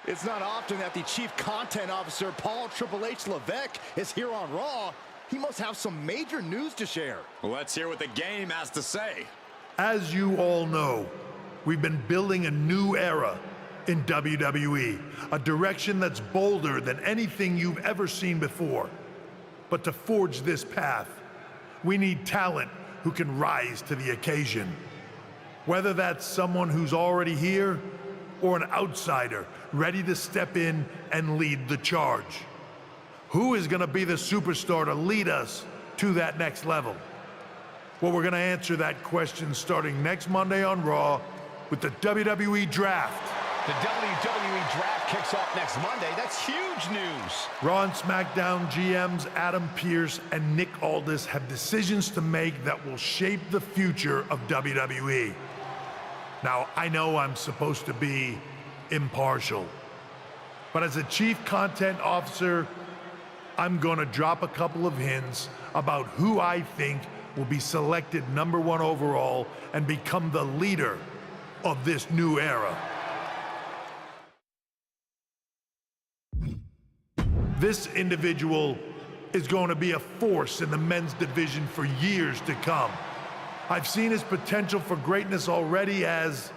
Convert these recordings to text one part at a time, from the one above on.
It's not often that the Chief Content Officer, Paul Triple H Levesque, is here on Raw. He must have some major news to share. Well, let's hear what the game has to say. As you all know, we've been building a new era in WWE, a direction that's bolder than anything you've ever seen before. But to forge this path, we need talent who can rise to the occasion. Whether that's someone who's already here, or an outsider ready to step in and lead the charge. Who is gonna be the superstar to lead us to that next level? Well, we're gonna answer that question starting next Monday on Raw with the WWE Draft. The WWE Draft kicks off next Monday. That's huge news. Raw and SmackDown GMs Adam Pearce and Nick Aldis have decisions to make that will shape the future of WWE. Now, I know I'm supposed to be impartial, but as a Chief Content Officer, I'm gonna drop a couple of hints about who I think will be selected #1 overall and become the leader of this new era. This individual is going to be a force in the men's division for years to come. I've seen his potential for greatness already as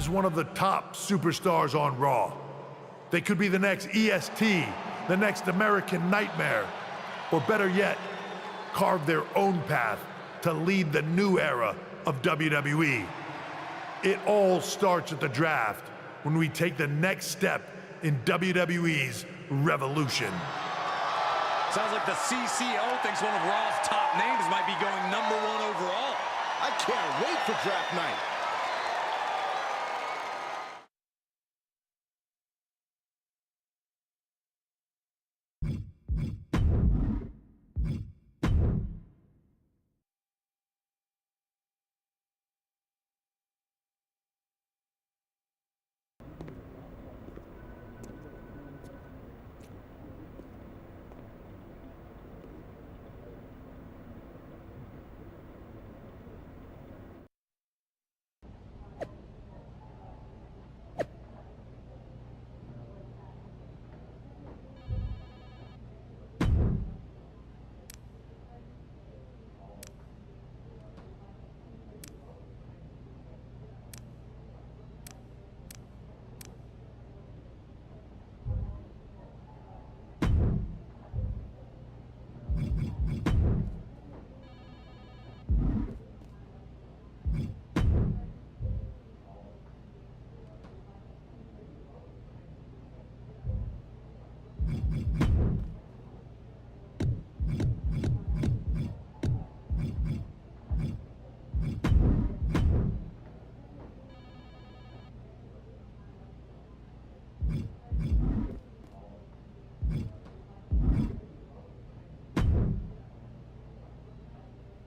one of the top superstars on Raw. They could be the next EST, the next American Nightmare, or better yet, carve their own path to lead the new era of WWE. It all starts at the draft when we take the next step in WWE's revolution. Sounds like the CCO thinks one of Raw's top names might be going #1 overall. I can't wait for draft night.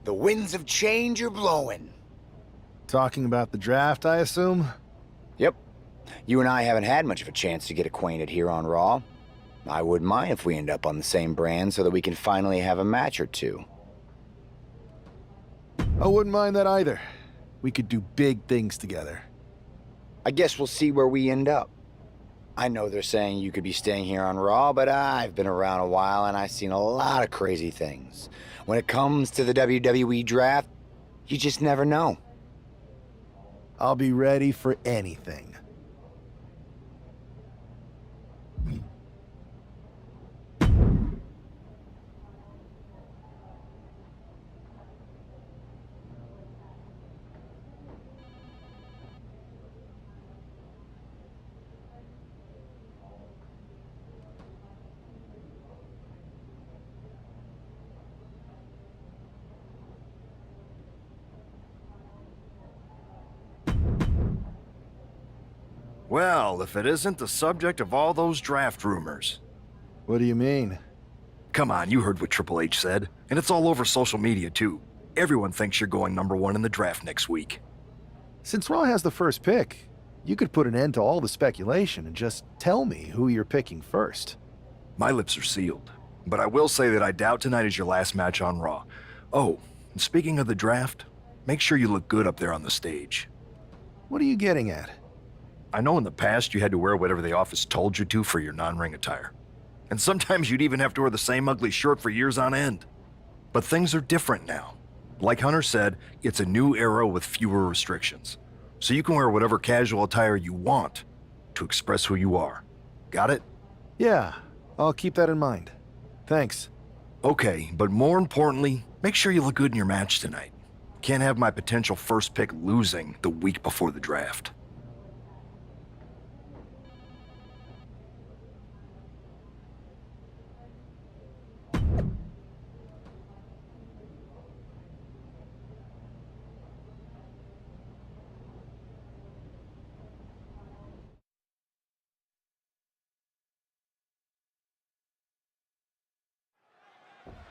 The winds of change are blowing. Talking about the draft, I assume? Yep. You and I haven't had much of a chance to get acquainted here on Raw. I wouldn't mind if we end up on the same brand so that we can finally have a match or two. I wouldn't mind that either. We could do big things together. I guess we'll see where we end up. I know they're saying you could be staying here on Raw, but I've been around a while and I've seen a lot of crazy things. When it comes to the WWE Draft, you just never know. I'll be ready for anything. Well, if it isn't the subject of all those draft rumors. What do you mean? Come on, you heard what Triple H said, and it's all over social media too. Everyone thinks you're going #1 in the draft next week. Since Raw has the first pick, you could put an end to all the speculation and just tell me who you're picking first. My lips are sealed, but I will say that I doubt tonight is your last match on Raw. Oh, and speaking of the draft, make sure you look good up there on the stage. What are you getting at? I know in the past you had to wear whatever the office told you to for your non-ring attire. And sometimes you'd even have to wear the same ugly shirt for years on end. But things are different now. Like Hunter said, it's a new era with fewer restrictions. So you can wear whatever casual attire you want to express who you are. Got it? Yeah, I'll keep that in mind. Thanks. Okay, but more importantly, make sure you look good in your match tonight. Can't have my potential first pick losing the week before the draft.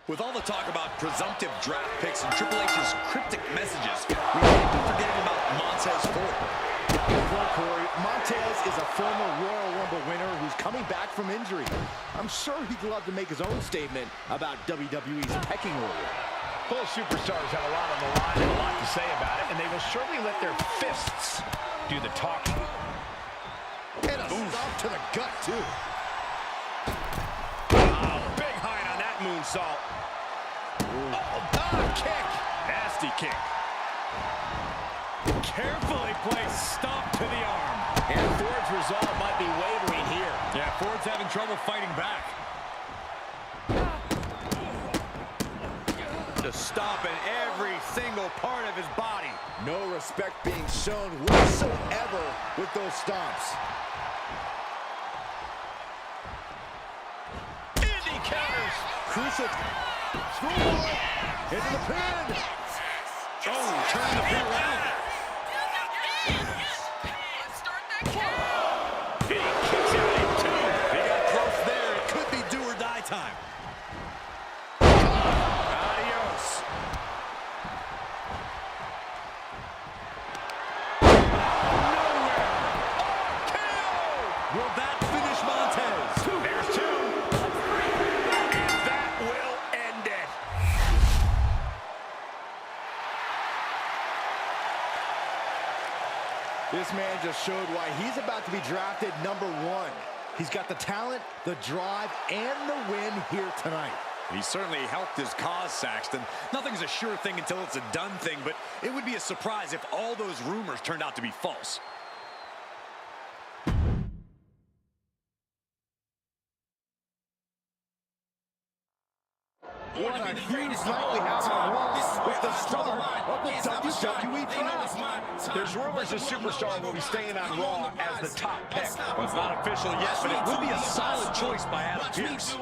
With all the talk about presumptive draft picks and Triple H's cryptic messages, we can't be forgetting about Montez Ford. Well, Corey, Montez is a former Royal Rumble winner who's coming back from injury. I'm sure he'd love to make his own statement about WWE's pecking order. Both superstars have a lot on the line and a lot to say about it, and they will surely let their fists do the talking. And a stomp to the gut, too. Oh, big height on that moonsault. Kick. Nasty kick. Carefully placed stomp to the arm. And Ford's resolve might be wavering here. Yeah, Ford's having trouble fighting back. Just stomping every single part of his body. No respect being shown whatsoever with those stomps. Indy counters. Crucial. Screwball. Into the pin. Oh, turning the pin around. He kicks out in two. He got close there. It could be do or die time. Adios. Nowhere. KO. Will that finish Montez? There's two. And that will end it. This man just showed why he's about to be drafted #1. He's got the talent, the drive, and the win here tonight. He certainly helped his cause, Saxton. Nothing's a sure thing until it's a done thing, but it would be a surprise if all those rumors turned out to be false. What a huge night we have on Raw with the start of the WWE Draft. There's rumors the superstar will be staying on Raw as the top pick. Well, it's not official yet, but it would be a solid choice by Adam Pearce.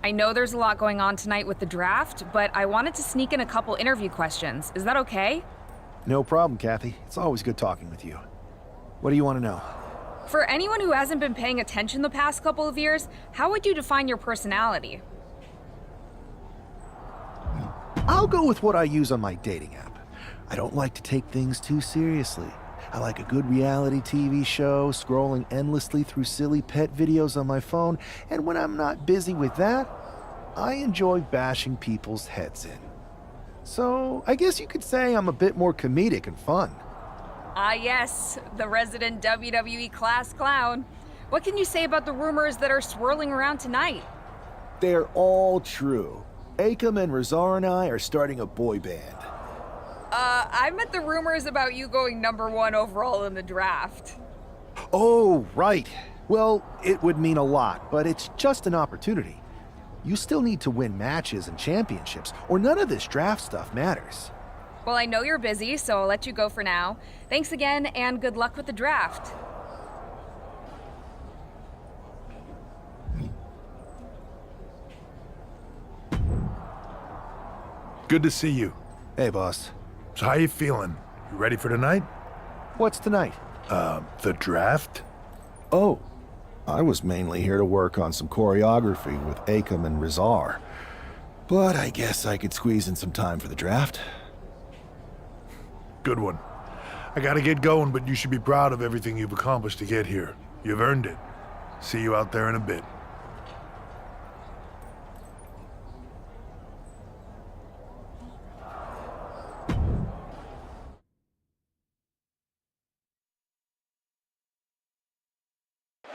I know there's a lot going on tonight with the draft, but I wanted to sneak in a couple interview questions. Is that okay? No problem, Kathy. It's always good talking with you. What do you want to know? For anyone who hasn't been paying attention the past couple of years, how would you define your personality? I'll go with what I use on my dating app. I don't like to take things too seriously. I like a good reality TV show, scrolling endlessly through silly pet videos on my phone, and when I'm not busy with that, I enjoy bashing people's heads in. So, I guess you could say I'm a bit more comedic and fun. Ah yes, the resident WWE class clown. What can you say about the rumors that are swirling around tonight? They're all true. Akam and Razar and I are starting a boy band. I meant the rumors about you going #1 overall in the draft. Oh, right. Well, it would mean a lot, but it's just an opportunity. You still need to win matches and championships, or none of this draft stuff matters. Well, I know you're busy, so I'll let you go for now. Thanks again, and good luck with the draft. Good to see you. Hey, boss. So how you feeling? You ready for tonight? What's tonight? The draft? Oh, I was mainly here to work on some choreography with Akam and Rizar. But I guess I could squeeze in some time for the draft. Good one. I gotta get going, but you should be proud of everything you've accomplished to get here. You've earned it. See you out there in a bit.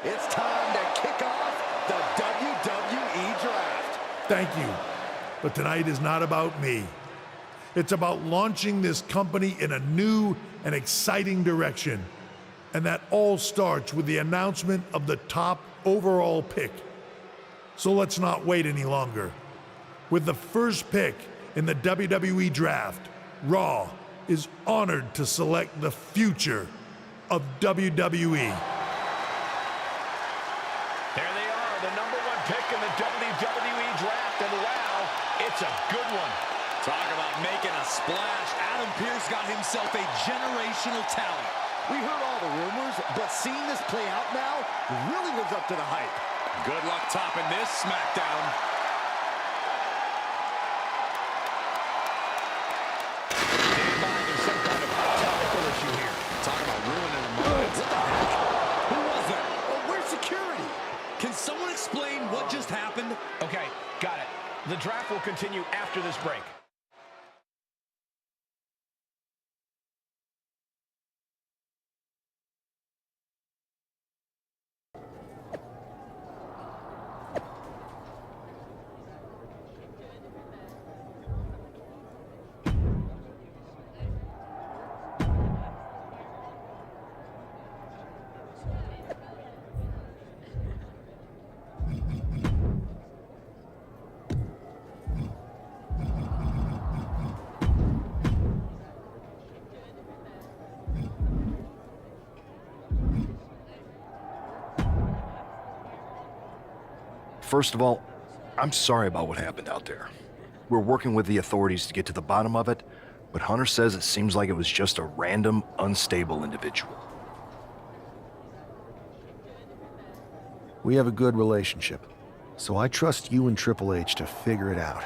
It's time to kick off the WWE Draft. Thank you. But tonight is not about me. It's about launching this company in a new and exciting direction. And that all starts with the announcement of the top overall pick. So let's not wait any longer. With the first pick in the WWE Draft, Raw is honored to select the future of WWE. There they are, the #1 pick in the WWE Draft, and wow, it's a good one. Talk about making a splash. Adam Pearce got himself a generational talent. We heard all the rumors, but seeing this play out now really lives up to the hype. Good luck topping this SmackDown. Stand by, there's some kind of technical issue here. Talk about ruining a moment. What the heck? Who was that? Oh, where's security? Can someone explain what just happened? Okay, got it. The draft will continue after this break. First of all, I'm sorry about what happened out there. We're working with the authorities to get to the bottom of it, but Hunter says it seems like it was just a random, unstable individual. We have a good relationship, so I trust you and Triple H to figure it out.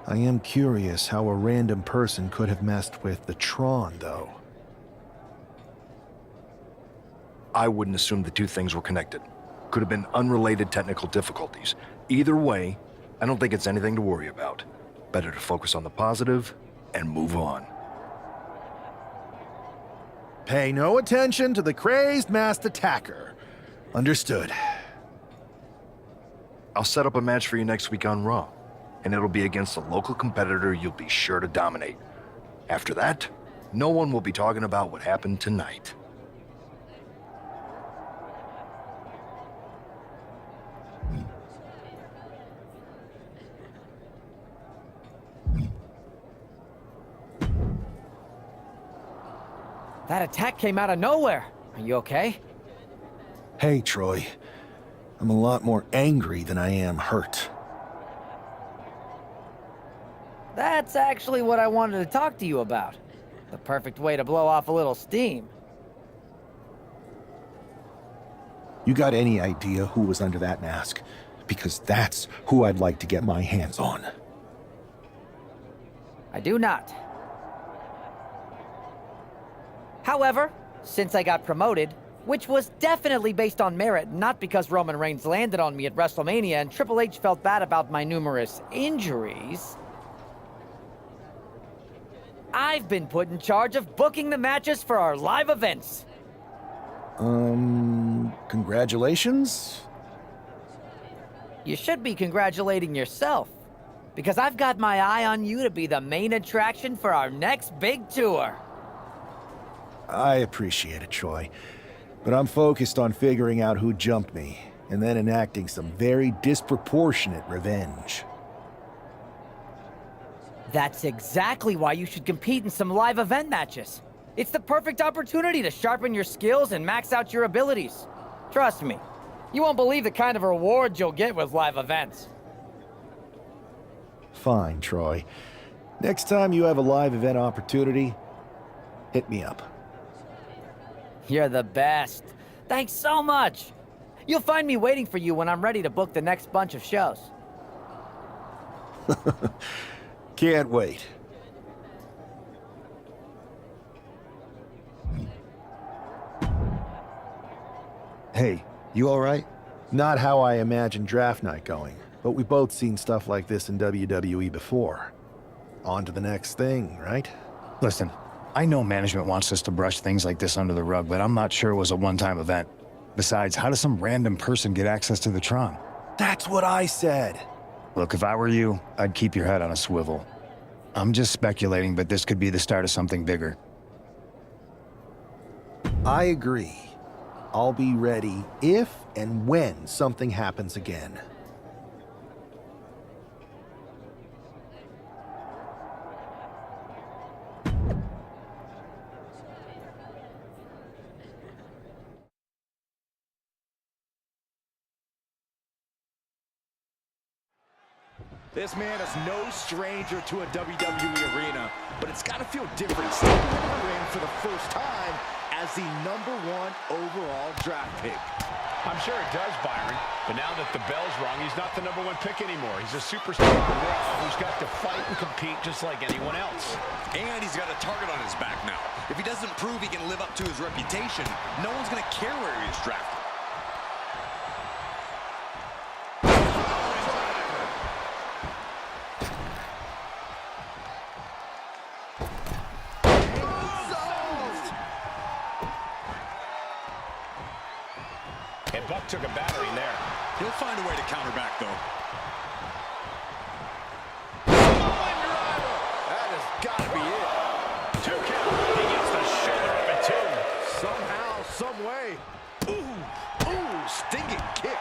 I am curious how a random person could have messed with the Tron, though. I wouldn't assume the two things were connected. Could have been unrelated technical difficulties. Either way, I don't think it's anything to worry about. Better to focus on the positive and move on. Pay no attention to the crazed masked attacker. Understood. I'll set up a match for you next week on Raw, and it'll be against a local competitor you'll be sure to dominate. After that, no one will be talking about what happened tonight. That attack came out of nowhere. Are you okay? Hey, Troy. I'm a lot more angry than I am hurt. That's actually what I wanted to talk to you about. The perfect way to blow off a little steam. You got any idea who was under that mask? Because that's who I'd like to get my hands on. I do not. However, since I got promoted, which was definitely based on merit, not because Roman Reigns landed on me at WrestleMania and Triple H felt bad about my numerous injuries, I've been put in charge of booking the matches for our live events. Congratulations? You should be congratulating yourself, because I've got my eye on you to be the main attraction for our next big tour. I appreciate it, Troy. But I'm focused on figuring out who jumped me, and then enacting some very disproportionate revenge. That's exactly why you should compete in some live event matches. It's the perfect opportunity to sharpen your skills and max out your abilities. Trust me, you won't believe the kind of rewards you'll get with live events. Fine, Troy. Next time you have a live event opportunity, hit me up. You're the best. Thanks so much. You'll find me waiting for you when I'm ready to book the next bunch of shows. Can't wait. Hey, you alright? Not how I imagined draft night going, but we've both seen stuff like this in WWE before. On to the next thing, right? Listen, I know management wants us to brush things like this under the rug, but I'm not sure it was a one-time event. Besides, how does some random person get access to the Tron? That's what I said. Look, if I were you, I'd keep your head on a swivel. I'm just speculating, but this could be the start of something bigger. I agree. I'll be ready if and when something happens again. This man is no stranger to a WWE arena, but it's got to feel different stepping into the ring for the first time as the #1 overall draft pick. I'm sure it does, Byron, but now that the bell's rung, he's not the #1 pick anymore. He's a superstar on Raw who's got to fight and compete just like anyone else. And he's got a target on his back now. If he doesn't prove he can live up to his reputation, no one's going to care where he is drafted. And Buck took a battering there. He'll find a way to counter back, though. That has got to be it. 2 count. He gets the shoulder of it, too. Somehow, some way. Ooh, stinging kick.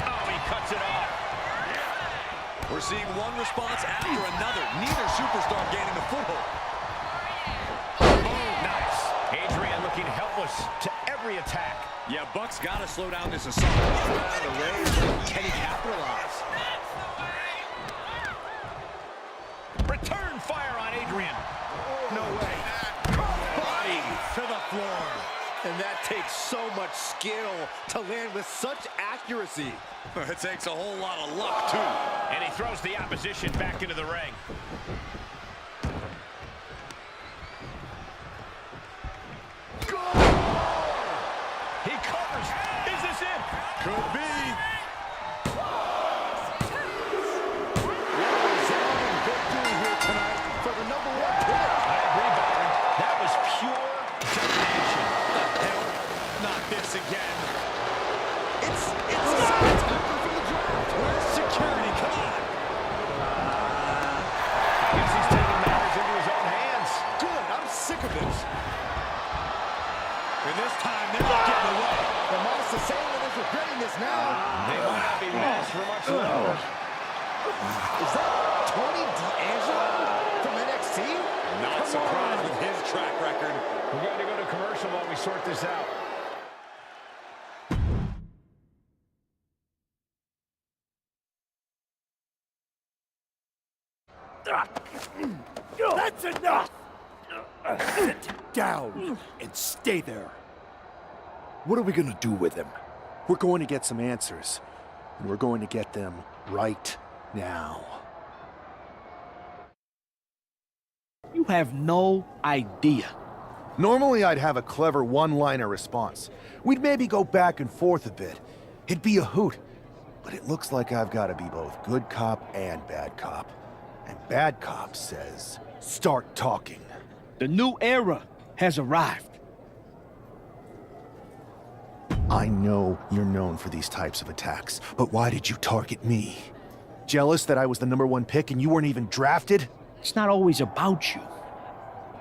Oh, he cuts it off. We're seeing one response after another. Neither superstar gaining a foothold. Nice. Adrian looking helpless to every attack. Yeah, Buck's got to slow down this assault. Out of the way. Can he capitalize? Return fire on Adrian. No way. Body to the floor. And that takes so much skill to land with such accuracy. It takes a whole lot of luck, too. And he throws the opposition back into the ring. He covers. Is this it? Could be. Resounding victory here tonight for the #1 pick. I agree, Byron. That was pure domination. Hell, not this again. It's spectacular for the draft. Where's security? Come on. I guess he's taking matters into his own hands. Good. I'm sick of this. And this time, they're not getting away. The Moss is saying that they're regretting this now. They might not be lost for much longer. Is that Tony D'Angelo from NXT? Not surprised with his track record. We're going to go to commercial while we sort this out. That's enough! Sit down and stay there. What are we gonna do with him? We're going to get some answers, and we're going to get them right now. You have no idea. Normally, I'd have a clever one-liner response. We'd maybe go back and forth a bit. It'd be a hoot. But it looks like I've got to be both good cop and bad cop. And bad cop says, start talking. The new era has arrived. I know you're known for these types of attacks, but why did you target me? Jealous that I was the #1 pick and you weren't even drafted? It's not always about you.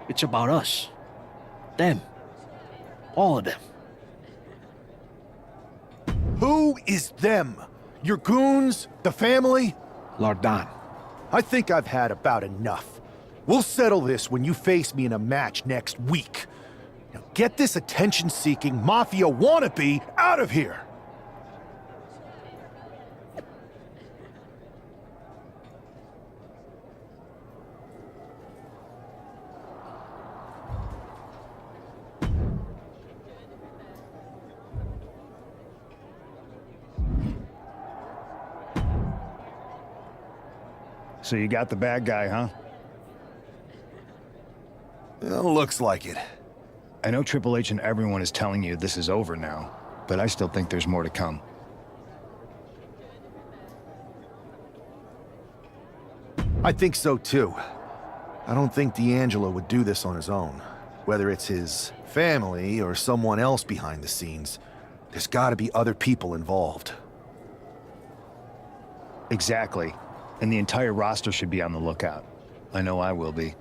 It's about us. Them. All of them. Who is them? Your goons? The family? Lardan. I think I've had about enough. We'll settle this when you face me in a match next week. Now get this attention-seeking mafia wannabe out of here! So you got the bad guy, huh? Looks like it. I know Triple H and everyone is telling you this is over now, but I still think there's more to come. I think so too. I don't think D'Angelo would do this on his own. Whether it's his family or someone else behind the scenes, there's gotta be other people involved. Exactly. And the entire roster should be on the lookout. I know I will be.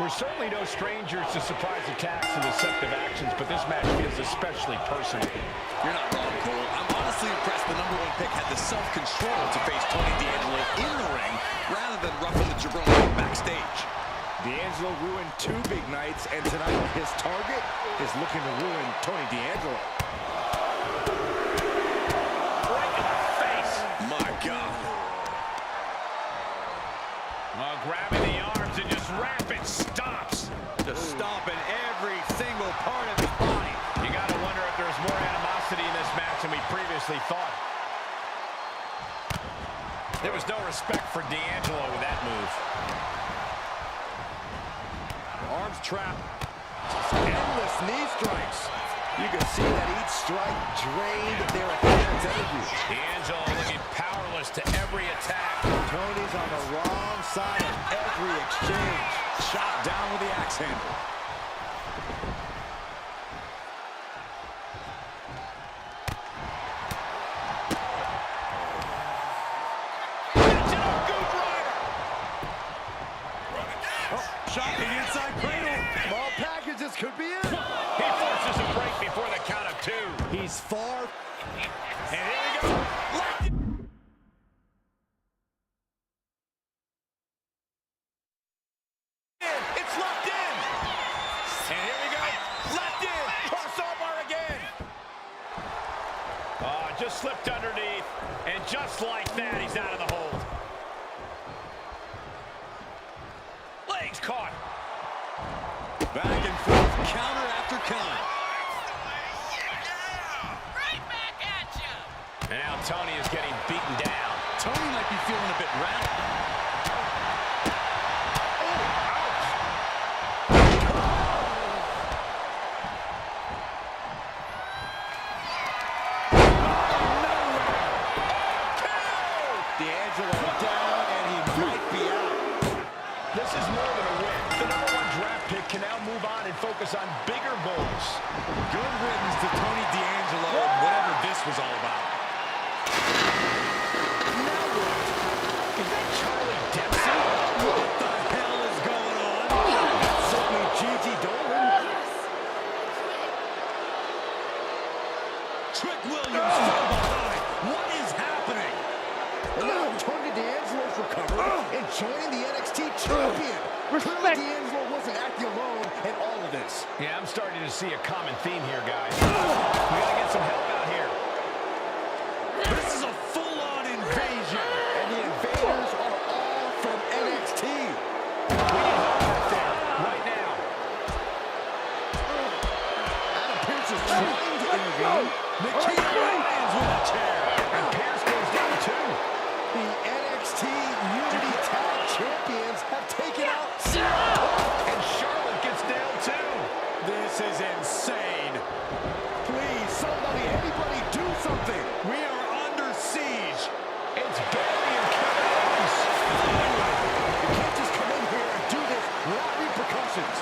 We're certainly no strangers to surprise attacks and deceptive actions, but this match feels especially personal. You're not wrong, Cole. I'm honestly impressed the number one pick had the self-control to face Tony D'Angelo in the ring rather than roughing the jabroni backstage. D'Angelo ruined 2 big nights, and tonight his target is looking to ruin Tony D'Angelo. Right in the face. My God. Grabbing the arms and just rapid stops. Just stomping every single part of his body. You got to wonder if there's more animosity in this match than we previously thought. There was no respect for D'Angelo with that move. Arms trapped. Endless knee strikes. You can see that each strike drained their opponent's energy. D'Angelo looking powerless to every attack. Tony's on the wrong side of every exchange. Shot down with the axe handle. Shot the inside cradle. Small packages could be it. He forces a break before the count of 2. He's far. And here we go. Locked in. It's locked in. And here we go. Locked in. Crossover again. Oh, just slipped underneath. And just like that, he's out of the hold. Legs caught. Back and forth, counter after counter. And now Tony is getting beaten down. Tony might be feeling a bit rattled. D'Angelo down, and he might be out. This is more than a win. The #1 draft pick can now move on and focus on bigger goals. Good riddance to Tony D'Angelo and whatever this was all about. Is that Charlie Dempsey? What the hell is going on? That's certainly Gigi Dolan. Trick Williams from behind. What is happening? And now Tony D'Angelo's recovered and joining the NXT champion. Clearly D'Angelo wasn't acting alone in all of this. Yeah, I'm starting to see a common theme here, guys. We gotta get some help out here. This is a full-on invasion. And the invaders are all from NXT. We need help out there, right now. Adam Pearce is trying to intervene. Nikita Lyons with a chair. And Pierce goes down too. The NXT Unity Tag Champions have taken out And Charlotte gets nailed too. This is insane. Please, somebody, anybody do something. We are under siege. It's Bailey and Kevin Owens. You can't just come in here and do this without repercussions.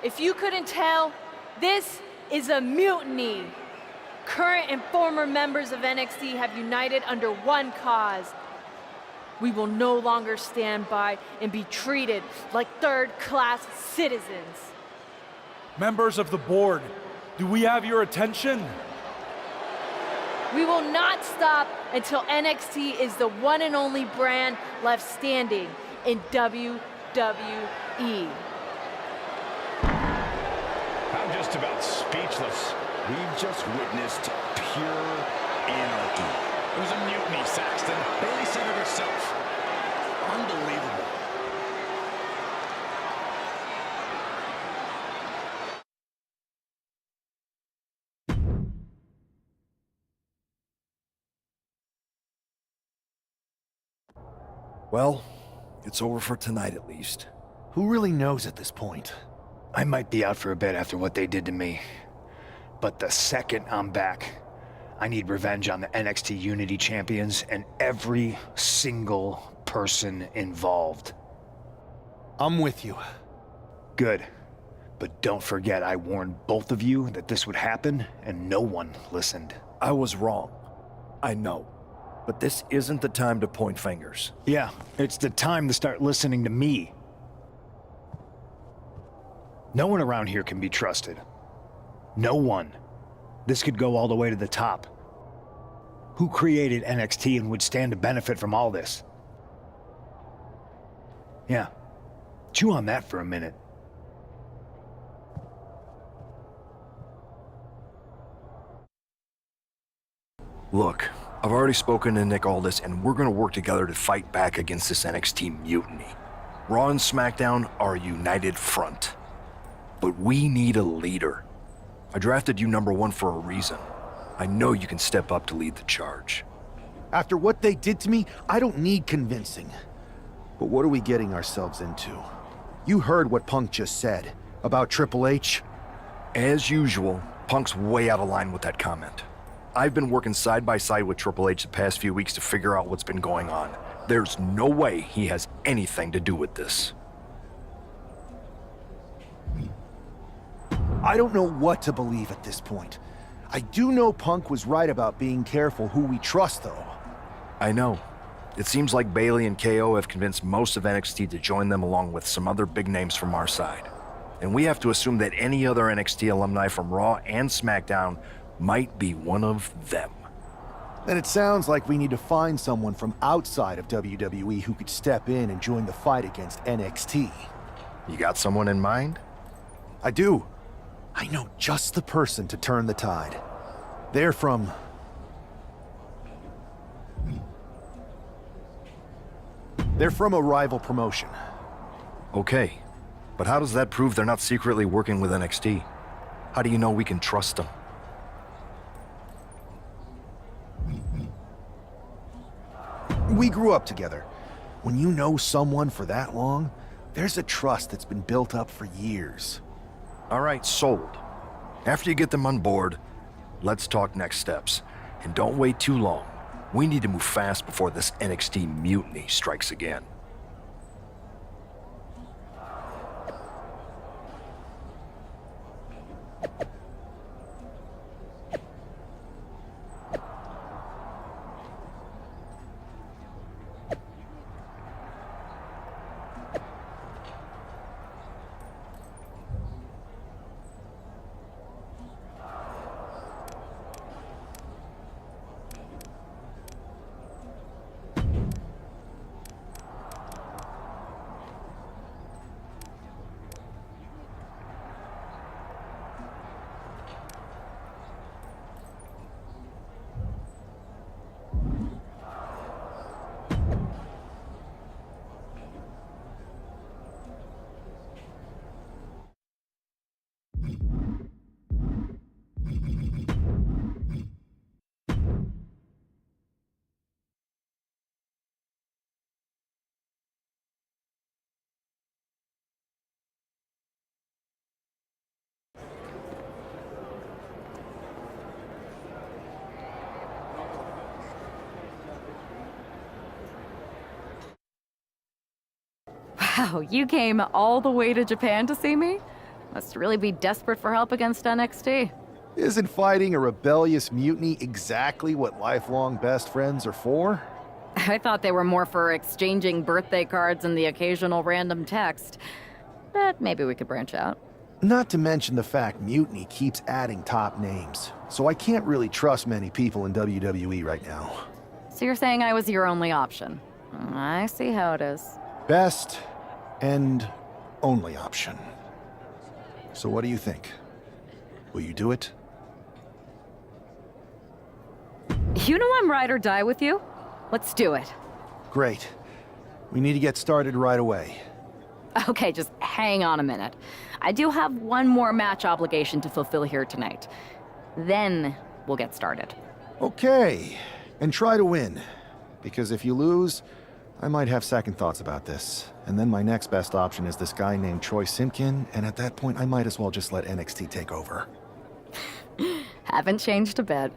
If you couldn't tell, this is a mutiny. Current and former members of NXT have united under one cause. We will no longer stand by and be treated like third-class citizens. Members of the board, do we have your attention? We will not stop until NXT is the one and only brand left standing in WWE. I'm just about speechless. We've just witnessed pure anarchy. It was a mutiny, Saxton. Bayley said it herself. Unbelievable. Well, it's over for tonight at least. Who really knows at this point? I might be out for a bit after what they did to me. But the second I'm back, I need revenge on the NXT Unity Champions and every single person involved. I'm with you. Good. But don't forget I warned both of you that this would happen, and no one listened. I was wrong. I know. But this isn't the time to point fingers. Yeah, it's the time to start listening to me. No one around here can be trusted. No one. This could go all the way to the top. Who created NXT and would stand to benefit from all this? Yeah. Chew on that for a minute. Look, I've already spoken to Nick Aldis, and we're gonna work together to fight back against this NXT mutiny. Raw and SmackDown are a united front. But we need a leader. I drafted you #1 for a reason. I know you can step up to lead the charge. After what they did to me, I don't need convincing. But what are we getting ourselves into? You heard what Punk just said about Triple H. As usual, Punk's way out of line with that comment. I've been working side by side with Triple H the past few weeks to figure out what's been going on. There's no way he has anything to do with this. I don't know what to believe at this point. I do know Punk was right about being careful who we trust, though. I know. It seems like Bayley and KO have convinced most of NXT to join them along with some other big names from our side. And we have to assume that any other NXT alumni from Raw and SmackDown might be one of them. Then it sounds like we need to find someone from outside of WWE who could step in and join the fight against NXT. You got someone in mind? I do. I know just the person to turn the tide. They're from... They're from a rival promotion. Okay, but how does that prove they're not secretly working with NXT? How do you know we can trust them? We grew up together. When you know someone for that long, there's a trust that's been built up for years. All right, sold. After you get them on board, let's talk next steps. And don't wait too long. We need to move fast before this NXT mutiny strikes again. Wow, you came all the way to Japan to see me? Must really be desperate for help against NXT. Isn't fighting a rebellious mutiny exactly what lifelong best friends are for? I thought they were more for exchanging birthday cards and the occasional random text. But maybe we could branch out. Not to mention the fact Mutiny keeps adding top names, so I can't really trust many people in WWE right now. So you're saying I was your only option? I see how it is. Best and only option. So what do you think? Will you do it? You know I'm ride or die with you. Let's do it. Great. We need to get started right away. Okay, just hang on a minute. I do have one more match obligation to fulfill here tonight. Then we'll get started. Okay. And try to win. Because if you lose, I might have second thoughts about this. And then my next best option is this guy named Troy Simpkin, and at that point I might as well just let NXT take over. Haven't changed a bit.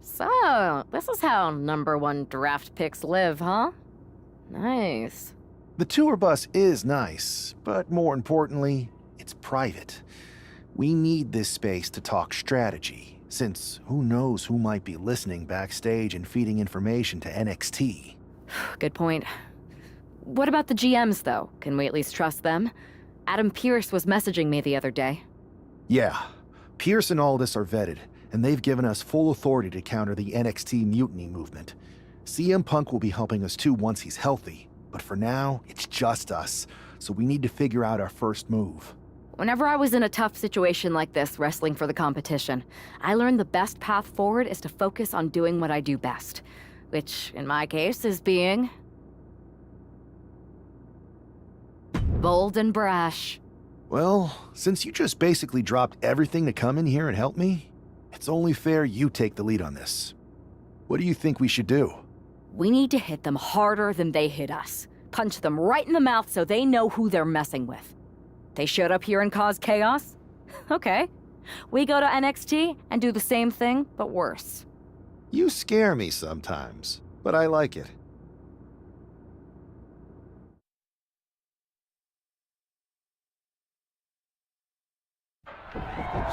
So, this is how #1 draft picks live, huh? Nice. The tour bus is nice, but more importantly, it's private. We need this space to talk strategy, since who knows who might be listening backstage and feeding information to NXT. Good point. What about the GMs, though? Can we at least trust them? Adam Pearce was messaging me the other day. Yeah, Pierce and Aldis are vetted, and they've given us full authority to counter the NXT mutiny movement. CM Punk will be helping us too once he's healthy, but for now, it's just us. so we need to figure out our first move. Whenever I was in a tough situation like this, wrestling for the competition, I learned the best path forward is to focus on doing what I do best. Which, in my case, is being... bold and brash. Well, since you just basically dropped everything to come in here and help me, it's only fair you take the lead on this. What do you think we should do? We need to hit them harder than they hit us. Punch them right in the mouth so they know who they're messing with. They showed up here and caused chaos? Okay. We go to NXT and do the same thing, but worse. You scare me sometimes, but I like it.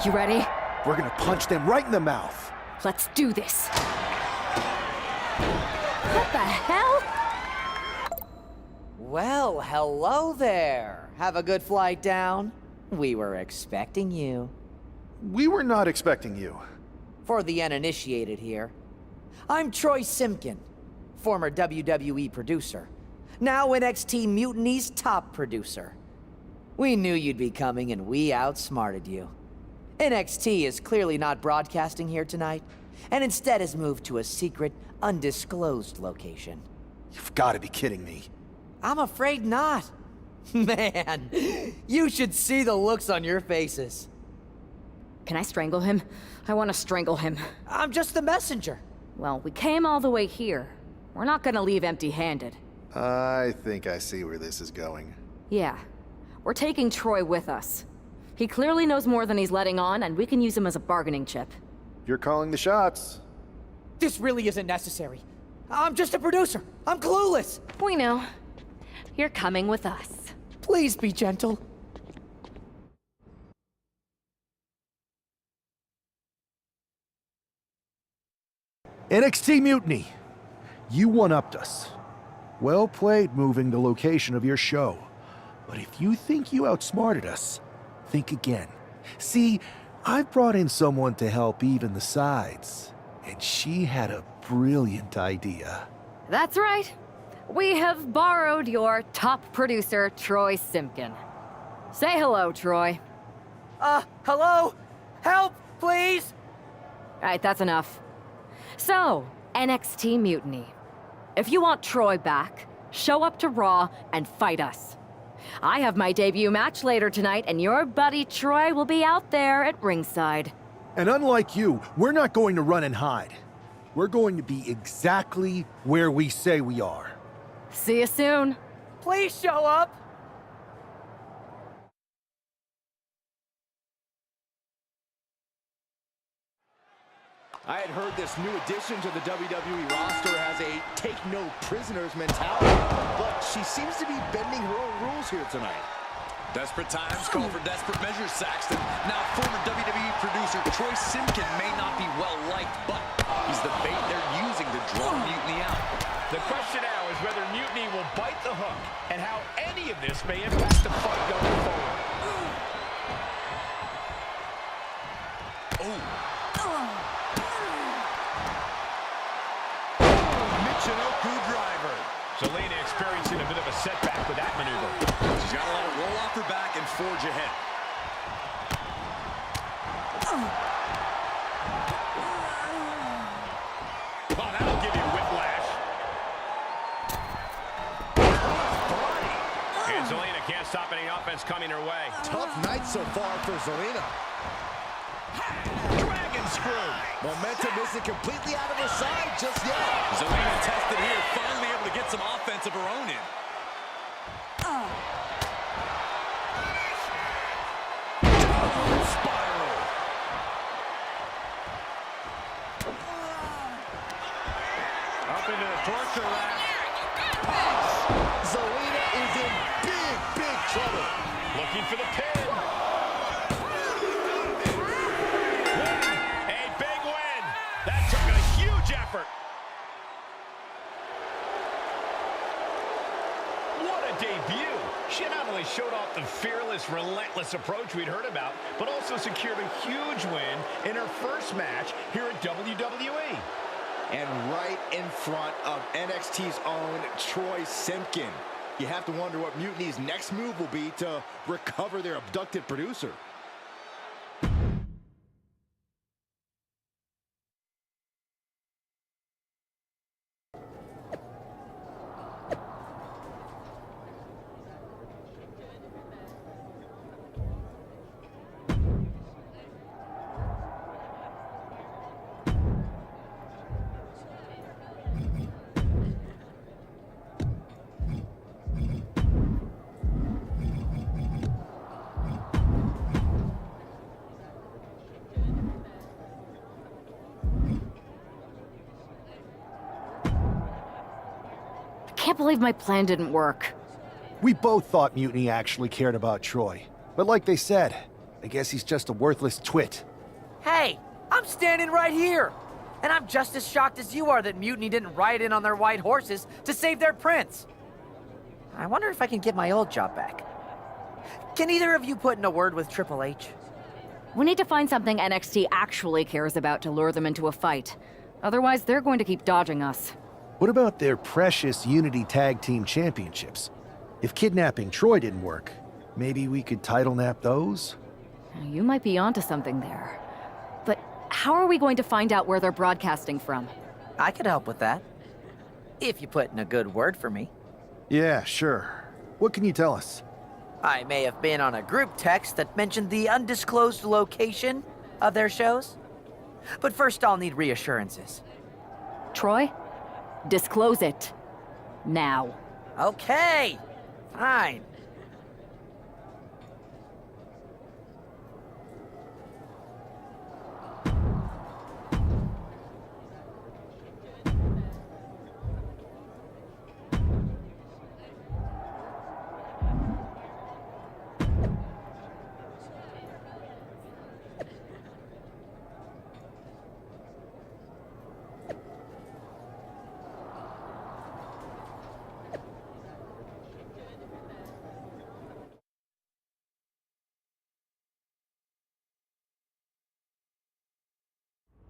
You ready? We're gonna punch them right in the mouth. Let's do this. What the hell? Well, hello there. Have a good flight down. We were expecting you. We were not expecting you. For the uninitiated here, I'm Troy Simpkin, former WWE producer, now NXT Mutiny's top producer. We knew you'd be coming and we outsmarted you. NXT is clearly not broadcasting here tonight, and instead has moved to a secret, undisclosed location. You've got to be kidding me. I'm afraid not. Man, you should see the looks on your faces. Can I strangle him? I want to strangle him. I'm just the messenger. Well, we came all the way here. We're not gonna leave empty-handed. I think I see where this is going. Yeah. We're taking Troy with us. He clearly knows more than he's letting on, and we can use him as a bargaining chip. You're calling the shots. This really isn't necessary. I'm just a producer. I'm clueless. We know. You're coming with us. Please be gentle. NXT Mutiny. You one-upped us. Well played moving the location of your show. But if you think you outsmarted us, think again. See, I've brought in someone to help even the sides, and she had a brilliant idea. That's right. We have borrowed your top producer, Troy Simpkin. Say hello, Troy. Hello? Help, please? Alright, that's enough. So, NXT Mutiny. If you want Troy back, show up to Raw and fight us. I have my debut match later tonight, and your buddy Troy will be out there at ringside. And unlike you, we're not going to run and hide. We're going to be exactly where we say we are. See you soon. Please show up. I had heard this new addition to the WWE roster has a take-no-prisoners mentality, but she seems to be bending her own rules here tonight. Desperate times call for desperate measures, Saxton. Now, former WWE producer Troy Simpkin may not be well-liked, but he's the bait they're using to draw Mutiny out. The question now is whether Mutiny will bite the hook and how any of this may impact the fight going forward. Michinoku driver. Zelina experiencing a bit of a setback with that maneuver. She's got to let it roll off her back and forge ahead. Oh, that'll give you whiplash. And Zelina can't stop any offense coming her way. Tough night so far for Zelina. Dragon screw. Momentum isn't completely out of her side just yet. Zelina tested here, finally able to get some offense of her own in. Spiral. Up into the torture rack. Zelina is in big trouble. Looking for the pin. A big win. That took a huge effort. What a debut. She not only showed off the fearless, relentless approach we'd heard about, but also secured a huge win in her first match here at WWE. And right in front of NXT's own Troy Simpkin. You have to wonder what Mutiny's next move will be to recover their abducted producer. I can't believe my plan didn't work. We both thought Mutiny actually cared about Troy. But like they said, I guess he's just a worthless twit. Hey, I'm standing right here. And I'm just as shocked as you are that Mutiny didn't ride in on their white horses to save their prince. I wonder if I can get my old job back. Can either of you put in a word with Triple H? We need to find something NXT actually cares about to lure them into a fight. Otherwise, they're going to keep dodging us. What about their precious Unity Tag Team Championships? If kidnapping Troy didn't work, maybe we could title nap those? You might be onto something there. But how are we going to find out where they're broadcasting from? I could help with that. If you put in a good word for me. Yeah, sure. What can you tell us? I may have been on a group text that mentioned the undisclosed location of their shows. But first I'll need reassurances. Troy? Disclose it. Now. Okay, fine.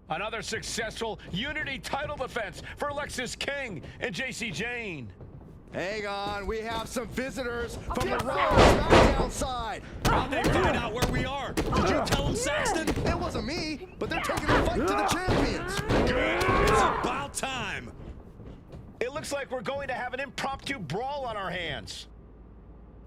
Another successful Unity title defense for Alexis King and JC Jane. Hang on, we have some visitors from the Raw SmackDown side. How'd they find out where we are? Did you tell them, Saxton? It wasn't me, but they're taking the fight to the champions. Good. It's about time. It looks like we're going to have an impromptu brawl on our hands.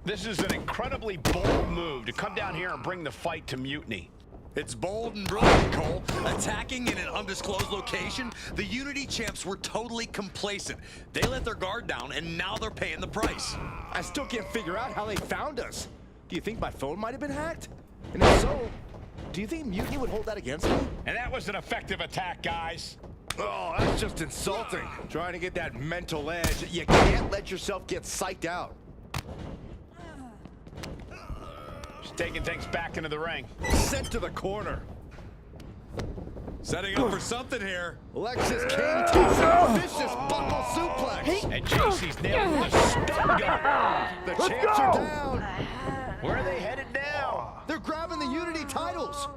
This is an incredibly bold move to come down here and bring the fight to Mutiny. It's bold and brilliant, Cole. Attacking in an undisclosed location, the Unity champs were totally complacent. They let their guard down, and now they're paying the price. I still can't figure out how they found us. Do you think my phone might have been hacked? And if so, do you think Mutiny would hold that against me? And that was an effective attack, guys. Oh, that's just insulting. Trying to get that mental edge. You can't let yourself get psyched out. Just taking things back into the ring. Sent to the corner. Setting up for something here. Alexis King takes a vicious buckle suplex. And JC's nailing the stun gun. The champs are down. Where are they headed now? They're grabbing the Unity titles.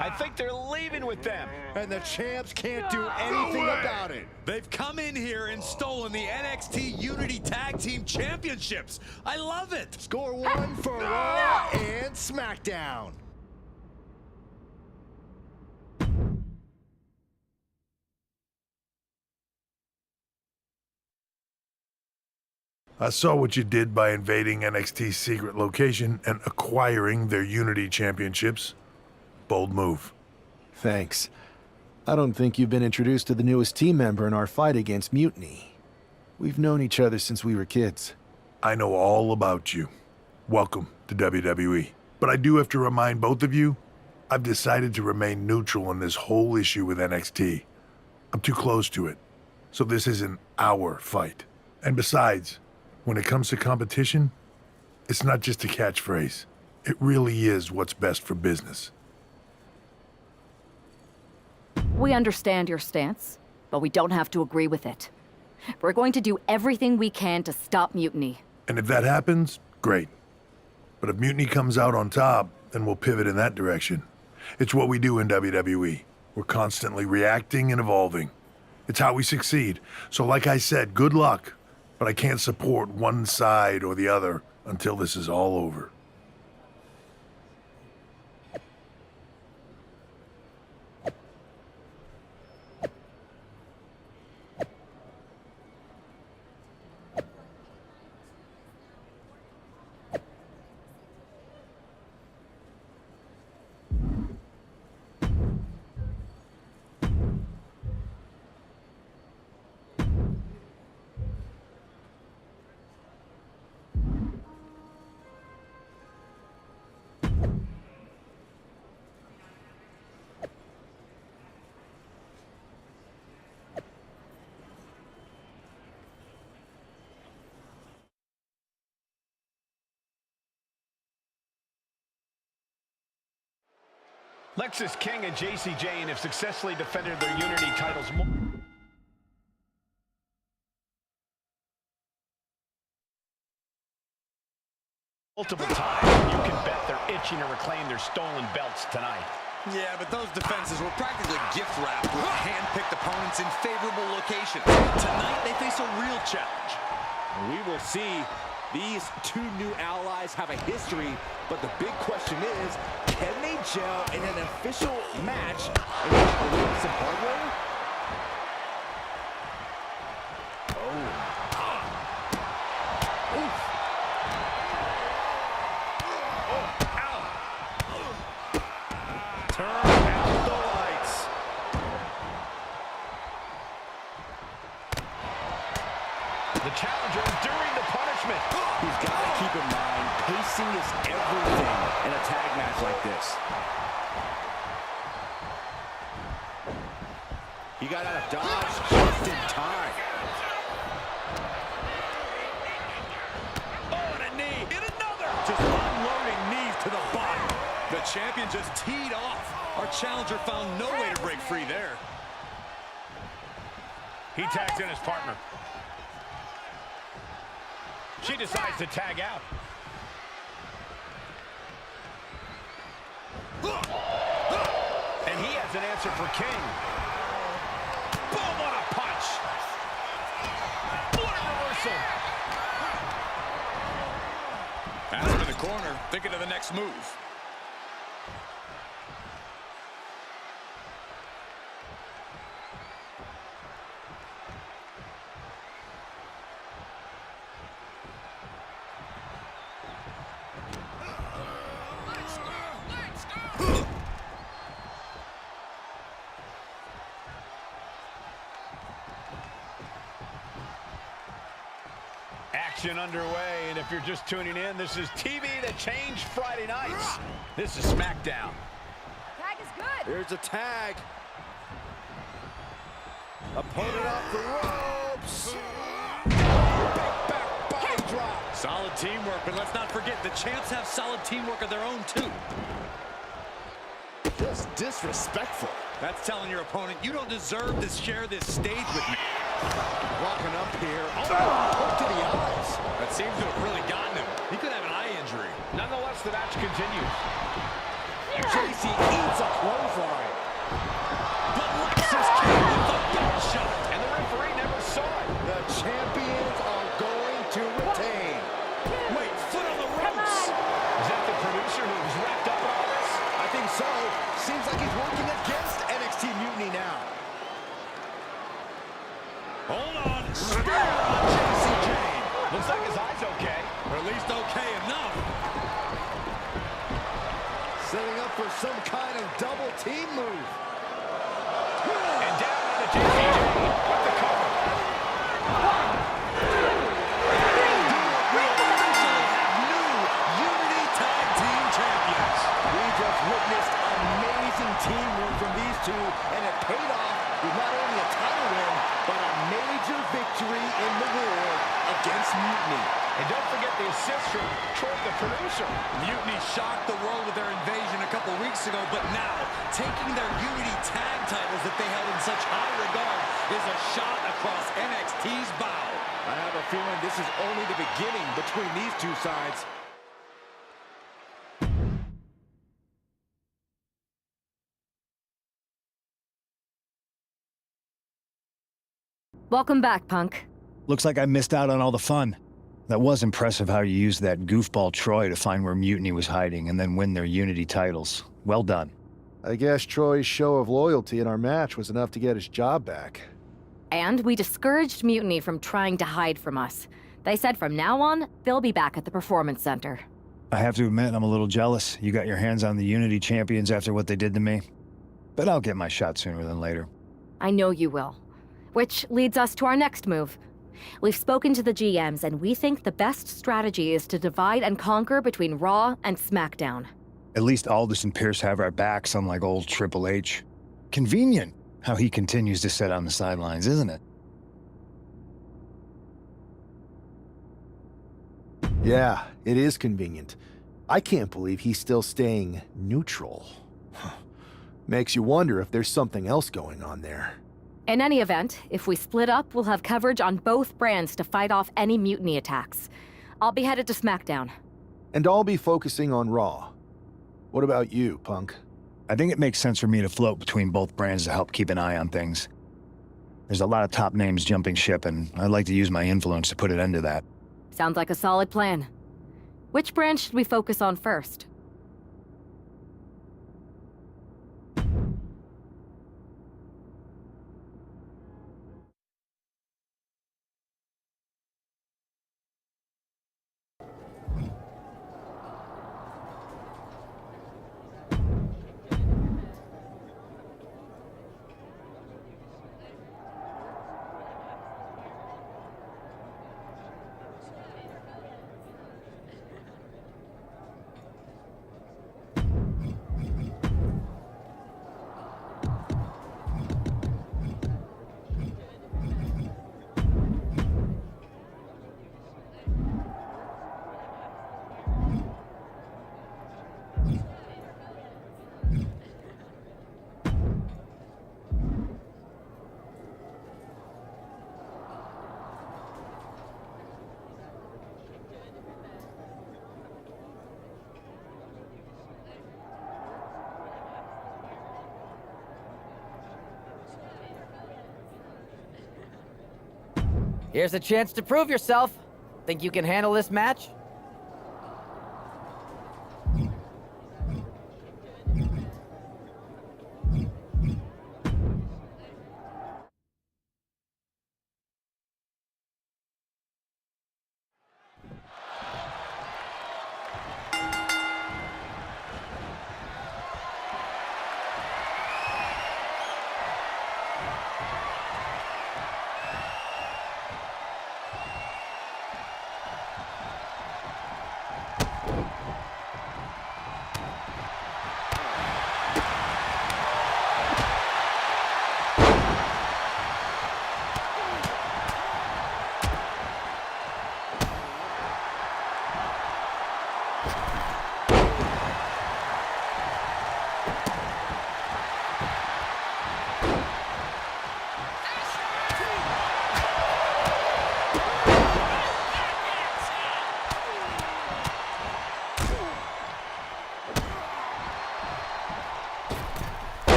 I think they're leaving with them. And the champs can't do anything about it. They've come in here and stolen the NXT Unity Tag Team Championships. I love it. Score one for Raw and SmackDown. I saw what you did by invading NXT's secret location and acquiring their Unity Championships. Bold move. Thanks. I don't think you've been introduced to the newest team member in our fight against Mutiny. We've known each other since we were kids. I know all about you. Welcome to WWE. But I do have to remind both of you, I've decided to remain neutral in this whole issue with NXT. I'm too close to it. So this isn't our fight. And besides, when it comes to competition, it's not just a catchphrase. It really is what's best for business. We understand your stance, but we don't have to agree with it. We're going to do everything we can to stop Mutiny. And if that happens, great. But if Mutiny comes out on top, then we'll pivot in that direction. It's what we do in WWE. We're constantly reacting and evolving. It's how we succeed. So like I said, good luck. but I can't support one side or the other until this is all over. Lexis King and JC Jane have successfully defended their Unity titles multiple times. You can bet they're itching to reclaim their stolen belts tonight. Yeah, but those defenses were practically gift-wrapped with hand-picked opponents in favorable locations. Tonight, they face a real challenge. We will see. These two new allies have a history, but the big question is, can they gel in an official match and get away with some hardware? The challenger enduring the punishment. He's got to keep in mind, pacing is everything in a tag match like this. He got out of dodge just in time. Oh, and a knee. And another. Just unloading knees to the body. The champion just teed off. Our challenger found no way to break free there. He tags in his partner. She decides to tag out. And he has an answer for King. Boom, what a punch. What a reversal. Pass him in the corner, thinking of the next move. Action underway, and if you're just tuning in, this is TV that changed Friday nights. This is SmackDown. Tag is good. There's a tag. Opponent off the ropes. Back body drop. Solid teamwork, but let's not forget the champs have solid teamwork of their own too. Just disrespectful. That's telling your opponent you don't deserve to share this stage with me. Walking up here. Oh, hook to the eyes. That seems to have really gotten him. He could have an eye injury. Nonetheless, the match continues. JC eats a clothesline. But Lexis King with a belt shot. And the referee never saw it. The champions are going to retain. Wait, foot on the ropes. Is that the producer who's wrapped up in all this? I think so. Seems like he's working against NXT Mutiny now. Hold on. Spear on JC Jane. Looks like his eye's okay. Or at least okay enough. Setting up for some kind of double team move. And down on the JC Jane with the cover. New Unity Tag Team Champions. We just witnessed amazing teamwork from these two, and it paid off with not only a title win, but a major victory in the war against Mutiny. And don't forget the assist from Troy, the producer. Mutiny shocked the world with their invasion a couple weeks ago, but now, taking their Unity tag titles that they held in such high regard is a shot across NXT's bow. I have a feeling this is only the beginning between these two sides. Welcome back, Punk. Looks like I missed out on all the fun. That was impressive how you used that goofball Troy to find where Mutiny was hiding and then win their Unity titles. Well done. I guess Troy's show of loyalty in our match was enough to get his job back. And we discouraged Mutiny from trying to hide from us. They said from now on, they'll be back at the Performance Center. I have to admit, I'm a little jealous. You got your hands on the Unity champions after what they did to me. But I'll get my shot sooner than later. I know you will. Which leads us to our next move. We've spoken to the GMs, and we think the best strategy is to divide and conquer between Raw and SmackDown. At least Aldous and Pierce have our backs, unlike old Triple H. Convenient how he continues to sit on the sidelines, isn't it? Yeah, it is convenient. I can't believe he's still staying neutral. Makes you wonder if there's something else going on there. In any event, if we split up, we'll have coverage on both brands to fight off any Mutiny attacks. I'll be headed to SmackDown. And I'll be focusing on Raw. What about you, Punk? I think it makes sense for me to float between both brands to help keep an eye on things. There's a lot of top names jumping ship, and I'd like to use my influence to put an end to that. Sounds like a solid plan. Which brand should we focus on first? Here's a chance to prove yourself. Think you can handle this match?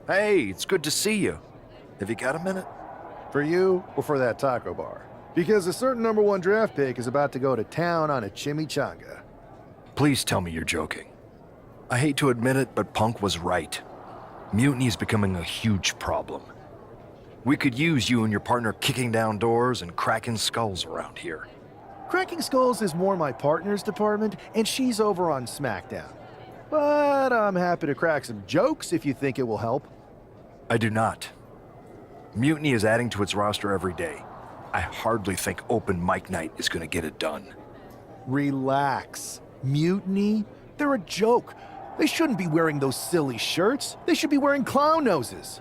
Hey, it's good to see you. Have you got a minute? For you or for that taco bar? Because a certain #1 draft pick is about to go to town on a chimichanga. Please tell me you're joking. I hate to admit it, but Punk was right. Mutiny is becoming a huge problem. We could use you and your partner kicking down doors and cracking skulls around here. Cracking skulls is more my partner's department, and she's over on SmackDown. But I'm happy to crack some jokes if you think it will help. I do not. Mutiny is adding to its roster every day. I hardly think open mic night is going to get it done. Relax. Mutiny? They're a joke. They shouldn't be wearing those silly shirts. They should be wearing clown noses.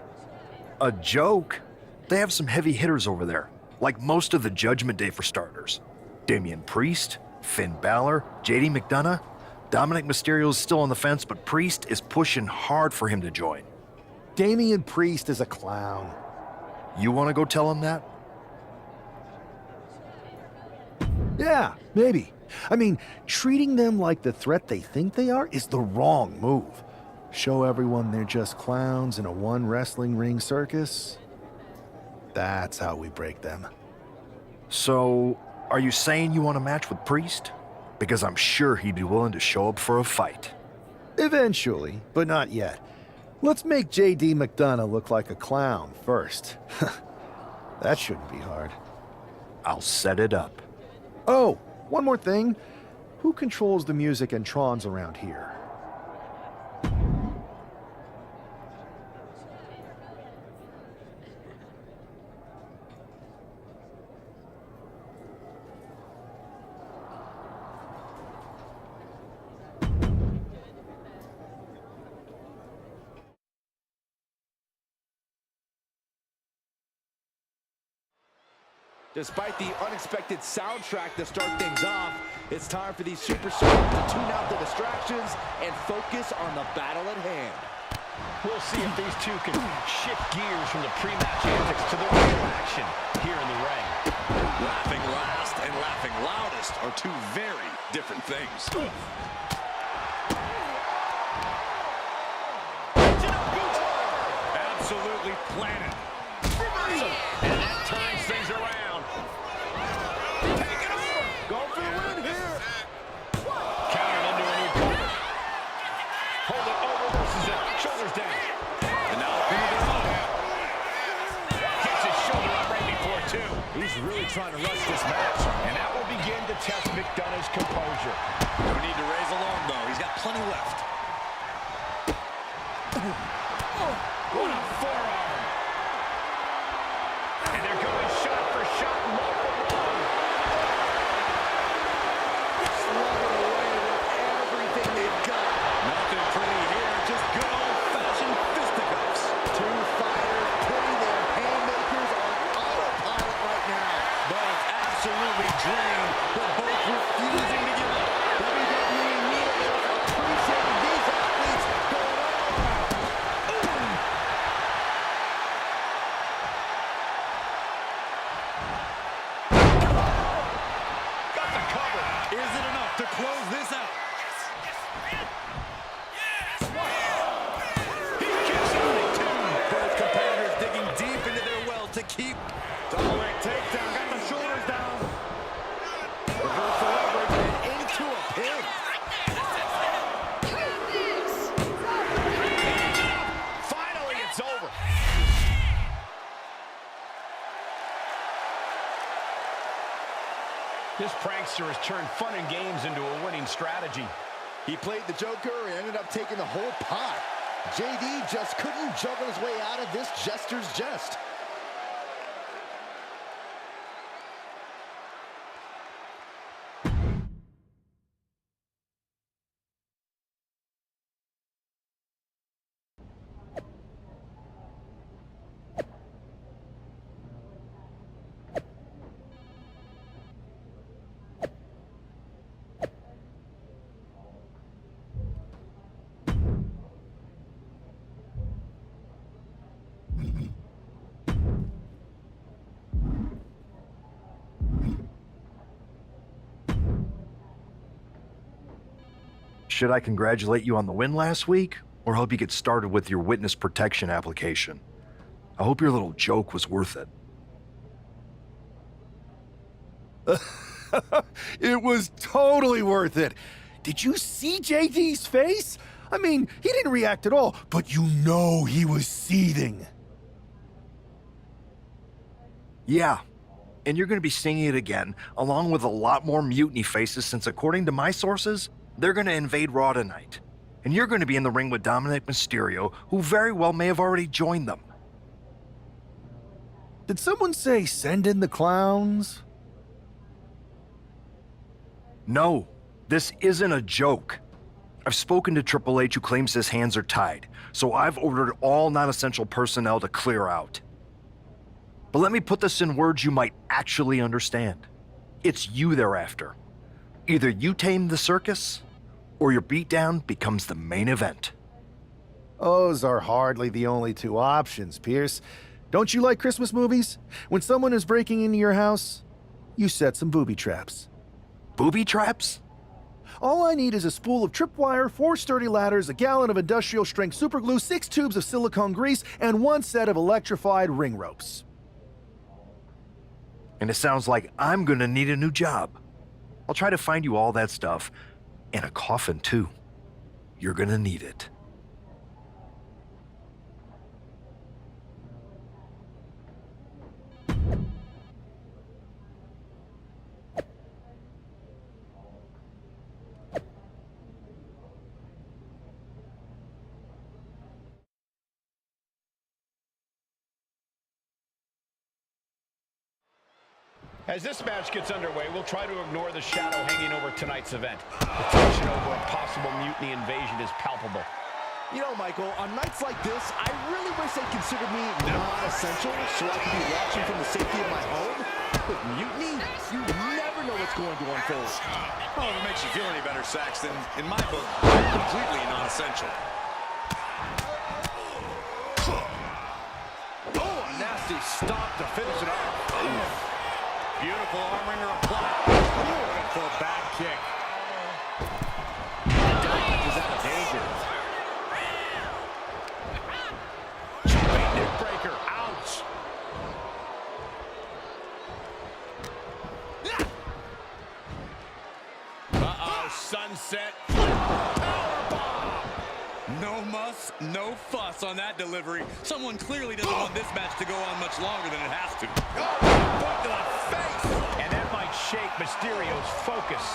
A joke? They have some heavy hitters over there, like most of the Judgment Day for starters. Damian Priest, Finn Balor, JD McDonough. Dominic Mysterio's still on the fence, but Priest is pushing hard for him to join. Damian Priest is a clown. You want to go tell him that? Yeah, maybe. I mean, treating them like the threat they think they are is the wrong move. Show everyone they're just clowns in a one wrestling ring circus. That's how we break them. So, are you saying you want a match with Priest? Because I'm sure he'd be willing to show up for a fight. Eventually, but not yet. Let's make JD McDonough look like a clown first. That shouldn't be hard. I'll set it up. Oh, one more thing. Who controls the music and Trons around here? Despite the unexpected soundtrack to start things off, it's time for these superstars to tune out the distractions and focus on the battle at hand. We'll see if these two can shift gears from the pre-match antics to the real action here in the ring. Laughing last and laughing loudest are two very different things. Absolutely planted. And that turns things around. Take it over. Go for the win here. Countered into a new cover. Hold it over versus it. Shoulders down. And now through the own. Gets his shoulder up right before two. He's really trying to rush this match, and that will begin to test McDonough's composure. No need to raise alarm, though. He's got plenty left. What a forearm. And they're going shot for shot. Slugging away with everything they've got. Nothing pretty here, just good old-fashioned fisticuffs. Two fighters putting their haymakers on autopilot right now. Both absolutely drained, but both refusing to give up. WWE Universe appreciating these athletes going all out. Got the cover. Is it enough to close this out? He kicks out at two. Both competitors digging deep into their well to keep. Double leg takedown. Got the shoulders down. Reversal leverage and into a pin. Finally, it's over. This prankster has turned fun and games into a winning strategy. He played the Joker and ended up taking the whole pot. JD just couldn't juggle his way out of this jester's jest. Should I congratulate you on the win last week, or help you get started with your witness protection application? I hope your little joke was worth it. It was totally worth it. Did you see JD's face? I mean, he didn't react at all, but you know he was seething. Yeah, and you're going to be seeing it again, along with a lot more mutiny faces, since according to my sources, they're going to invade Raw tonight. And you're going to be in the ring with Dominic Mysterio, who very well may have already joined them. Did someone say send in the clowns? No, this isn't a joke. I've spoken to Triple H, who claims his hands are tied, so I've ordered all non-essential personnel to clear out. But let me put this in words you might actually understand. It's you they're after. Either you tame the circus, or your beatdown becomes the main event. Those are hardly the only two options, Pierce. Don't you like Christmas movies? When someone is breaking into your house, you set some booby traps. Booby traps? All I need is a spool of tripwire, 4 sturdy ladders, a gallon of industrial-strength superglue, 6 tubes of silicone grease, and 1 set of electrified ring ropes. And it sounds like I'm gonna need a new job. I'll try to find you all that stuff, and a coffin too. You're gonna need it. As this match gets underway, we'll try to ignore the shadow hanging over tonight's event. The tension over a possible mutiny invasion is palpable. You know, Michael, on nights like this, I really wish they considered me non-essential so I could be watching from the safety of my home. With mutiny, you never know what's going to unfold. Oh, if it makes you feel any better, Saxton, in my book, I'm completely non-essential. Oh, a nasty stop to finish it off. Beautiful arm wringer applied. Beautiful back kick. Dodge is out of danger. Jumping neck breaker. Ouch. Uh-oh, sunset. Powerbomb. No muss, no fuss on that delivery. Someone clearly doesn't want this match to go on much longer than it has to. Oh, foot to the face. And that might shake Mysterio's focus.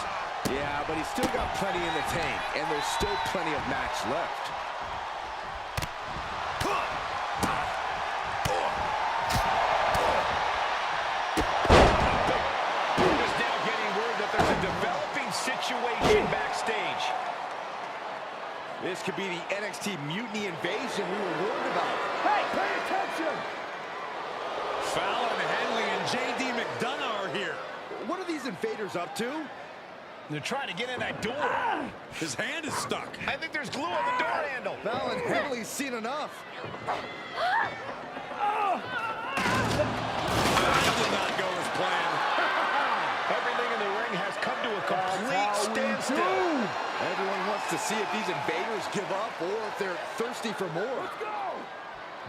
Yeah, but he's still got plenty in the tank, and there's still plenty of match left. We're just now getting word that there's a developing situation backstage. This could be the NXT Mutiny invasion we were worried about. Hey, pay attention! Fallon, Henley, and J.D. McDonough are here. What are these invaders up to? They're trying to get in that door. His hand is stuck. I think there's glue on the door handle. Fallon Henley's seen enough. That did not go as planned. Everything in the ring has come to a complete standstill. Everyone wants to see if these invaders give up or if they're thirsty for more. Let's go!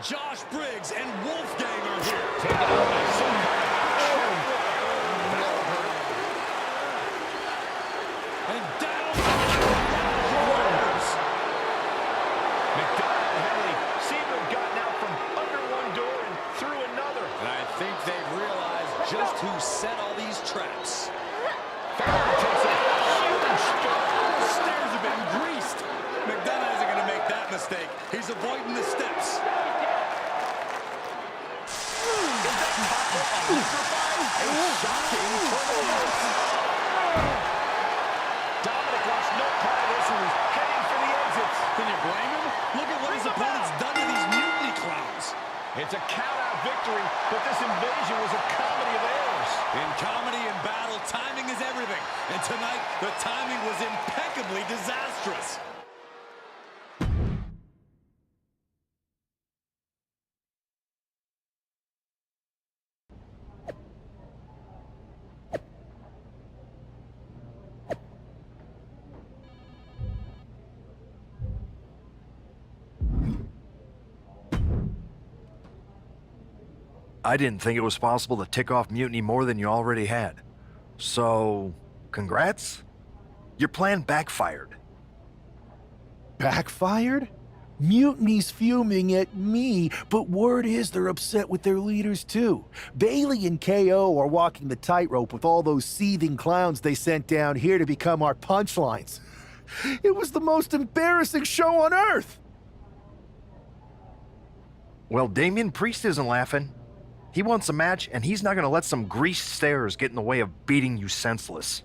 Josh Briggs and Wolfgang are here. Taken out by somebody. And down. McDonough and Henley seem to have gotten out from under one door and through another. And I think they've realized just who set all these traps. Fallon takes a huge step. The stairs have been greased. McDonough isn't going to make that mistake. He's avoiding the steps. Shocking performance. Dominic lost no part of this and was heading for the exits. Can you blame him? Look at what his opponent's done to these mutiny clowns. It's a count-out victory, but this invasion was a comedy of errors. In comedy and battle, timing is everything. And tonight, the timing was impeccably disastrous. I didn't think it was possible to tick off Mutiny more than you already had. So, congrats? Your plan backfired. Backfired? Mutiny's fuming at me, but word is they're upset with their leaders too. Bailey and KO are walking the tightrope with all those seething clowns they sent down here to become our punchlines. It was the most embarrassing show on earth! Well, Damian Priest isn't laughing. He wants a match, and he's not going to let some greased stairs get in the way of beating you senseless.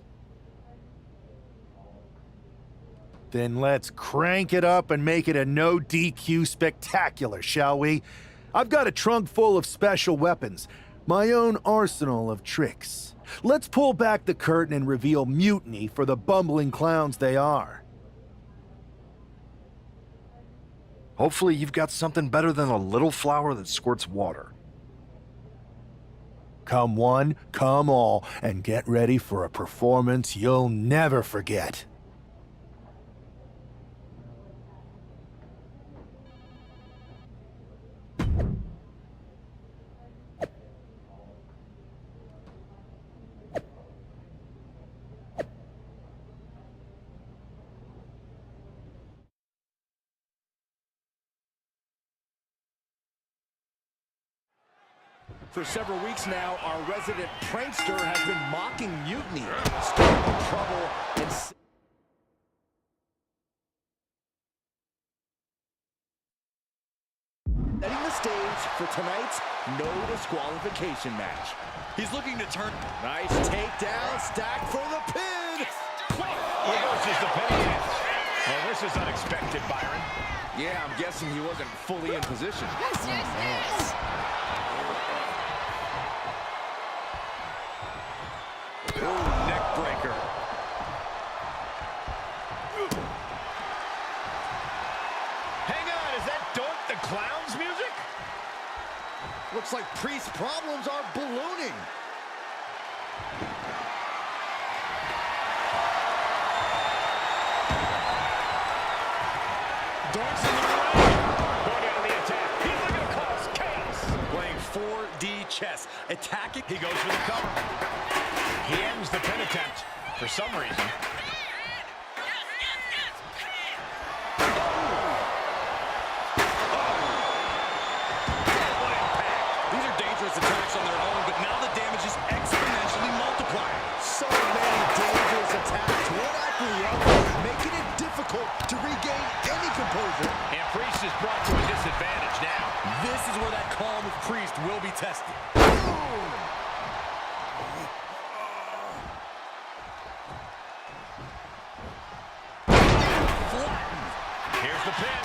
Then let's crank it up and make it a no DQ spectacular, shall we? I've got a trunk full of special weapons, my own arsenal of tricks. Let's pull back the curtain and reveal Mutiny for the bumbling clowns they are. Hopefully you've got something better than a little flower that squirts water. Come one, come all, and get ready for a performance you'll never forget. For several weeks now, our resident prankster has been mocking Mutiny, starting trouble and setting the stage for tonight's no disqualification match. He's looking to turn. Nice takedown, stack for the pin. Reverses the pin attempt. Well, this is unexpected, Byron. Yeah, I'm guessing he wasn't fully in position. Yes. Ooh, neck breaker. Hang on, is that Doink the Clown's music? Looks like Priest's problems are ballooning. Doink's in the ring. Going down the attack. He's looking to cause chaos. Playing 4D chess. Attacking. He goes for the cover. He ends the pin attempt for some reason. These are dangerous attacks on their own, but now the damage is exponentially multiplied. Priest will be tested. Here's the pin.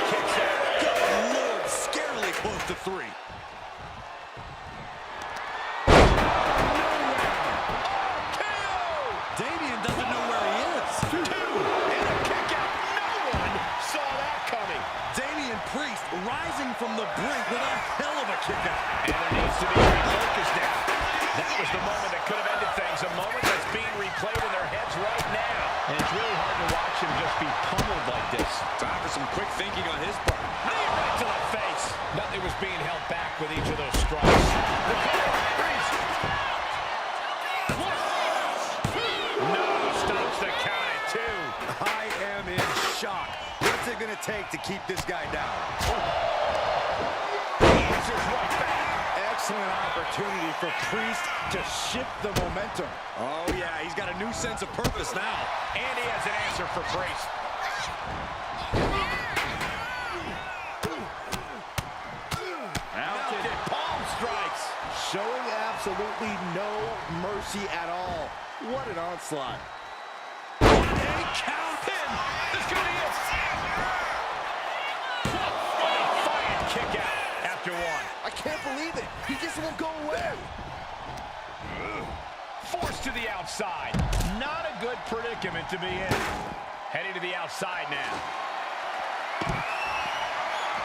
Kicks out. Good Lord, scarily close to 3. Damian doesn't know where he is. 2, and a kick out. No one saw that coming. Damian Priest rising from the brink with a hell of a kick out. And there needs to be refocus now. That was the moment that could have ended things. A moment that's being replayed in their heads right now. And it's really hard to watch him just be pummeled like this. Time for some quick thinking on his part. Knee right to the face. Nothing was being held back with each of those strikes. The cover. Priest. No, stops the count at 2. I am in shock. What's it going to take to keep this guy down? Answers right back. Excellent opportunity for Priest to shift the momentum. Oh, yeah, he's got a new sense of purpose now. And he has an answer for Priest. Mounted palm strikes. Showing absolutely no mercy at all. What an onslaught. And count pin. This could be it. Defiant kick out after 1. I can't believe it. He just won't go away. Forced to the outside. Not a good predicament to be in. Heading to the outside now.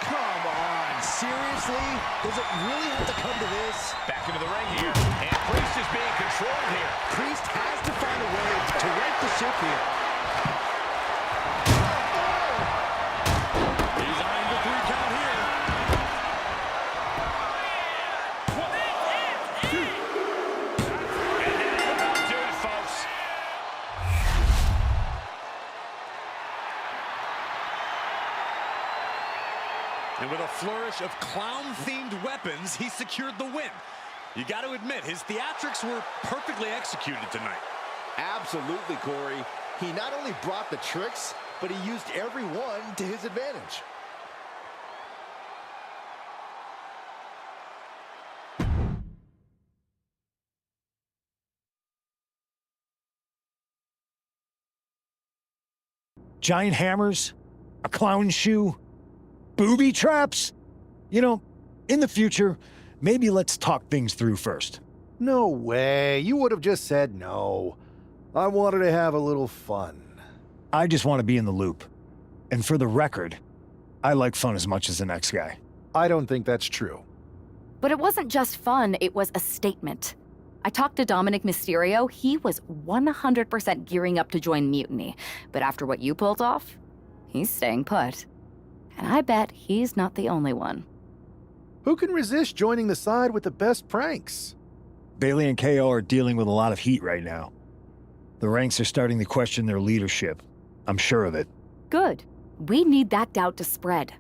Come on. Seriously? Does it really have to come to this? Back into the ring here. And Priest is being controlled here. Priest has to find a way to right the ship here. He's eyeing the 3 count here. And that'll do it, folks. And with a flourish of clown-themed weapons, he secured the win. You got to admit, his theatrics were perfectly executed tonight. Absolutely, Corey. He not only brought the tricks, but he used every one to his advantage. Giant hammers, a clown shoe, booby traps. You know, in the future, maybe let's talk things through first. No way. You would have just said no. I wanted to have a little fun. I just want to be in the loop. And for the record, I like fun as much as the next guy. I don't think that's true. But it wasn't just fun, it was a statement. I talked to Dominic Mysterio. He was 100% gearing up to join Mutiny. But after what you pulled off, he's staying put. And I bet he's not the only one. Who can resist joining the side with the best pranks? Bailey and KO are dealing with a lot of heat right now. The ranks are starting to question their leadership. I'm sure of it. Good. We need that doubt to spread.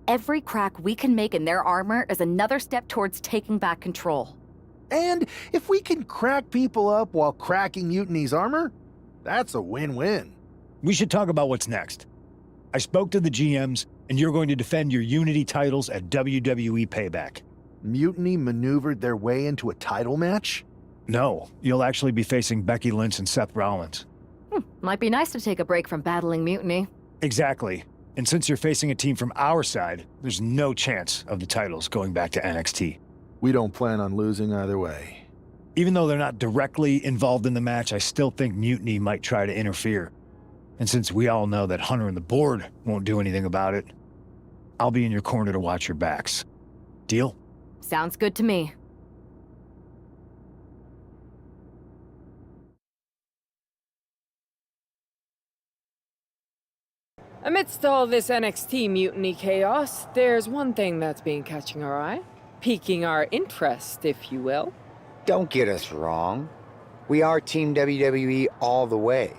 Every crack we can make in their armor is another step towards taking back control. And if we can crack people up while cracking Mutiny's armor, that's a win-win. We should talk about what's next. I spoke to the GMs, and you're going to defend your Unity titles at WWE Payback. Mutiny maneuvered their way into a title match? No, you'll actually be facing Becky Lynch and Seth Rollins. Might be nice to take a break from battling Mutiny. Exactly. And since you're facing a team from our side, there's no chance of the titles going back to NXT. We don't plan on losing either way. Even though they're not directly involved in the match, I still think Mutiny might try to interfere. And since we all know that Hunter and the board won't do anything about it, I'll be in your corner to watch your backs. Deal? Sounds good to me. Amidst all this NXT mutiny chaos, there's one thing that's been catching our eye. Piquing our interest, if you will. Don't get us wrong. We are Team WWE all the way.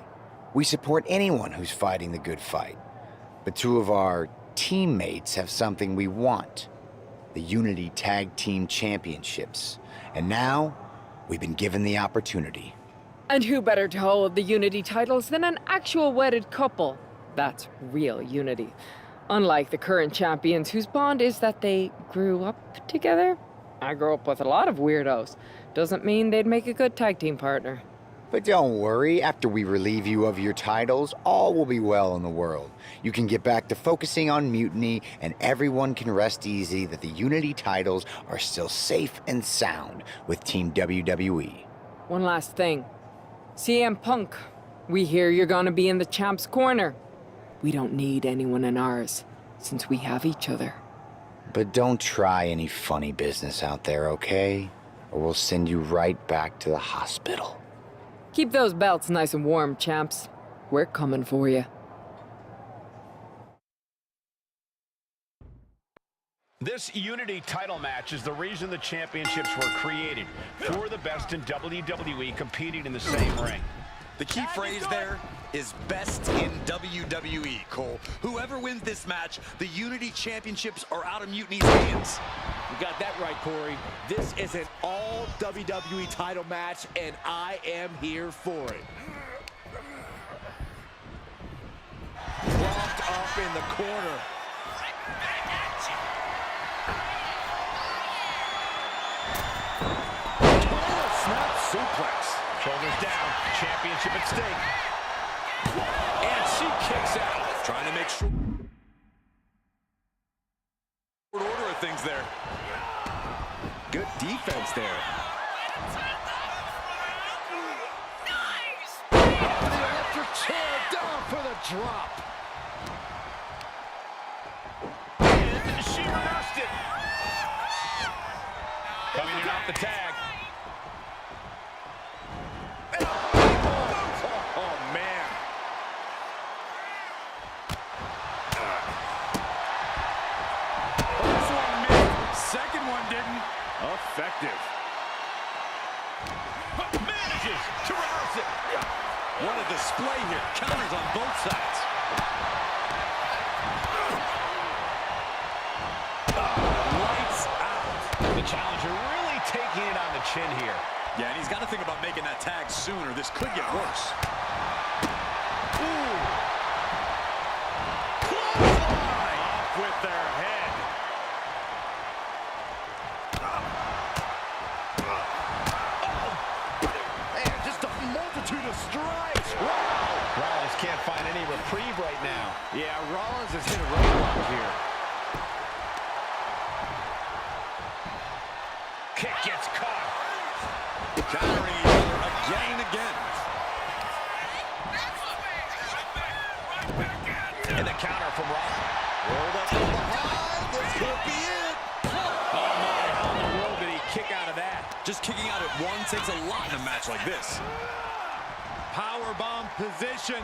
We support anyone who's fighting the good fight. But two of our teammates have something we want. The Unity Tag Team Championships. And now, we've been given the opportunity. And who better to hold the Unity titles than an actual wedded couple? That's real unity. Unlike the current champions whose bond is that they grew up together. I grew up with a lot of weirdos. Doesn't mean they'd make a good tag team partner. But don't worry, after we relieve you of your titles, all will be well in the world. You can get back to focusing on Mutiny, and everyone can rest easy that the Unity titles are still safe and sound with Team WWE. One last thing. CM Punk, we hear you're gonna be in the champ's corner. We don't need anyone in ours, since we have each other. But don't try any funny business out there, okay? Or we'll send you right back to the hospital. Keep those belts nice and warm, champs. We're coming for you. This Unity title match is the reason the championships were created. For the best in WWE competing in the same ring. The key phrase there is best in WWE, Cole. Whoever wins this match, the Unity Championships are out of Mutiny's hands. You got that right, Corey. This is an all WWE title match, and I am here for it. Locked up in the corner. Oh, snap suplex. Shoulders down, championship at stake. And she kicks out. Trying to make sure order of things there. Good defense there. The electric chair down for the drop. And she reversed it. Coming in off the tag. Oh, man. First one missed, second one didn't. Effective. Manages to reverse it. What a display here. Counters on both sides. Lights out. The challenger really taking it on the chin here. Yeah, and he's got to think about making that tag sooner. This could get worse. Ooh. Clothesline. Off with their head. Man, just a multitude of strikes. Wow. Rollins can't find any reprieve right now. Yeah, Rollins has hit a roadblock here. Kick gets caught. Countering each other again and again. And the counter from Rollins. Rolled up from behind. This could be it. Oh my, how in the world did he kick out of that? Just kicking out at one takes a lot in a match like this. Powerbomb position.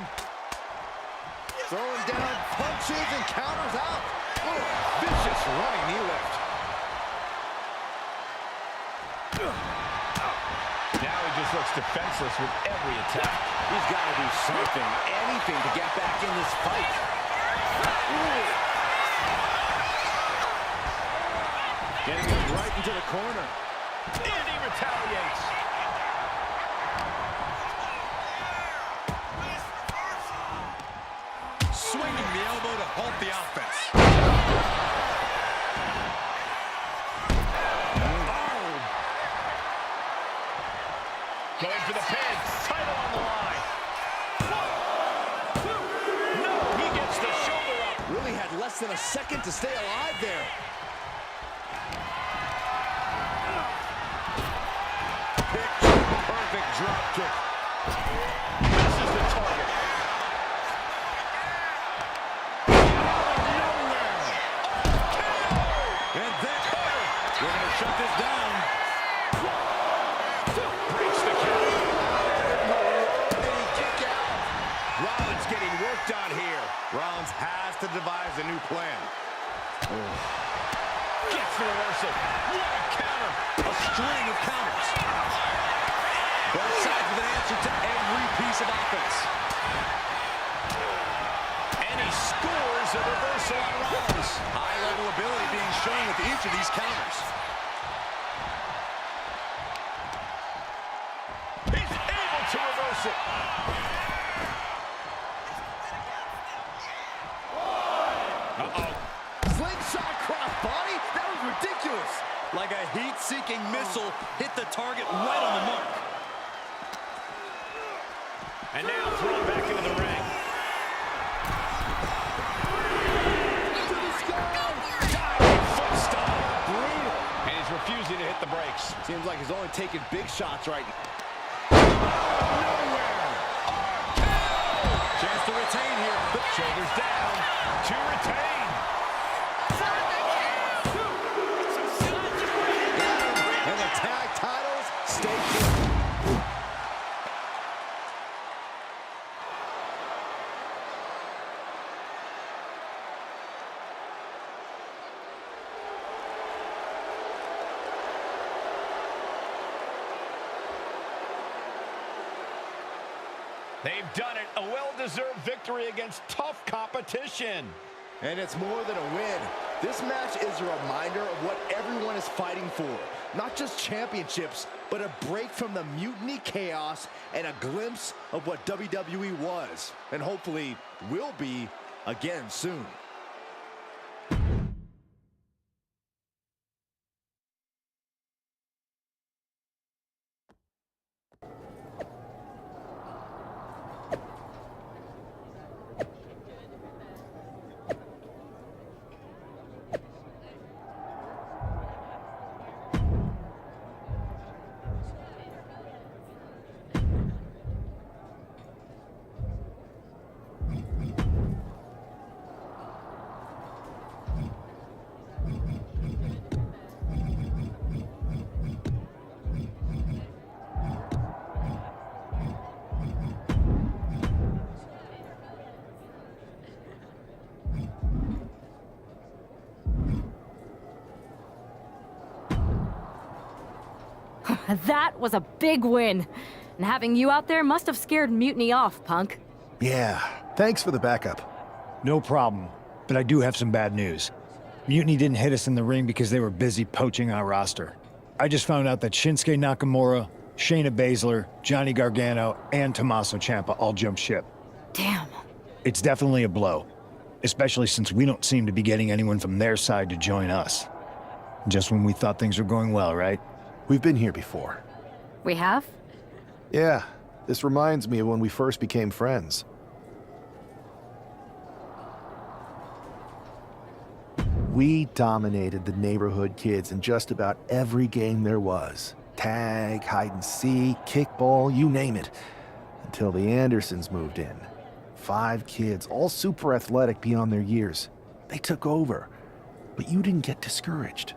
Throwing down punches and counters out. Oh, vicious running knee lift. Now he just looks defenseless with every attack. He's got to do something, anything to get back in this fight. Ooh. Getting him right into the corner. And he retaliates. Swinging the elbow to halt the offense. Going for the pin. Title on the line. No, he gets the shoulder up. Really had less than a second to stay alive there. Picture perfect drop kick. Misses the target. And then we're going to shut this down. Breaks the count. Did he kick out? Rollins getting worked on here. Rollins has to devise a new plan. Gets the reversal. What a counter. A string of counters. Both sides with an answer to every piece of offense. And he scores a reversal on Rollins. High-level ability being shown with each of these counters. He's able to reverse it. Uh-oh. Slingshot crossbody? That was ridiculous. Like a heat-seeking missile, hit the target right on the mark. And now thrown back into the ring. To the sky. Diving foot stomp. Brutal. And he's refusing to hit the brakes. Seems like he's only taking big shots right now. Nowhere. Chance to retain here. Shoulders down to retain. And the tag titles stay put. They've done it. A well-deserved victory against tough competition. And it's more than a win. This match is a reminder of what everyone is fighting for. Not just championships, but a break from the mutiny chaos and a glimpse of what WWE was, and hopefully will be again soon. That was a big win. And having you out there must have scared Mutiny off, Punk. Yeah, thanks for the backup. No problem, but I do have some bad news. Mutiny didn't hit us in the ring because they were busy poaching our roster. I just found out that Shinsuke Nakamura, Shayna Baszler, Johnny Gargano, and Tommaso Ciampa all jumped ship. Damn. It's definitely a blow, especially since we don't seem to be getting anyone from their side to join us. Just when we thought things were going well, right? We've been here before. We have? Yeah, this reminds me of when we first became friends. We dominated the neighborhood kids in just about every game there was. Tag, hide and seek, kickball, you name it. Until the Andersons moved in. 5 kids, all super athletic beyond their years. They took over. But you didn't get discouraged.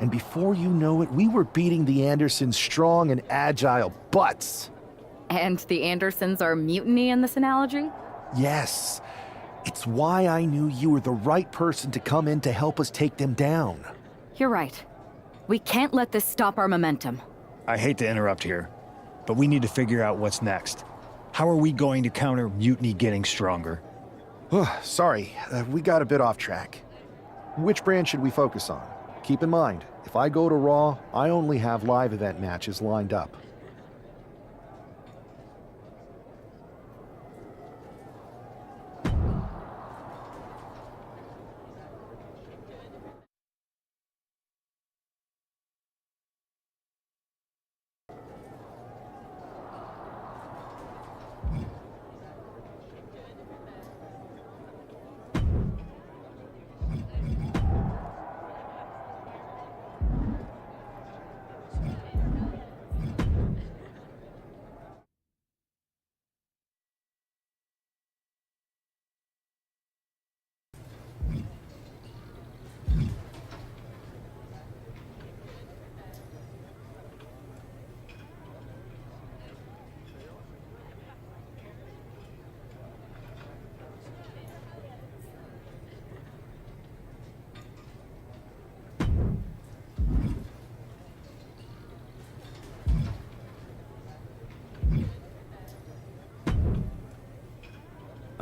And before you know it, we were beating the Andersons' strong and agile butts. And the Andersons are mutiny in this analogy? Yes. It's why I knew you were the right person to come in to help us take them down. You're right. We can't let this stop our momentum. I hate to interrupt here, but we need to figure out what's next. How are we going to counter Mutiny getting stronger? Sorry, we got a bit off track. Which brand should we focus on? Keep in mind, if I go to Raw, I only have live event matches lined up.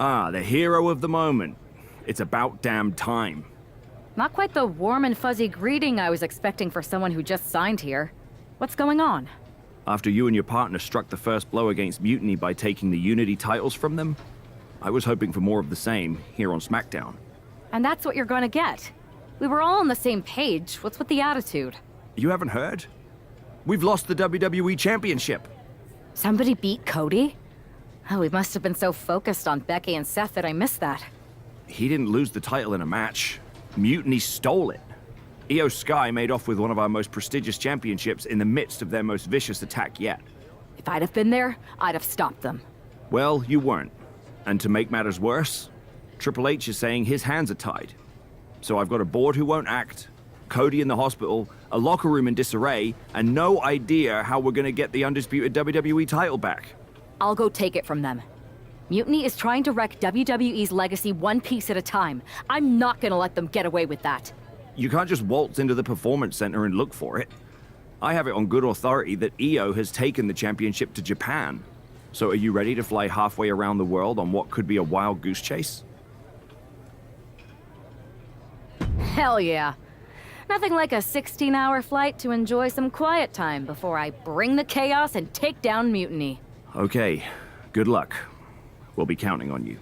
Ah, the hero of the moment. It's about damn time. Not quite the warm and fuzzy greeting I was expecting for someone who just signed here. What's going on? After you and your partner struck the first blow against Mutiny by taking the Unity titles from them, I was hoping for more of the same here on SmackDown. And that's what you're gonna get. We were all on the same page. What's with the attitude? You haven't heard? We've lost the WWE Championship. Somebody beat Cody? Oh, we must have been so focused on Becky and Seth that I missed that. He didn't lose the title in a match. Mutiny stole it. Io Sky made off with one of our most prestigious championships in the midst of their most vicious attack yet. If I'd have been there, I'd have stopped them. Well, you weren't. And to make matters worse, Triple H is saying his hands are tied. So I've got a board who won't act, Cody in the hospital, a locker room in disarray, and no idea how we're gonna get the undisputed WWE title back. I'll go take it from them. Mutiny is trying to wreck WWE's legacy one piece at a time. I'm not gonna let them get away with that. You can't just waltz into the Performance Center and look for it. I have it on good authority that Io has taken the championship to Japan. So are you ready to fly halfway around the world on what could be a wild goose chase? Hell yeah. Nothing like a 16-hour flight to enjoy some quiet time before I bring the chaos and take down Mutiny. Okay, good luck. We'll be counting on you.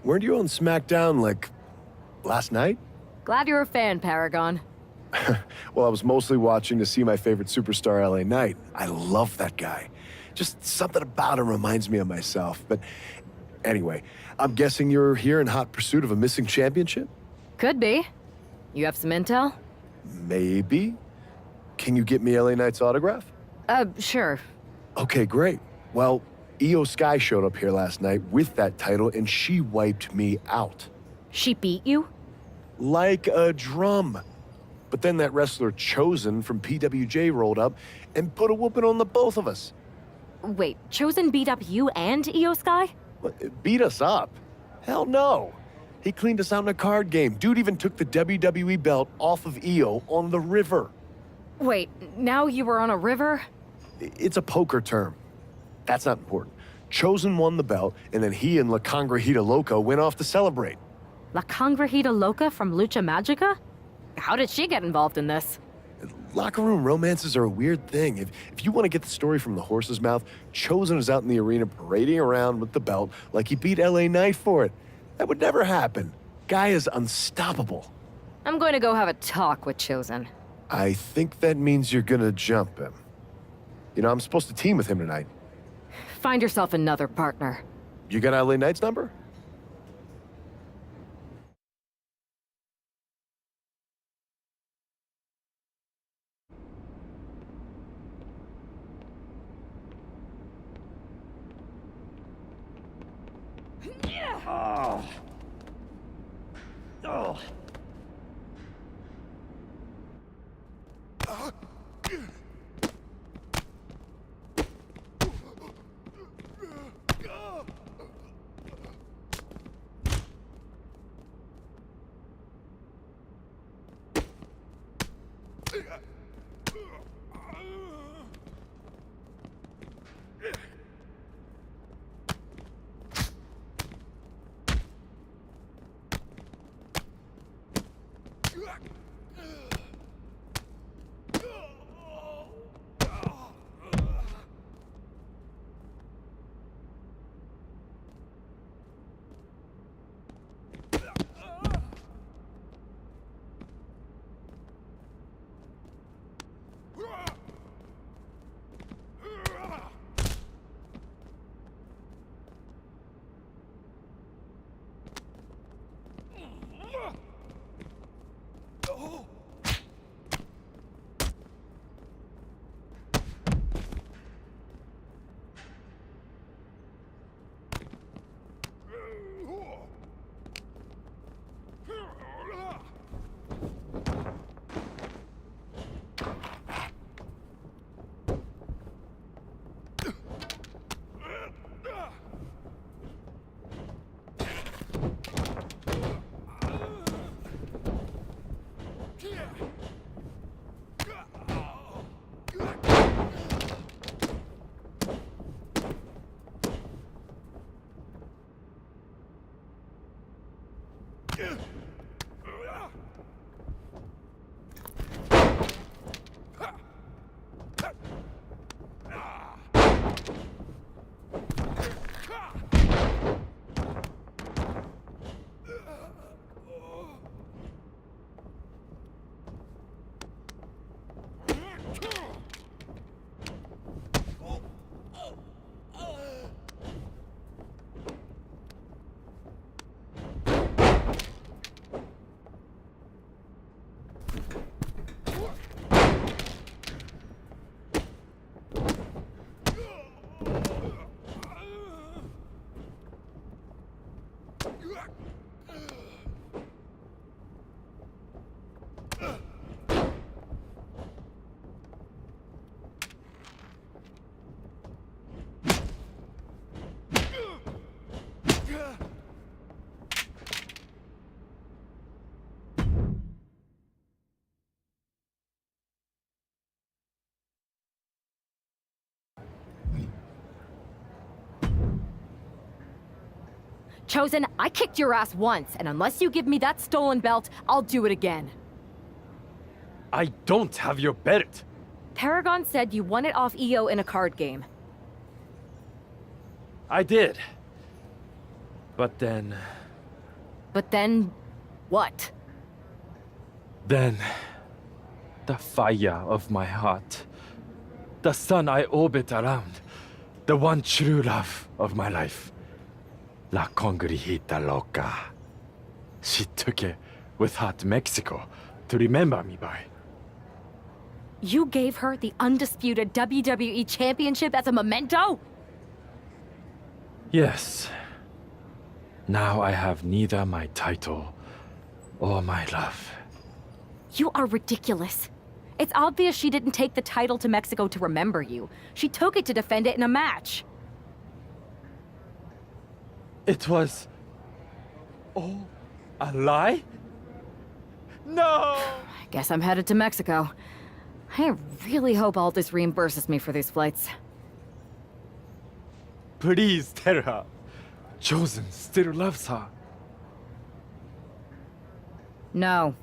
Weren't you on SmackDown, like, last night? Glad you're a fan, Paragon. Well, I was mostly watching to see my favorite superstar, LA Knight. I love that guy. Just something about him reminds me of myself. But anyway, I'm guessing you're here in hot pursuit of a missing championship? Could be. You have some intel? Maybe. Can you get me LA Knight's autograph? Sure. Okay, great. Well, Io Sky showed up here last night with that title, and she wiped me out. She beat you? Like a drum. But then that wrestler Chosen from PWJ rolled up and put a whooping on the both of us. Wait, Chosen beat up you and Io Sky? Beat us up? Hell no. He cleaned us out in a card game. Dude even took the WWE belt off of Io on the river. Wait, now you were on a river? It's a poker term. That's not important. Chosen won the belt, and then he and La Congrejita Loca went off to celebrate. La Congrejita Loca from Lucha Magica? How did she get involved in this? Locker room romances are a weird thing. If you want to get the story from the horse's mouth, Chosen is out in the arena parading around with the belt like he beat LA Knight for it. That would never happen. Guy is unstoppable. I'm going to go have a talk with Chosen. I think that means you're gonna jump him. You know, I'm supposed to team with him tonight. Find yourself another partner. You got LA Knight's number? Oh. Oh. Chosen, I kicked your ass once, and unless you give me that stolen belt, I'll do it again. I don't have your belt. Paragon said you won it off EO in a card game. I did. But then... But then... what? Then... the fire of my heart. The sun I orbit around. The one true love of my life. La Congrijita Loca. She took it with her to Mexico to remember me by. You gave her the undisputed WWE Championship as a memento? Yes. Now I have neither my title or my love. You are ridiculous. It's obvious she didn't take the title to Mexico to remember you. She took it to defend it in a match. It was... all a lie? No! I guess I'm headed to Mexico. I really hope Aldous reimburses me for these flights. Please tell her. Chosen still loves her. No.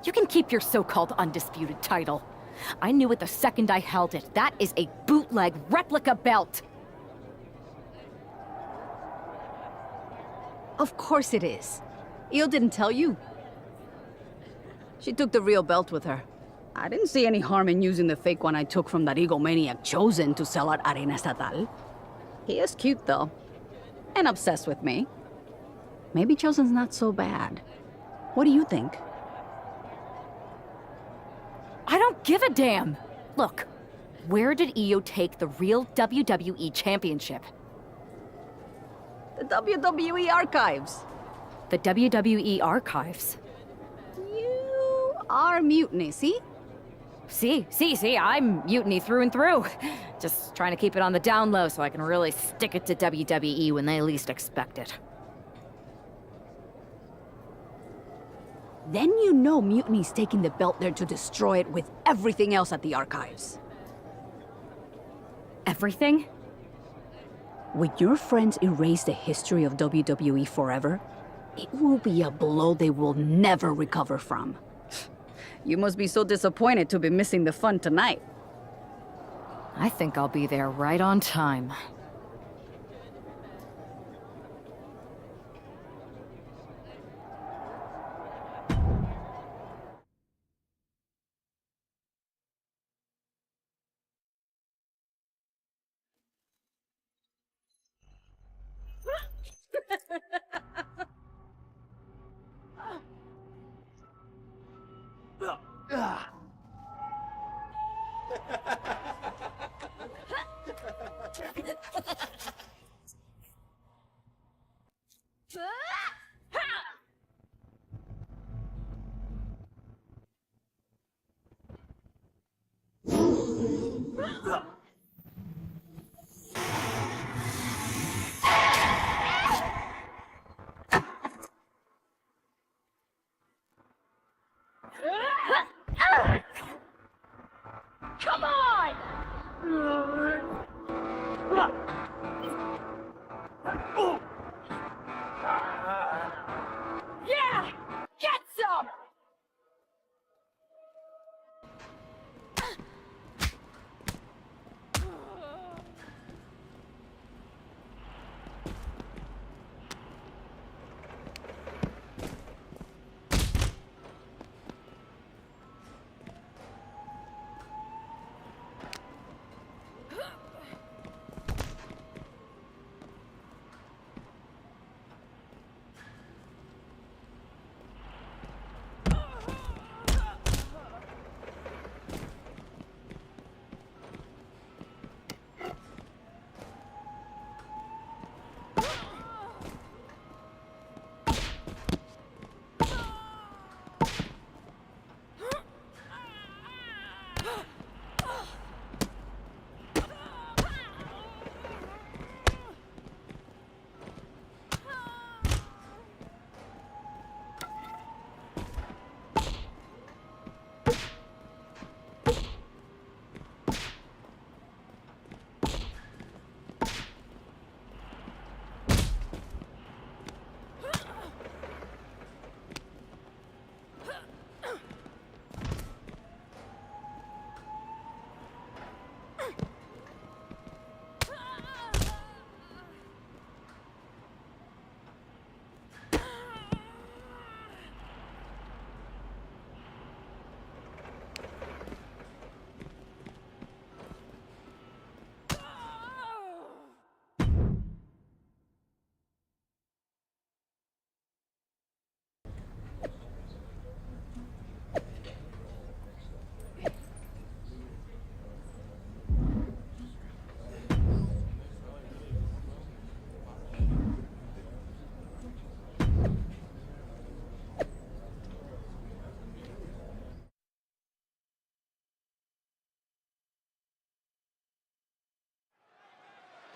You can keep your so-called undisputed title. I knew it the second I held it. That is a bootleg replica belt. Of course it is. Io didn't tell you. She took the real belt with her. I didn't see any harm in using the fake one I took from that egomaniac Chosen to sell at Arena Estatal. He is cute, though. And obsessed with me. Maybe Chosen's not so bad. What do you think? I don't give a damn. Look, where did Io take the real WWE Championship? The WWE archives. The WWE archives? You are Mutiny, see? See, I'm Mutiny through and through. Just trying to keep it on the down low so I can really stick it to WWE when they least expect it. Then you know Mutiny's taking the belt there to destroy it with everything else at the archives. Everything? When your friends erase the history of WWE forever, it will be a blow they will never recover from. You must be so disappointed to be missing the fun tonight. I think I'll be there right on time. Come on! Yeah! Get some!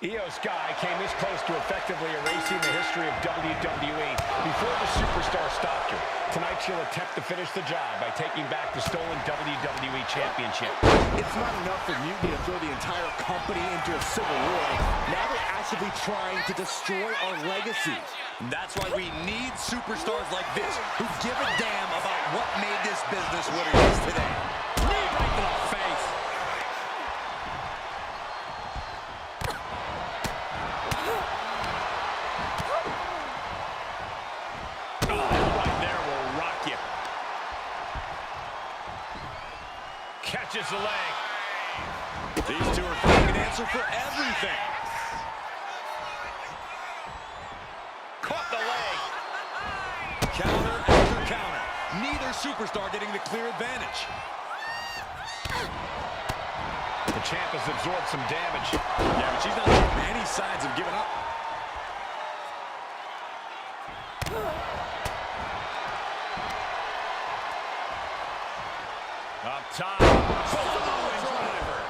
Io Sky came this close to effectively erasing the history of WWE before the superstar stopped her. Tonight she'll attempt to finish the job by taking back the stolen WWE Championship. It's not enough for Mutiny to throw the entire company into a civil war. Now they're actively trying to destroy our legacy. That's why we need superstars like this who give a damn about what made this business what it is today. Knee right to the face. Right there will rock you. Catches the leg. These two are finding an answer for everything. Caught the leg. Counter after counter. Neither superstar getting the clear advantage. The champ has absorbed some damage. Yeah, but she's not showing any signs of giving up. Up top. Following driver.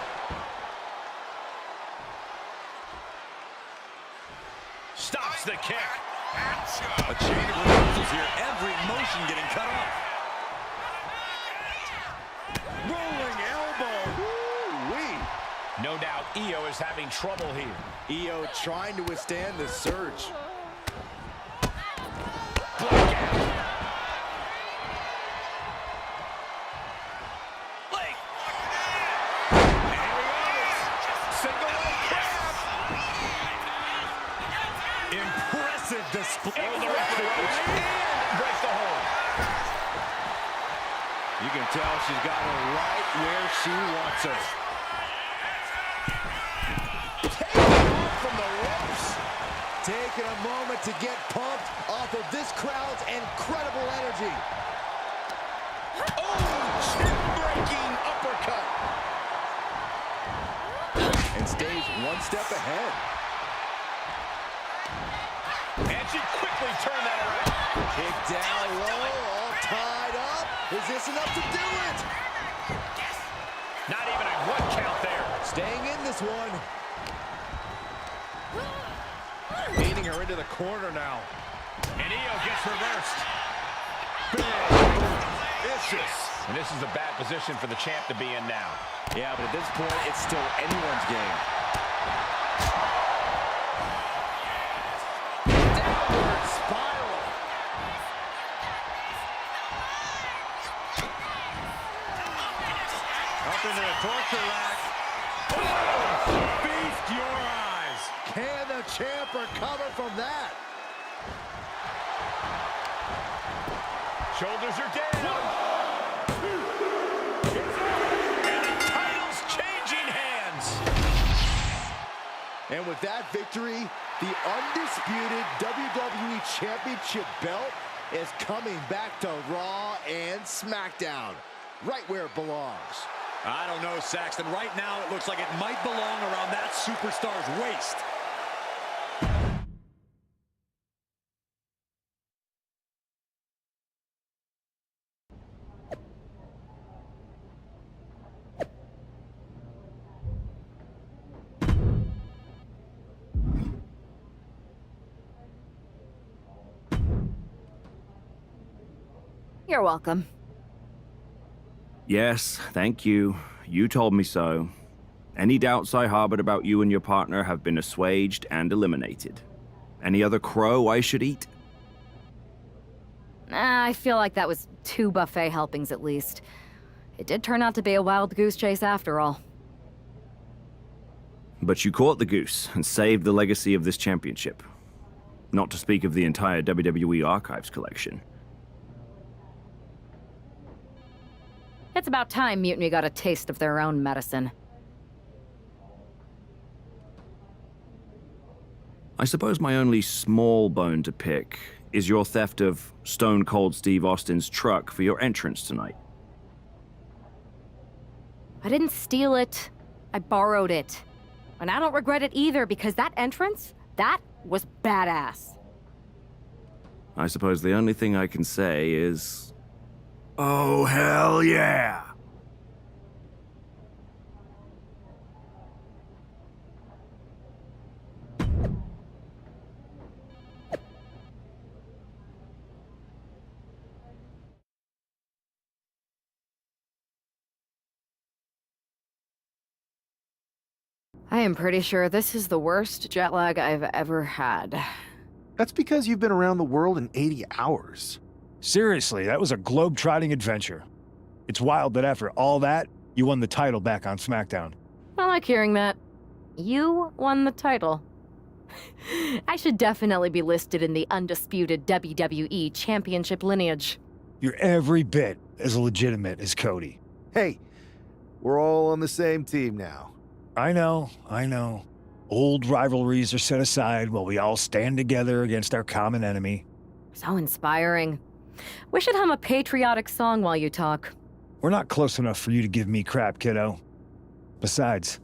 Stops the kick. A chain of reversals here. Every motion getting cut off. Rolling elbow. Woo-wee. No doubt Io is having trouble here. Io trying to withstand the surge. Impressive display. Oh, the referee and breaks the hold. You can tell she's got her right where she wants her. Taking off from the ropes. Taking a moment to get pumped off of this crowd's incredible energy. Oh, chin-breaking uppercut. And stays one step ahead. And she quickly turned that around. Kick down low, all tied up. Is this enough to do it? Not even a 1 count there. Staying in this one. Leading her into the corner now. And Io gets reversed. Big, vicious. And this is a bad position for the champ to be in now. Yeah, but at this point, it's still anyone's game. Downward spiral. Up into the torture rack. Oh, feast your eyes. Can the champ recover from that? Shoulders are down. And the title's changing hands. And with that victory, the undisputed WWE Championship belt is coming back to Raw and SmackDown, right where it belongs. I don't know, Saxton. Right now, it looks like it might belong around that superstar's waist. You're welcome. Yes, thank you. You told me so. Any doubts I harbored about you and your partner have been assuaged and eliminated. Any other crow I should eat? I feel like that was 2 buffet helpings at least. It did turn out to be a wild goose chase after all. But you caught the goose and saved the legacy of this championship. Not to speak of the entire WWE Archives collection. It's about time Mutiny got a taste of their own medicine. I suppose my only small bone to pick is your theft of Stone Cold Steve Austin's truck for your entrance tonight. I didn't steal it. I borrowed it. And I don't regret it either, because that entrance, that was badass. I suppose the only thing I can say is... oh, hell yeah! I am pretty sure this is the worst jet lag I've ever had. That's because you've been around the world in 80 hours. Seriously, that was a globe-trotting adventure. It's wild that after all that, you won the title back on SmackDown. I like hearing that. You won the title. I should definitely be listed in the undisputed WWE Championship lineage. You're every bit as legitimate as Cody. Hey, we're all on the same team now. I know. Old rivalries are set aside while we all stand together against our common enemy. So inspiring. We should hum a patriotic song while you talk. We're not close enough for you to give me crap, kiddo. Besides,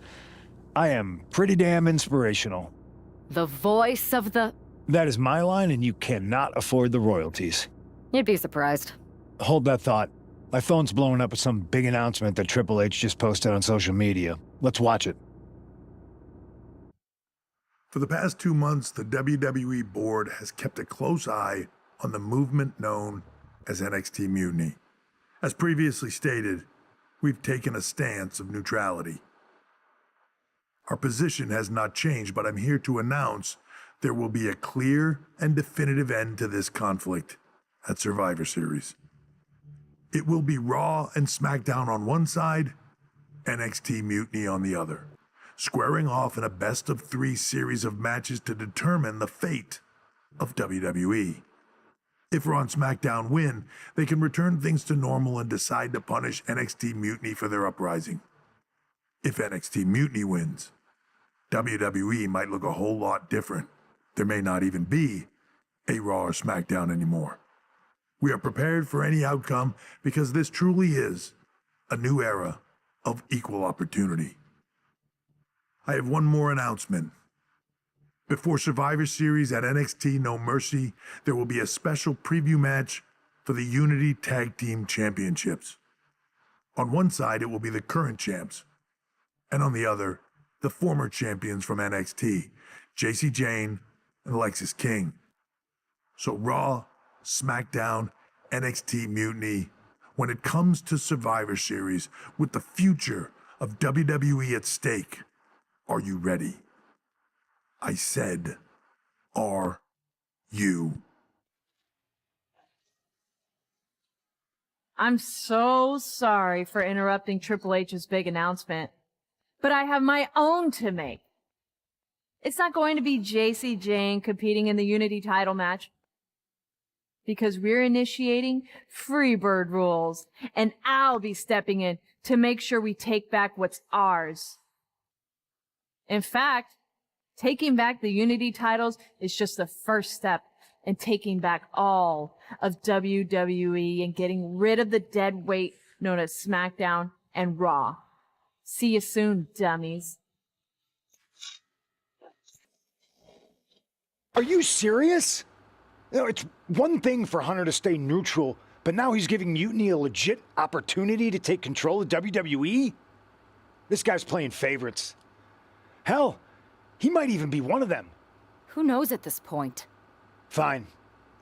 I am pretty damn inspirational. The voice of the... That is my line, and you cannot afford the royalties. You'd be surprised. Hold that thought. My phone's blowing up with some big announcement that Triple H just posted on social media. Let's watch it. For the past 2 months, the WWE board has kept a close eye on the movement known as NXT Mutiny. As previously stated, we've taken a stance of neutrality. Our position has not changed, but I'm here to announce there will be a clear and definitive end to this conflict at Survivor Series. It will be Raw and SmackDown on one side, NXT Mutiny on the other, squaring off in a best-of-3 series of matches to determine the fate of WWE. If Raw and SmackDown win, they can return things to normal and decide to punish NXT Mutiny for their uprising. If NXT Mutiny wins, WWE might look a whole lot different. There may not even be a Raw or SmackDown anymore. We are prepared for any outcome because this truly is a new era of equal opportunity. I have one more announcement. Before Survivor Series at NXT No Mercy, there will be a special preview match for the Unity Tag Team Championships. On one side, it will be the current champs, and on the other, the former champions from NXT, Jacy Jayne and Lexis King. So Raw, SmackDown, NXT Mutiny, when it comes to Survivor Series, with the future of WWE at stake, are you ready? I said, are you? I'm so sorry for interrupting Triple H's big announcement, but I have my own to make. It's not going to be Jacy Jayne competing in the Unity title match, because we're initiating Freebird rules, and I'll be stepping in to make sure we take back what's ours. In fact, taking back the Unity titles is just the first step in taking back all of WWE and getting rid of the dead weight known as SmackDown and Raw. See you soon, dummies. Are you serious? You know, it's one thing for Hunter to stay neutral, but now he's giving Mutiny a legit opportunity to take control of WWE? This guy's playing favorites. Hell, he might even be one of them. Who knows at this point? Fine.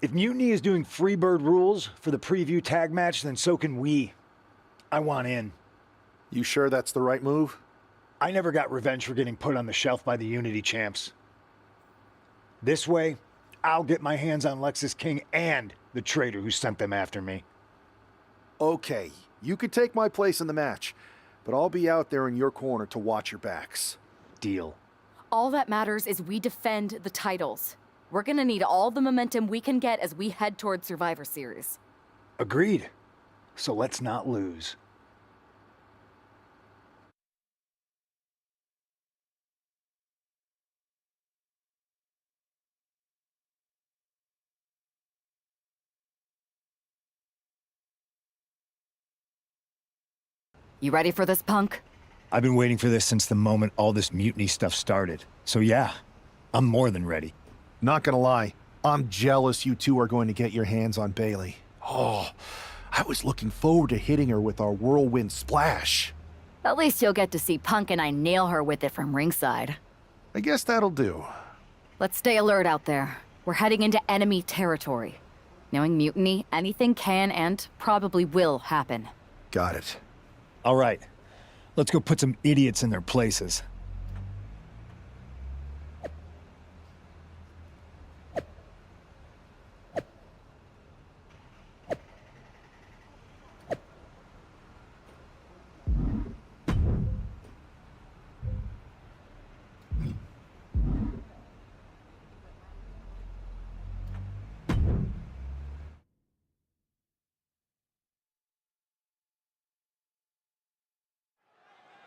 If Mutiny is doing Freebird rules for the preview tag match, then so can we. I want in. You sure that's the right move? I never got revenge for getting put on the shelf by the Unity champs. This way, I'll get my hands on Lexis King and the traitor who sent them after me. Okay, you could take my place in the match, but I'll be out there in your corner to watch your backs. Deal. All that matters is we defend the titles. We're gonna need all the momentum we can get as we head toward Survivor Series. Agreed. So let's not lose. You ready for this, punk? I've been waiting for this since the moment all this Mutiny stuff started. So yeah, I'm more than ready. Not gonna lie, I'm jealous you two are going to get your hands on Bayley. Oh, I was looking forward to hitting her with our whirlwind splash. At least you'll get to see Punk and I nail her with it from ringside. I guess that'll do. Let's stay alert out there. We're heading into enemy territory. Knowing Mutiny, anything can and probably will happen. Got it. All right, let's go put some idiots in their places.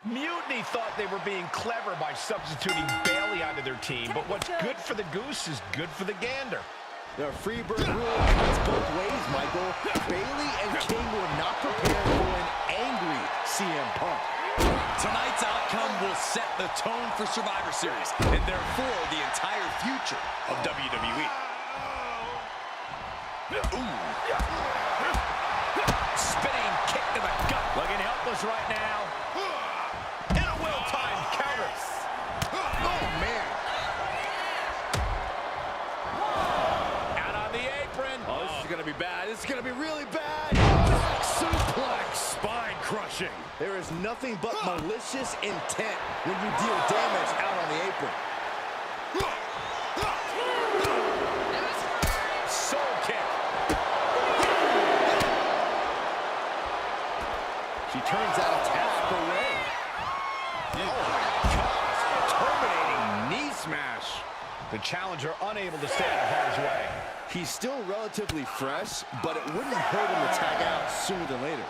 Mutiny thought they were being clever by substituting Bailey onto their team, but what's good for the goose is good for the gander. The Freebird rule cuts both ways, Michael. Bailey and King were not prepared for an angry CM Punk. Tonight's outcome will set the tone for Survivor Series, and therefore the entire future of WWE. Ooh. Spinning kick to the gut. Looking helpless right now. And a well-timed counter. Oh, man. Out on the apron. Oh, this is going to be bad. This is going to be really bad. Suplex. Spine crushing. There is nothing but malicious intent when you deal damage out on the apron. Soul kick. She turns that attack away. Oh my gosh. Terminating knee smash. The challenger unable to stay out of harm's way. He's still relatively fresh, but it wouldn't hurt him to tag out sooner than later.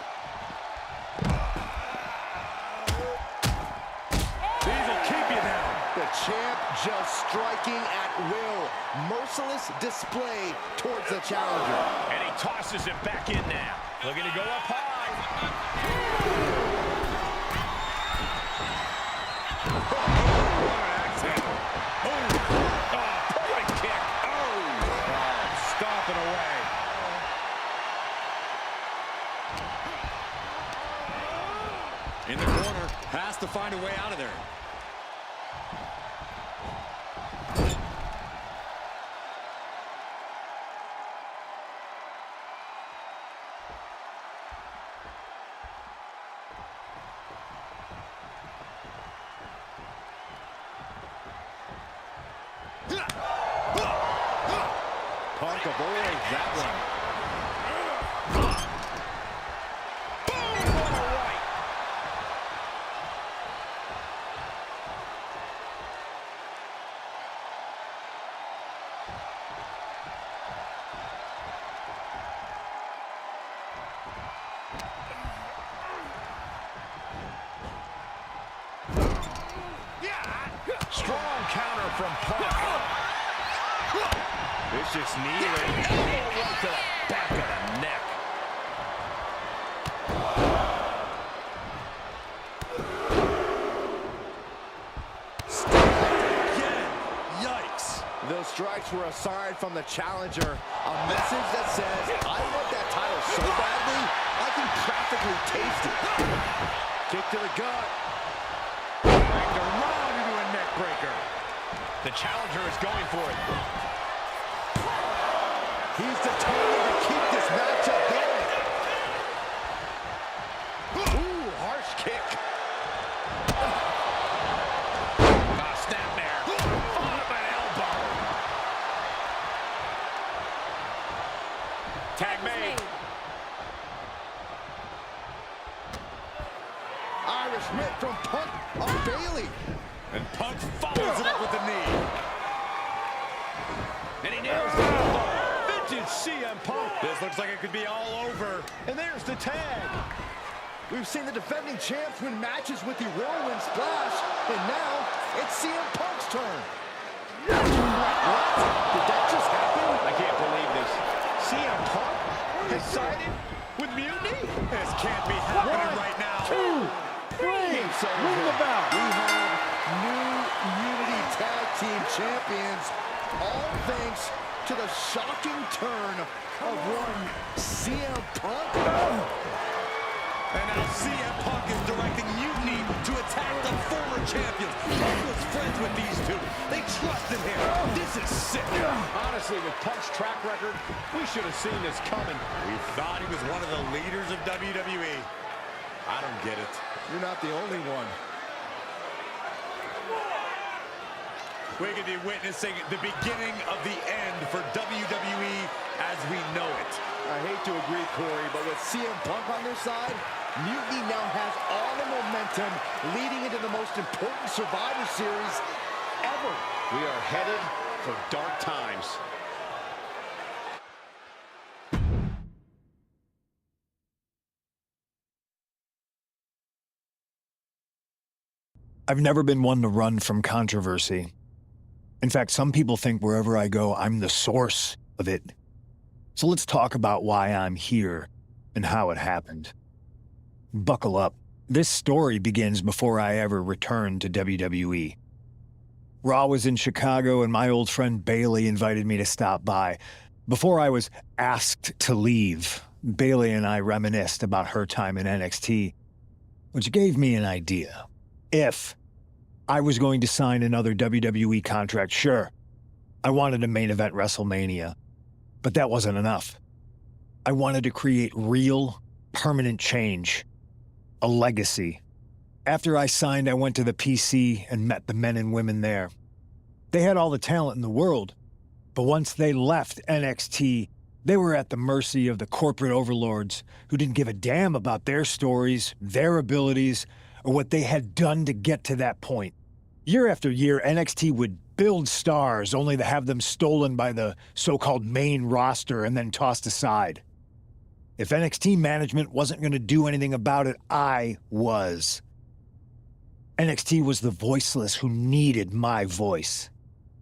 These will keep you down. The champ just striking at will. Merciless display towards the challenger. And he tosses it back in now. Looking to go up high. Perfect kick. Stomping away. In the corner, has to find a way out of there. Punk avoids that one. Strong counter from Punk. Vicious knee right to the back of the neck. Again, yikes. Those strikes were a sign from the challenger. A message that says, I want that title so badly, I can practically taste it. Kick to the gut. Dragged around into a neck breaker. The challenger is going for it. He's determined to keep this matchup going. Ooh, harsh kick. Snapmare. Followed by an elbow. Tag made. Irish whip from Punk on Bailey. And Punk follows it up with the knee. And he nails the elbow. Vintage CM Punk. This looks like it could be all over. And there's the tag. We've seen the defending champs win matches with the whirlwind splash, and now it's CM Punk's turn. What? Did that just happen? I can't believe this. CM Punk has sided with Mutiny? This can't be happening right now. 2, 3. Ring the bell. We have new Unity Tag Team Champions, all thanks to the shocking turn of one CM Punk. And now CM Punk is directing Mutiny to attack the former champions. Punk was friends with these two. They trusted him. This is sick. Honestly, with Punk's track record, we should have seen this coming. We thought he was one of the leaders of WWE. I don't get it. You're not the only one. We could be witnessing the beginning of the end for WWE as we know it. I hate to agree, Corey, but with CM Punk on their side, Mutiny now has all the momentum leading into the most important Survivor Series ever. We are headed for dark times. I've never been one to run from controversy. In fact, some people think wherever I go, I'm the source of it. So let's talk about why I'm here and how it happened. Buckle up. This story begins before I ever returned to WWE. Raw was in Chicago and my old friend Bailey invited me to stop by. Before I was asked to leave, Bailey and I reminisced about her time in NXT, which gave me an idea. If I was going to sign another WWE contract, sure, I wanted to main event WrestleMania, but that wasn't enough. I wanted to create real, permanent change, a legacy. After I signed, I went to the PC and met the men and women there. They had all the talent in the world, but once they left NXT, they were at the mercy of the corporate overlords who didn't give a damn about their stories, their abilities, or what they had done to get to that point. Year after year, NXT would build stars only to have them stolen by the so-called main roster and then tossed aside. If NXT management wasn't going to do anything about it, I was. NXT was the voiceless who needed my voice.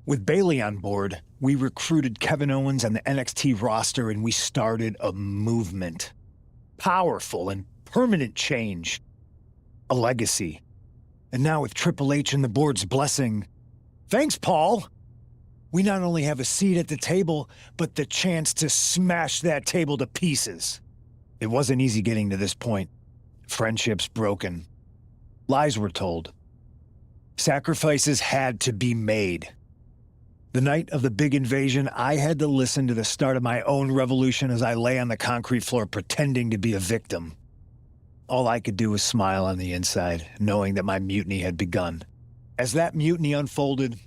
With Bailey on board, we recruited Kevin Owens and the NXT roster and we started a movement. Powerful and permanent change. A legacy. And now with Triple H and the board's blessing, thanks, Paul! We not only have a seat at the table, but the chance to smash that table to pieces. It wasn't easy getting to this point. Friendships broken. Lies were told. Sacrifices had to be made. The night of the big invasion, I had to listen to the start of my own revolution as I lay on the concrete floor pretending to be a victim. All I could do was smile on the inside, knowing that my mutiny had begun. As that mutiny unfolded,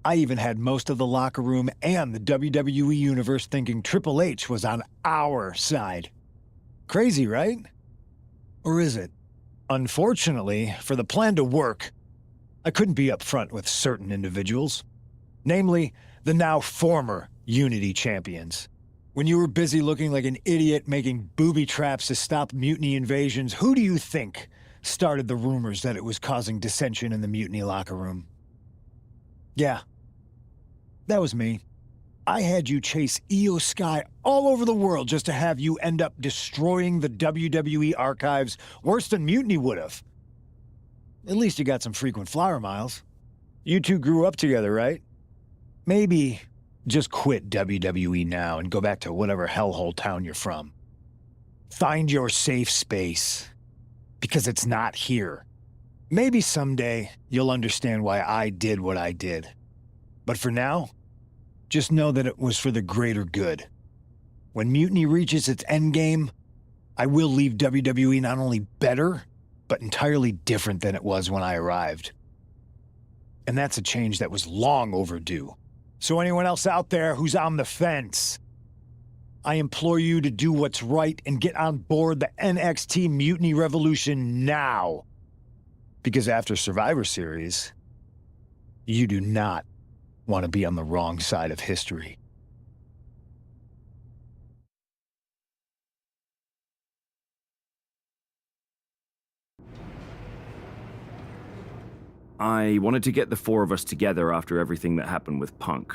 I even had most of the locker room and the WWE Universe thinking Triple H was on our side. Crazy, right? Or is it? Unfortunately, for the plan to work, I couldn't be upfront with certain individuals. Namely, the now former Unity champions. When you were busy looking like an idiot making booby traps to stop mutiny invasions, who do you think started the rumors that it was causing dissension in the mutiny locker room? Yeah, that was me. I had you chase Io Sky all over the world just to have you end up destroying the WWE archives worse than mutiny would have. At least you got some frequent flyer miles. You two grew up together, right? Maybe just quit WWE now and go back to whatever hellhole town you're from. Find your safe space, because it's not here. Maybe someday you'll understand why I did what I did. But for now, just know that it was for the greater good. When Mutiny reaches its endgame, I will leave WWE not only better, but entirely different than it was when I arrived. And that's a change that was long overdue. So anyone else out there who's on the fence, I implore you to do what's right and get on board the NXT Mutiny Revolution now. Because after Survivor Series, you do not want to be on the wrong side of history. I wanted to get the four of us together after everything that happened with Punk.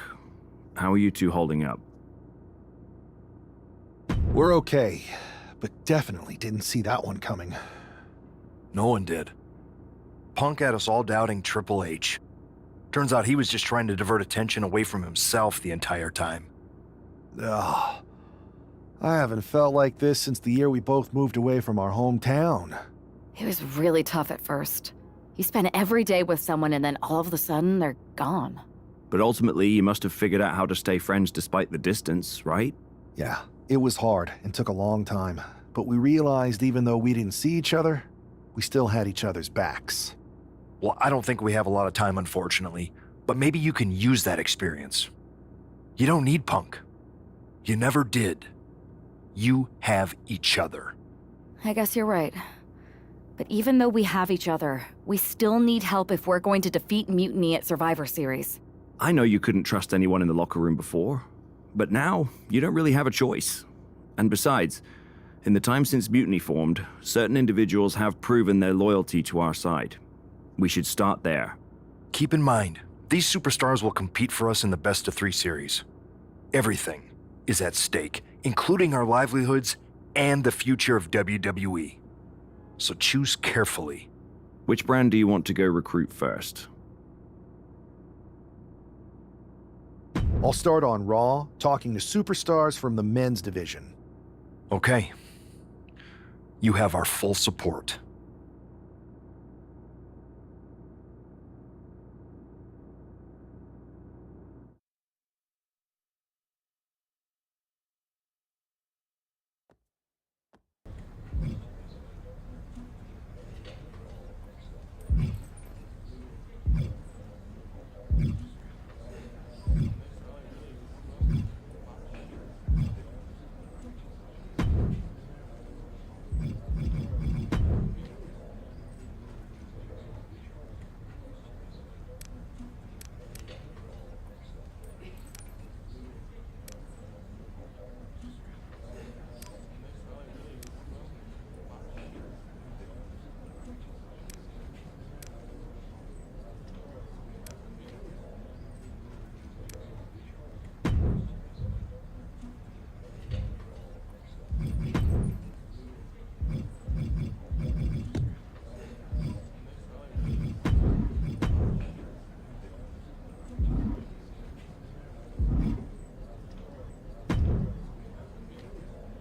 How are you two holding up? We're okay, but definitely didn't see that one coming. No one did. Punk had us all doubting Triple H. Turns out he was just trying to divert attention away from himself the entire time. Ugh. I haven't felt like this since the year we both moved away from our hometown. It was really tough at first. You spend every day with someone and then all of a sudden they're gone. But ultimately, you must have figured out how to stay friends despite the distance, right? Yeah, it was hard and took a long time. But we realized even though we didn't see each other, we still had each other's backs. Well, I don't think we have a lot of time, unfortunately, but maybe you can use that experience. You don't need Punk. You never did. You have each other. I guess you're right. But even though we have each other, we still need help if we're going to defeat Mutiny at Survivor Series. I know you couldn't trust anyone in the locker room before, but now you don't really have a choice. And besides, in the time since Mutiny formed, certain individuals have proven their loyalty to our side. We should start there. Keep in mind, these superstars will compete for us in the best-of-3 series. Everything is at stake, including our livelihoods and the future of WWE. So choose carefully. Which brand do you want to go recruit first? I'll start on Raw, talking to superstars from the men's division. Okay. You have our full support.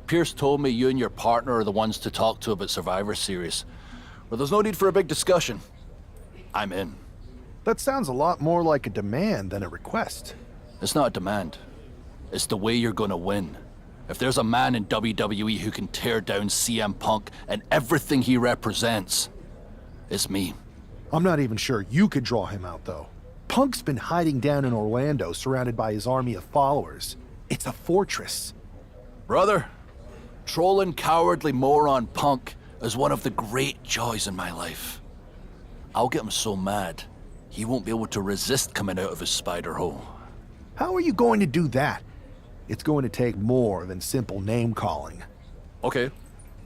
Pierce told me you and your partner are the ones to talk to about Survivor Series. Well, there's no need for a big discussion. I'm in. That sounds a lot more like a demand than a request. It's not a demand. It's the way you're gonna win. If there's a man in WWE who can tear down CM Punk and everything he represents, it's me. I'm not even sure you could draw him out, though. Punk's been hiding down in Orlando, surrounded by his army of followers. It's a fortress. Brother, trolling cowardly moron Punk is one of the great joys in my life. I'll get him so mad, he won't be able to resist coming out of his spider hole. How are you going to do that? It's going to take more than simple name-calling. Okay.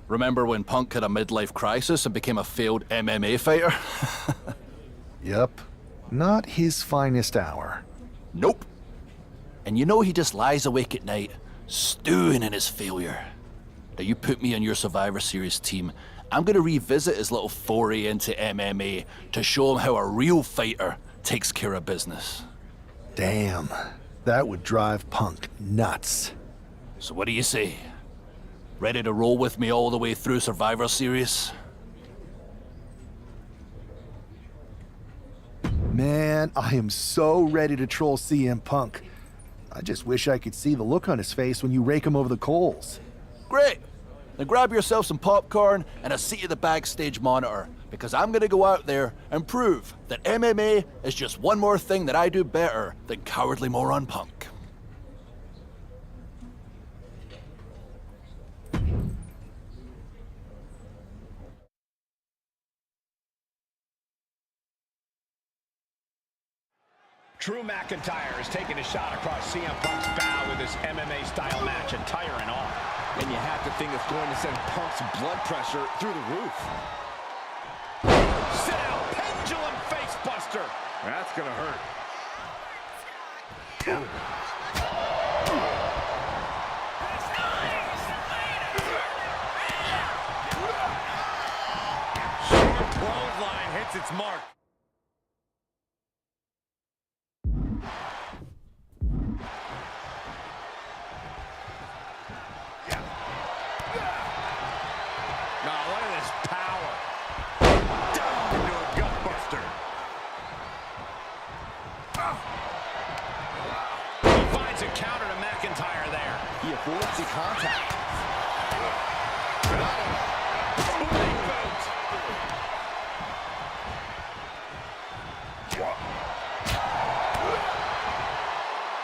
Remember when Punk had a midlife crisis and became a failed MMA fighter? Yep. Not his finest hour. Nope. And you know he just lies awake at night, stewing in his failure. Now you put me on your Survivor Series team, I'm gonna revisit his little foray into MMA to show him how a real fighter takes care of business. Damn. That would drive Punk nuts. So what do you say? Ready to roll with me all the way through Survivor Series? Man, I am so ready to troll CM Punk. I just wish I could see the look on his face when you rake him over the coals. Great! Then grab yourself some popcorn and a seat at the backstage monitor, because I'm gonna go out there and prove that MMA is just one more thing that I do better than cowardly moron Punk. Drew McIntyre is taking a shot across CM Punk's bow with his MMA-style match attire and all. And you have to think it's going to send Punk's blood pressure through the roof. Sit out, pendulum face buster. That's gonna hurt. Short clothesline hits its mark. Counter to McIntyre there. He avoids the contact. Spooning boot.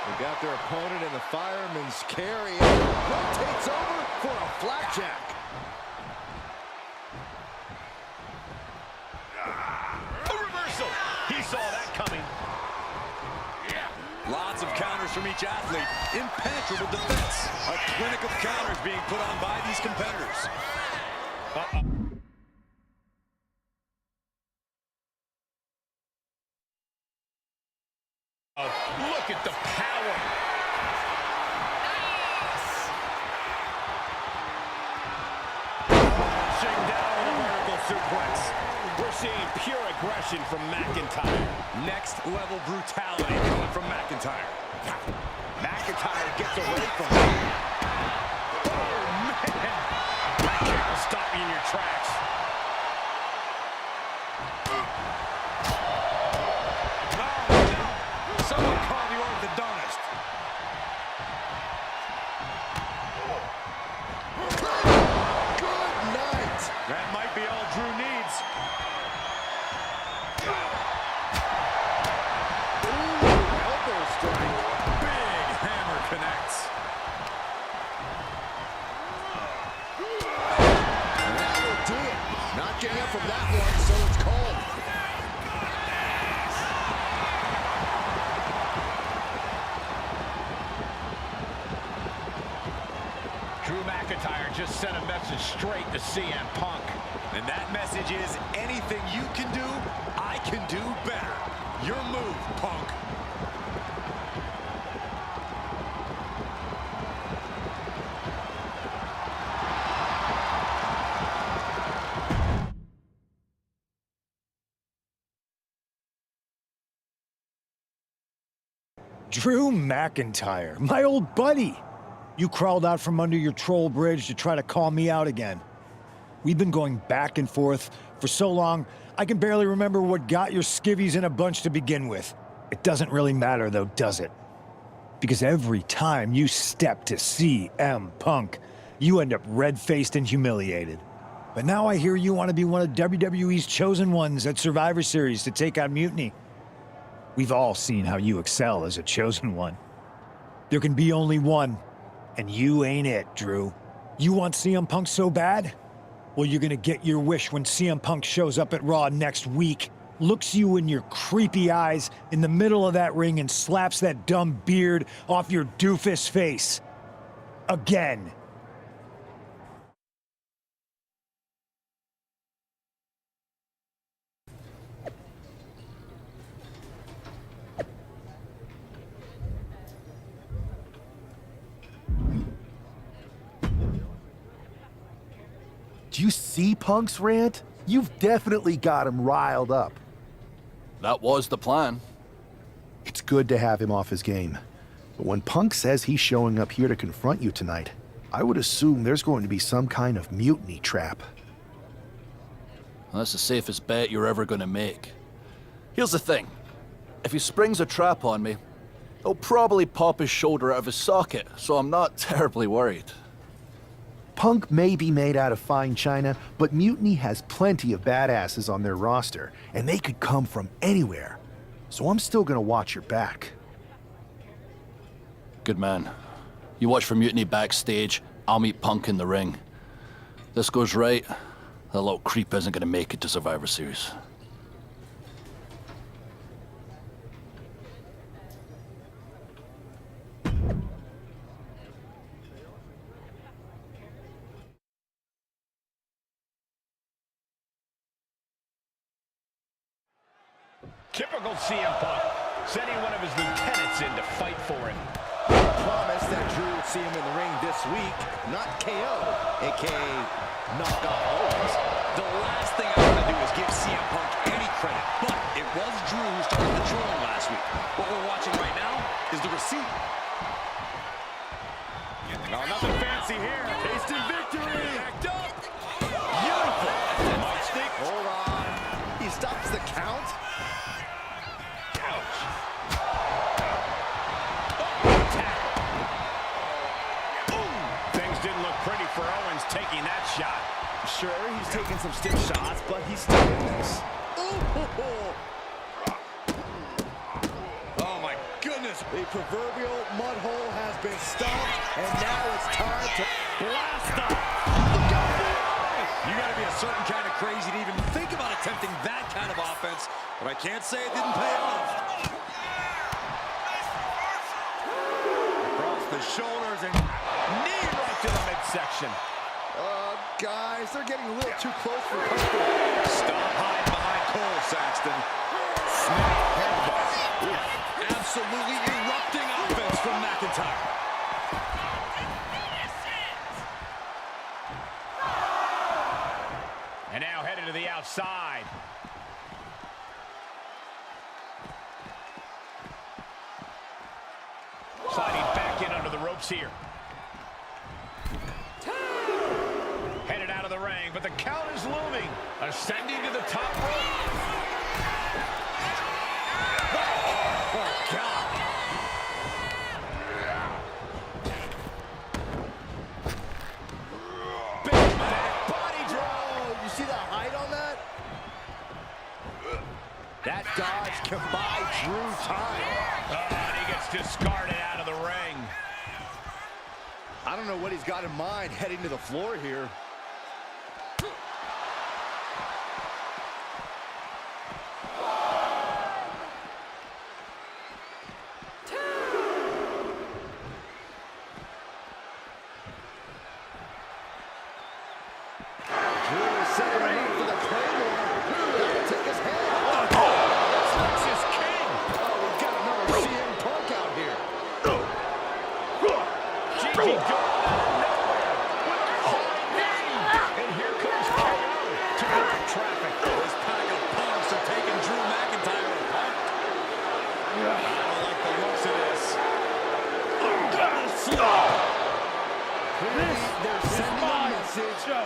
They got their opponent in the fireman's carry and rotates over for a flapjack. A reversal. He saw that coming. Lots of counters from each athlete. Impenetrable defense. A clinic of counters being put on by these competitors. Uh-oh. suplex. We're seeing pure aggression from McIntyre. Next level brutality coming from McIntyre. McIntyre gets away from him. Oh, man. That kick will stop you in your tracks. Oh, no. Someone call the orthodontist. Good night. That might be all Drew needs. Elbow strike. Big hammer connects. And that will do it. Not getting up from that one, so it's called. Drew McIntyre just sent a message straight to CM Punk. And that message is, anything you can do, I can do better. Your move, Punk. Drew McIntyre, my old buddy. You crawled out from under your troll bridge to try to call me out again. We've been going back and forth for so long, I can barely remember what got your skivvies in a bunch to begin with. It doesn't really matter though, does it? Because every time you step to CM Punk, you end up red-faced and humiliated. But now I hear you want to be one of WWE's chosen ones at Survivor Series to take on Mutiny. We've all seen how you excel as a chosen one. There can be only one, and you ain't it, Drew. You want CM Punk so bad? Well, you're gonna get your wish when CM Punk shows up at Raw next week, looks you in your creepy eyes in the middle of that ring and slaps that dumb beard off your doofus face. Again. Do you see Punk's rant? You've definitely got him riled up. That was the plan. It's good to have him off his game. But when Punk says he's showing up here to confront you tonight, I would assume there's going to be some kind of mutiny trap. Well, that's the safest bet you're ever gonna make. Here's the thing. If he springs a trap on me, he'll probably pop his shoulder out of his socket, so I'm not terribly worried. Punk may be made out of fine china, but Mutiny has plenty of badasses on their roster, and they could come from anywhere. So I'm still gonna watch your back. Good man. You watch for Mutiny backstage, I'll meet Punk in the ring. This goes right, that little creep isn't gonna make it to Survivor Series. Typical CM Punk, sending one of his lieutenants in to fight for him. Promised that Drew would see him in the ring this week, not KO, a.k.a. knock off Owens. The last thing I want to do is give CM Punk any credit, but it was Drew who started the trolling last week. What we're watching right now is the receipt. No, nothing fancy here. Tasting victory. Backed up. Beautiful. Might stick. Hold on. He stops the count. Ouch. Things didn't look pretty for Owens taking that shot. Sure, he's taking some stiff shots, but he's still in this. Oh my goodness. The proverbial mud hole has been stopped, and now it's time to blast off. Look out for the eyes! You gotta be a certain kind of crazy to even think about attempting that kind of offense, but I can't say it didn't pay off. Across the shoulders and knee right to the midsection. Guys, they're getting a little too close for comfort. Stop hiding behind Cole, Saxton. Snap headbutt. Absolutely erupting offense from McIntyre. And now headed to the outside. Sliding back in under the ropes here. Headed out of the ring, but the count is looming. Ascending to the top rope. Oh, God. Big back body draw. You see the height on that? That dodge can buy Drew time. And he gets discarded out of the ring. I don't know what he's got in mind heading to the floor here.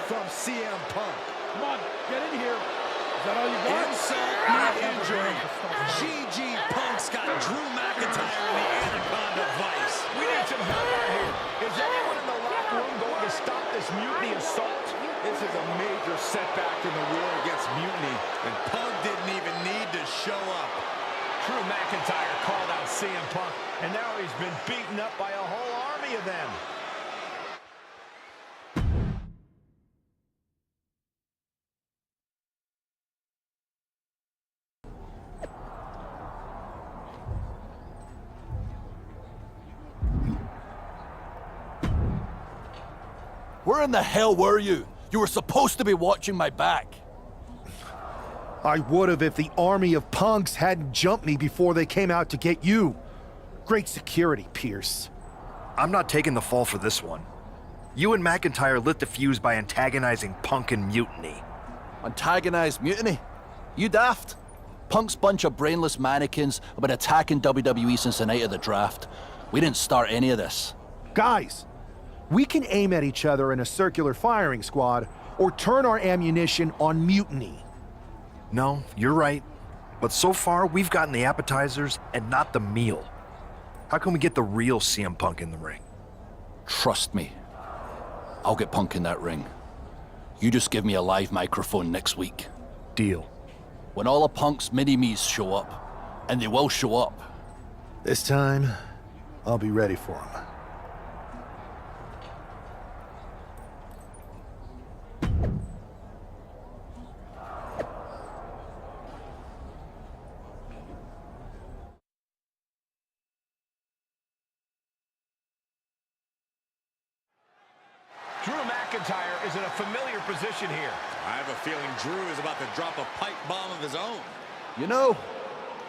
From CM Punk. Come on, get in here. Is that all you got? Insult, not injury. GG Punk's got Drew McIntyre in the Anaconda Vice. We need some help out here. Is anyone in the locker room going to stop this mutiny assault? This is a major setback in the war against mutiny. And Punk didn't even need to show up. Drew McIntyre called out CM Punk, and now he's been beaten up by a whole army of them. Where in the hell were you? You were supposed to be watching my back. I would have if the army of punks hadn't jumped me before they came out to get you. Great security, Pierce. I'm not taking the fall for this one. You and McIntyre lit the fuse by antagonizing Punk and Mutiny. Antagonized Mutiny? You daft? Punk's bunch of brainless mannequins have been attacking WWE since the night of the draft. We didn't start any of this. Guys, we can aim at each other in a circular firing squad or turn our ammunition on Mutiny. No, you're right. But so far, we've gotten the appetizers and not the meal. How can we get the real CM Punk in the ring? Trust me. I'll get Punk in that ring. You just give me a live microphone next week. Deal. When all of Punk's mini-me's show up, and they will show up. This time, I'll be ready for them. Drew McIntyre is in a familiar position here. I have a feeling Drew is about to drop a pipe bomb of his own. You know,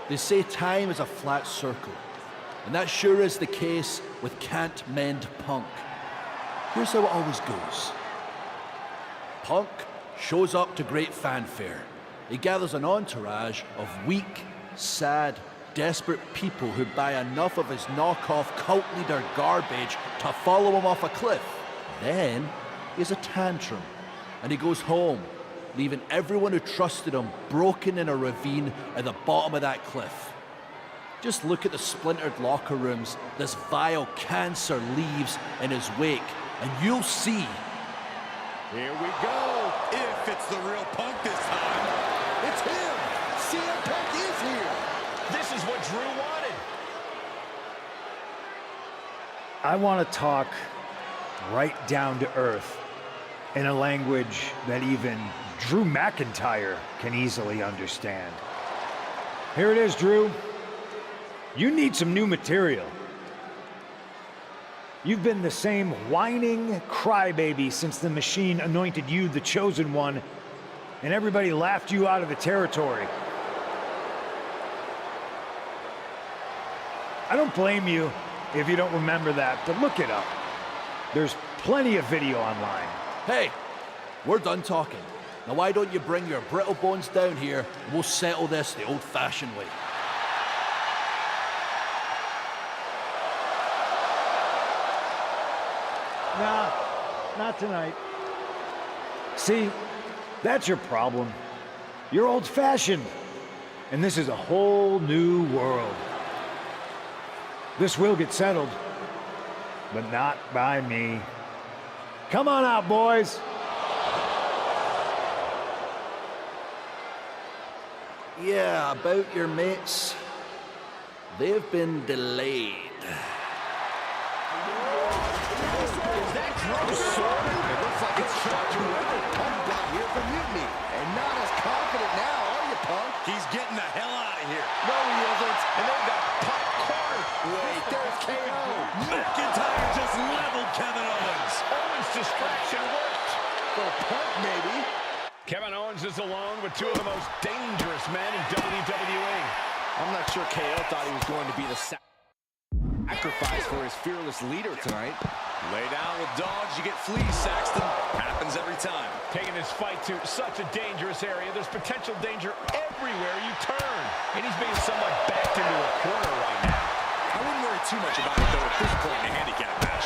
they say time is a flat circle. And that sure is the case with Can't Mend Punk. Here's how it always goes. Punk shows up to great fanfare. He gathers an entourage of weak, sad, desperate people who buy enough of his knockoff cult leader garbage to follow him off a cliff. Then, he has a tantrum, and he goes home, leaving everyone who trusted him broken in a ravine at the bottom of that cliff. Just look at the splintered locker rooms this vile cancer leaves in his wake, and you'll see. Here we go. If it's the real Punk this time. It's him. CM Punk is here. This is what Drew wanted. I want to talk right down to earth in a language that even Drew McIntyre can easily understand. Here it is, Drew. You need some new material. You've been the same whining crybaby since the machine anointed you the chosen one, and everybody laughed you out of the territory. I don't blame you if you don't remember that, but look it up. There's plenty of video online. Hey, we're done talking. Now why don't you bring your brittle bones down here and we'll settle this the old-fashioned way. Nah, not tonight. See, that's your problem. You're old-fashioned. And this is a whole new world. This will get settled. But not by me. Come on out, boys. Yeah, about your mates. They've been delayed. It looks like it's shot to whoever Punk got here from Mutiny. And not as confident now, are you, Punk? He's getting the hell out of here. No, he isn't. And they've got Punk cornered. Wait, there's KO. McIntyre just leveled Kevin Owens. Owens' distraction worked. For Punk, maybe. Kevin Owens is alone with two of the most dangerous men in WWE. I'm not sure KO thought he was going to be the sacrifice for his fearless leader tonight. Lay down with dogs, you get fleas, Saxton. Happens every time. Taking this fight to such a dangerous area. There's potential danger everywhere you turn. And he's being somewhat backed into a corner right now. I wouldn't worry too much about it, though, at this point in the handicap match.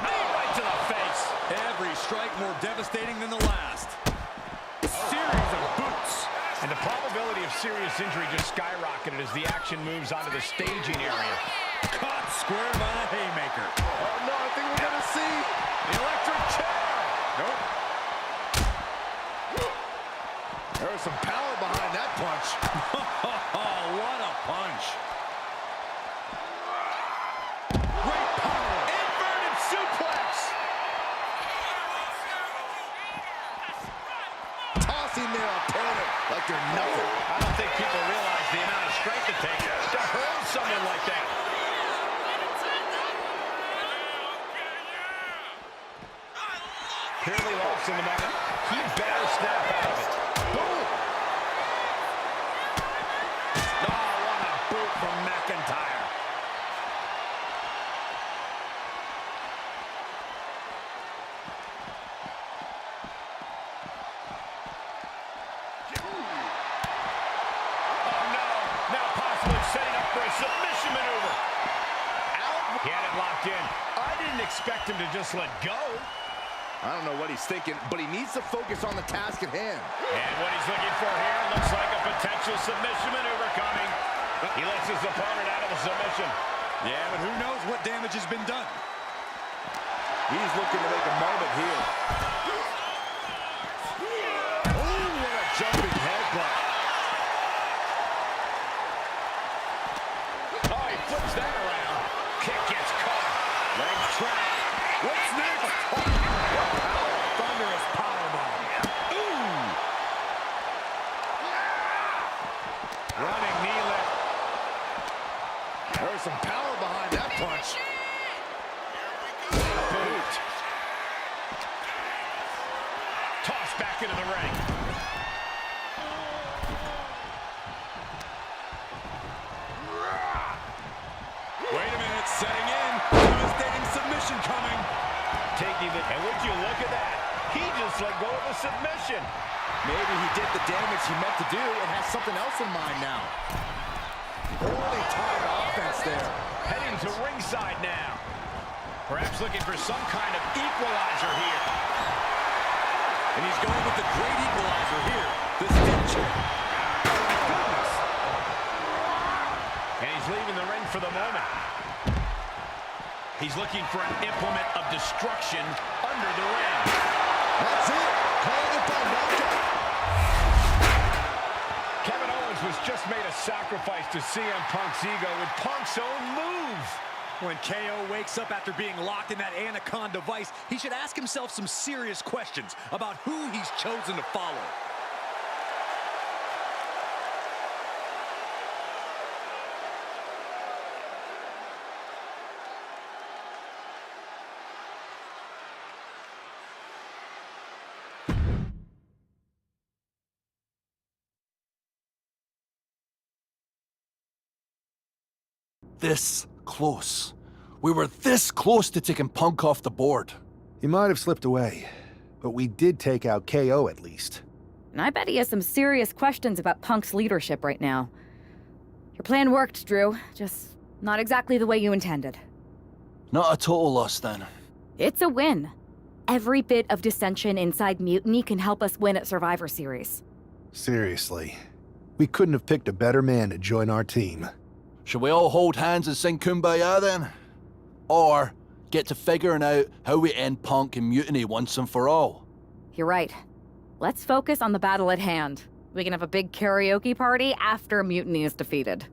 Knee right to the face. Every strike more devastating than the last. A series of boots. And the probability of serious injury just skyrocketed as the action moves onto the staging area. Caught square by the haymaker. Oh, no, I think we're going to see the electric chair. Nope. There was some power behind that punch. Oh, what a punch. Great power. Inverted suplex. Tossing their opponent like they're nothing. I don't think people realize the amount of strength it takes to hurl someone like that. Clearly lost in the moment. He better snap out of it. Boom! Oh, what a boot from McIntyre. Oh, no. Now possibly setting up for a submission maneuver. Out. He had it locked in. I didn't expect him to just let go. I don't know what he's thinking, but he needs to focus on the task at hand. And what he's looking for here looks like a potential submission maneuver coming. He lets his opponent out of the submission. Yeah, but who knows what damage has been done. He's looking to make a moment here. Oh, what a jumping headbutt. Oh, he flips that around. Kick gets caught. Legs trapped. What's next? Thunderous powerbomb. Ooh! Running knee lift. There's some power behind that punch. Boot. Tossed back into the ring. Wait a minute, setting in. Devastating submission coming. Taking the, and would you look at that? He just let go of the submission. Maybe he did the damage he meant to do and has something else in mind now. Poorly timed offense there. Heading to ringside now. Perhaps looking for some kind of equalizer here. And he's going with the great equalizer here. The stitcher. Goodness. And he's leaving the ring for the moment. He's looking for an implement of destruction under the ring. That's it. Calling it by knockout. Kevin Owens was just made a sacrifice to CM Punk's ego with Punk's own move. When KO wakes up after being locked in that Anaconda vice, he should ask himself some serious questions about who he's chosen to follow. This close. We were this close to taking Punk off the board. He might have slipped away, but we did take out KO at least. And I bet he has some serious questions about Punk's leadership right now. Your plan worked, Drew. Just not exactly the way you intended. Not a total loss, then. It's a win. Every bit of dissension inside Mutiny can help us win at Survivor Series. Seriously. We couldn't have picked a better man to join our team. Shall we all hold hands and sing Kumbaya, then? Or get to figuring out how we end Punk and Mutiny once and for all? You're right. Let's focus on the battle at hand. We can have a big karaoke party after Mutiny is defeated.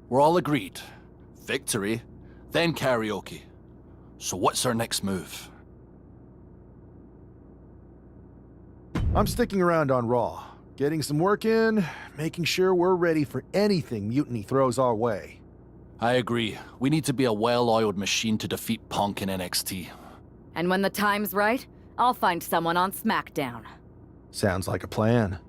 We're all agreed. Victory, then karaoke. So what's our next move? I'm sticking around on Raw, getting some work in, making sure we're ready for anything Mutiny throws our way. I agree. We need to be a well-oiled machine to defeat Punk in NXT. And when the time's right, I'll find someone on SmackDown. Sounds like a plan.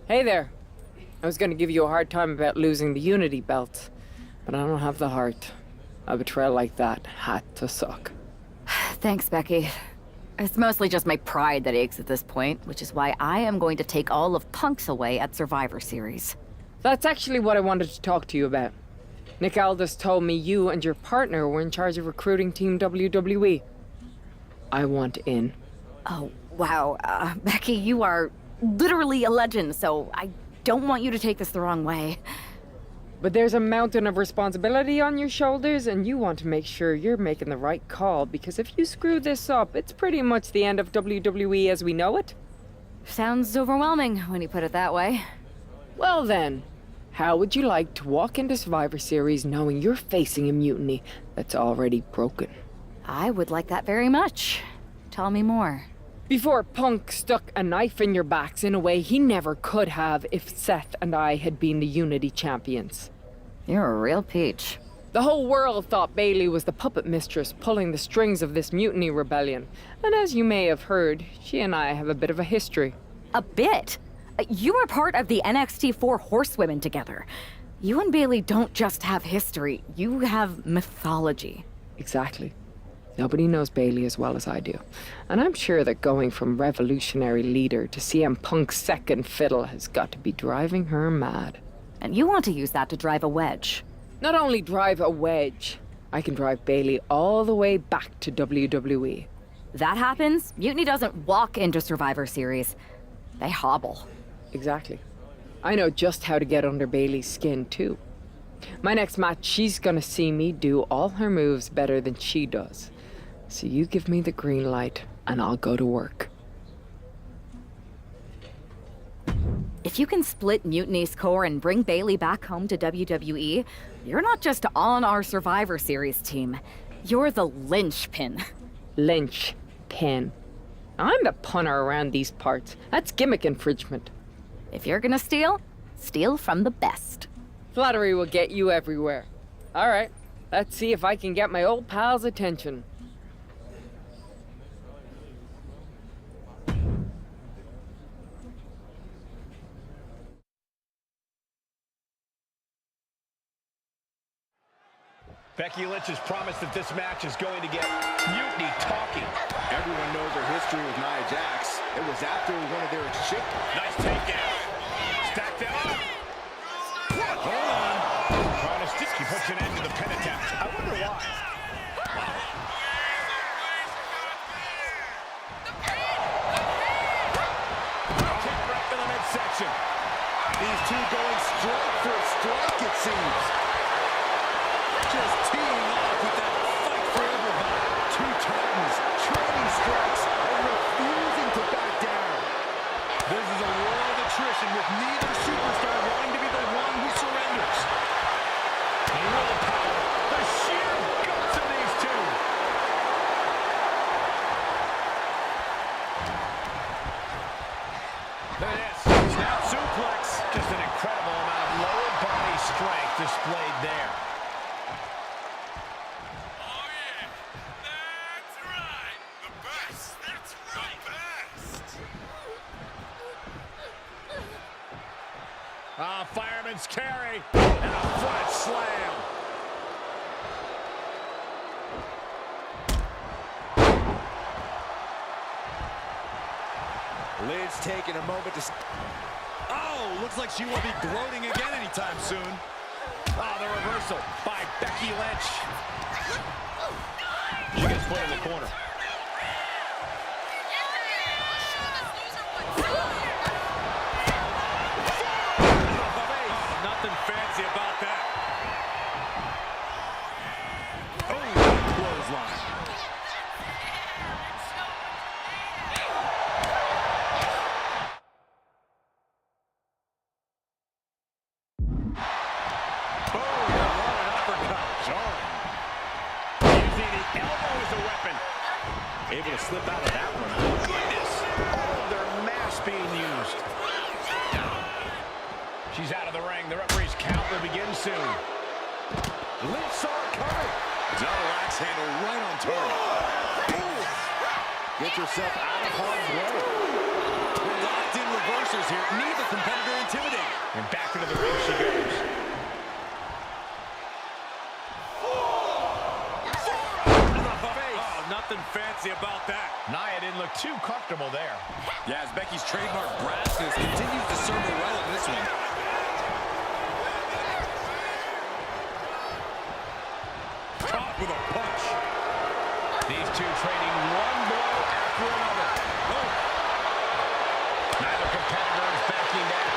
Hey there. I was gonna give you a hard time about losing the Unity belt, but I don't have the heart. A betrayal like that had to suck. Thanks, Becky. It's mostly just my pride that aches at this point, which is why I am going to take all of Punk's away at Survivor Series. That's actually what I wanted to talk to you about. Nick Aldis told me you and your partner were in charge of recruiting Team WWE. I want in. Oh, wow. Becky, you are literally a legend, so I don't want you to take this the wrong way. But there's a mountain of responsibility on your shoulders, and you want to make sure you're making the right call, because if you screw this up, it's pretty much the end of WWE as we know it. Sounds overwhelming when you put it that way. Well then, how would you like to walk into Survivor Series knowing you're facing a mutiny that's already broken? I would like that very much. Tell me more. Before Punk stuck a knife in your backs in a way he never could have if Seth and I had been the Unity champions. You're a real peach. The whole world thought Bayley was the puppet mistress pulling the strings of this mutiny rebellion. And as you may have heard, she and I have a bit of a history. A bit? You were part of the NXT 4 Horsewomen together. You and Bayley don't just have history, you have mythology. Exactly. Nobody knows Bayley as well as I do. And I'm sure that going from revolutionary leader to CM Punk's second fiddle has got to be driving her mad. And you want to use that to drive a wedge. Not only drive a wedge, I can drive Bayley all the way back to WWE. That happens, Mutiny doesn't walk into Survivor Series. They hobble. Exactly. I know just how to get under Bayley's skin, too. My next match, she's gonna see me do all her moves better than she does. So you give me the green light, and I'll go to work. If you can split Mutiny's core and bring Bayley back home to WWE, you're not just on our Survivor Series team. You're the linchpin. Linchpin. I'm the punter around these parts. That's gimmick infringement. If you're gonna steal, steal from the best. Flattery will get you everywhere. All right, let's see if I can get my old pal's attention. Becky Lynch has promised that this match is going to get Mutiny talking. Everyone knows her history with Nia Jax. It was after one of their exchanges. Nice takedown. Stack them up. Hold on. Trying to stick. He puts an end to the pin attempt. I wonder why. Kick right to the midsection. These two going strike for a strike, it seems. Just teeing off with that fight forever vibe. Two titans trading strikes and refusing to back down. This is a war of attrition with neither superstar wanting to be the one who surrenders. Willpower. The sheer guts of these two. There it is. Snap suplex. Just an incredible amount of lower body strength displayed there. Fireman's carry and a front slam. Liv's taking a moment to... Oh, looks like she won't be gloating again anytime soon. Oh, the reversal by Becky Lynch. She gets put in the corner. Nothing fancy about that. Oh, clothesline. Able to slip out of that one. Oh, goodness. Oh, their mask being used. She's out of the ring. The referee's count will begin soon. Liv saw it coming. Double axe handle right on target. Gets herself out of harm's way. We're locked in reversals here. Neither competitor intimidated. And back into the ring she goes. Nothing fancy about that. Nia didn't look too comfortable there. Yeah, as Becky's trademark brassness continues to serve her well in this one. Caught with a punch. These two trading one blow after another. Oh. Neither competitor is backing down.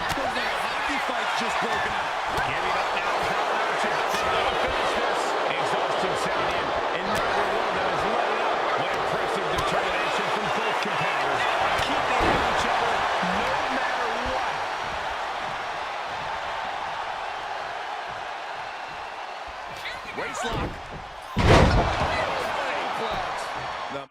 Looks like a hockey fight's just broken out. Giving up now. Finish this. Exhaustion set in. And neither one of them is letting up. What impressive determination from both competitors. Keeping at each other no matter what. Waistlock. The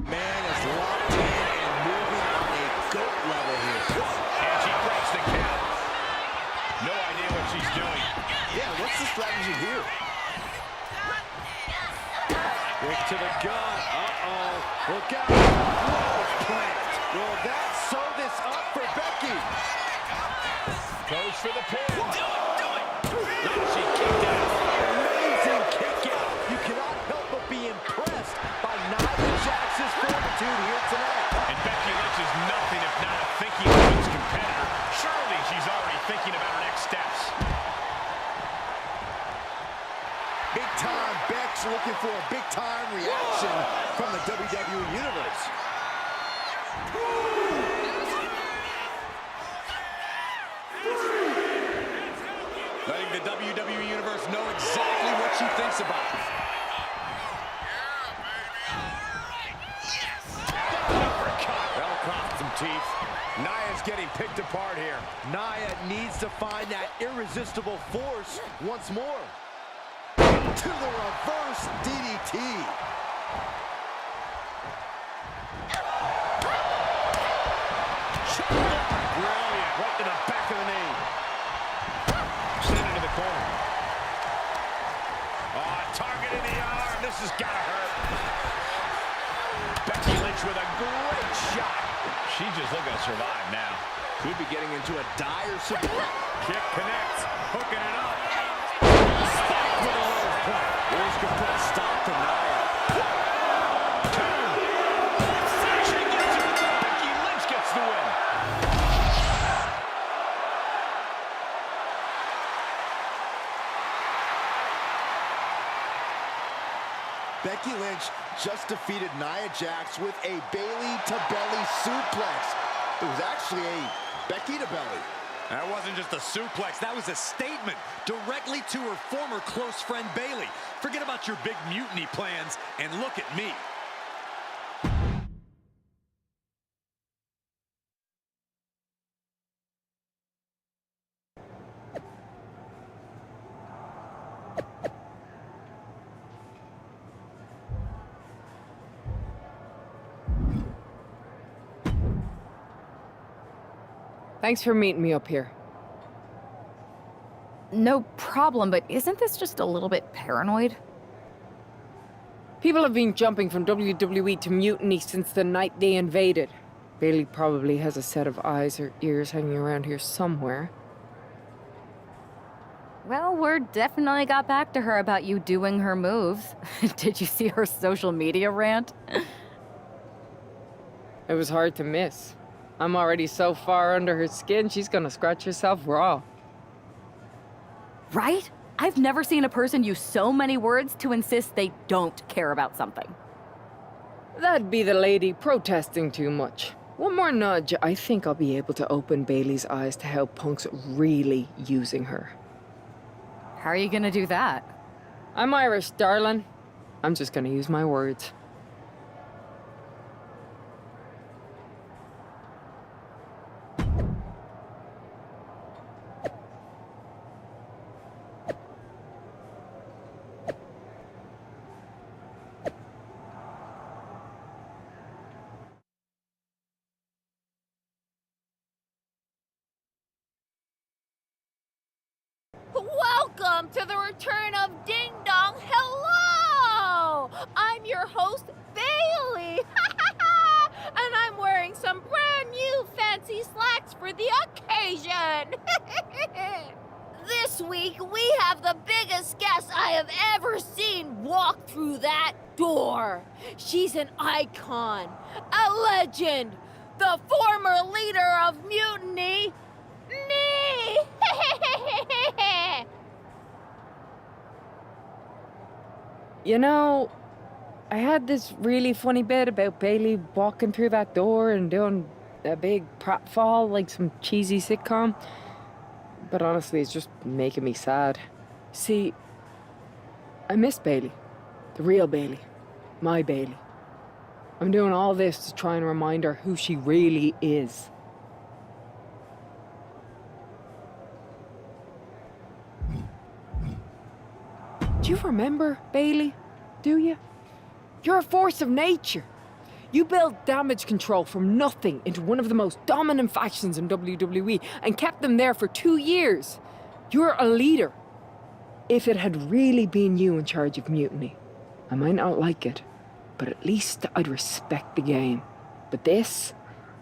man is locked in and moving on a goat level here. And she breaks the count. No idea what she's doing. Yeah, what's the strategy here? Kick to the gut. Uh-oh. Look out. Whoa, plant. Will that sew this up for Becky? Goes for the pin. Do it. Now she kicked out. Amazing kick out. You cannot help but be impressed by Nia Jax's fortitude here tonight. And Becky Lynch is nothing if not a thinking man's competitor. Surely she's already thinking about her next steps. Big time Beck's looking for a big time reaction from the WWE Universe. Letting the WWE Universe know exactly what she thinks about it. That'll cost some teeth. Nia's getting picked apart here. Nia needs to find that irresistible force once more. To the reverse DDT. Brilliant. Right to the back of the knee. Send into the corner. Oh, target in the arm. This has got to hurt. Becky Lynch with a great shot. She's just looking to survive now. Could be getting into a dire situation. Kick connects. Hooking it up. Spike with a low point. This could put a stop to Nia. just defeated Nia Jax with a Bayley-to-belly suplex. It was actually a Becky-to-belly. That wasn't just a suplex, that was a statement directly to her former close friend Bayley. Forget about your big mutiny plans and look at me. Thanks for meeting me up here. No problem, but isn't this just a little bit paranoid? People have been jumping from WWE to Mutiny since the night they invaded. Bayley probably has a set of eyes or ears hanging around here somewhere. Well, word definitely got back to her about you doing her moves. Did you see her social media rant? It was hard to miss. I'm already so far under her skin, she's gonna scratch herself raw. Right? I've never seen a person use so many words to insist they don't care about something. That'd be the lady protesting too much. One more nudge, I think I'll be able to open Bayley's eyes to how Punk's really using her. How are you gonna do that? I'm Irish, darling. I'm just gonna use my words. Welcome to the return of Ding Dong. Hello! I'm your host, Bayley. And I'm wearing some brand new fancy slacks for the occasion. This week, we have the biggest guest I have ever seen walk through that door. She's an icon, a legend, the former leader of Mutiny, me! You know, I had this really funny bit about Bayley walking through that door and doing a big pratfall like some cheesy sitcom. But honestly, it's just making me sad. See, I miss Bayley. The real Bayley. My Bayley. I'm doing all this to try and remind her who she really is. Do you remember, Bayley? Do you? You're a force of nature. You built damage control from nothing into one of the most dominant factions in WWE and kept them there for 2 years. You're a leader. If it had really been you in charge of Mutiny, I might not like it, but at least I'd respect the game. But this,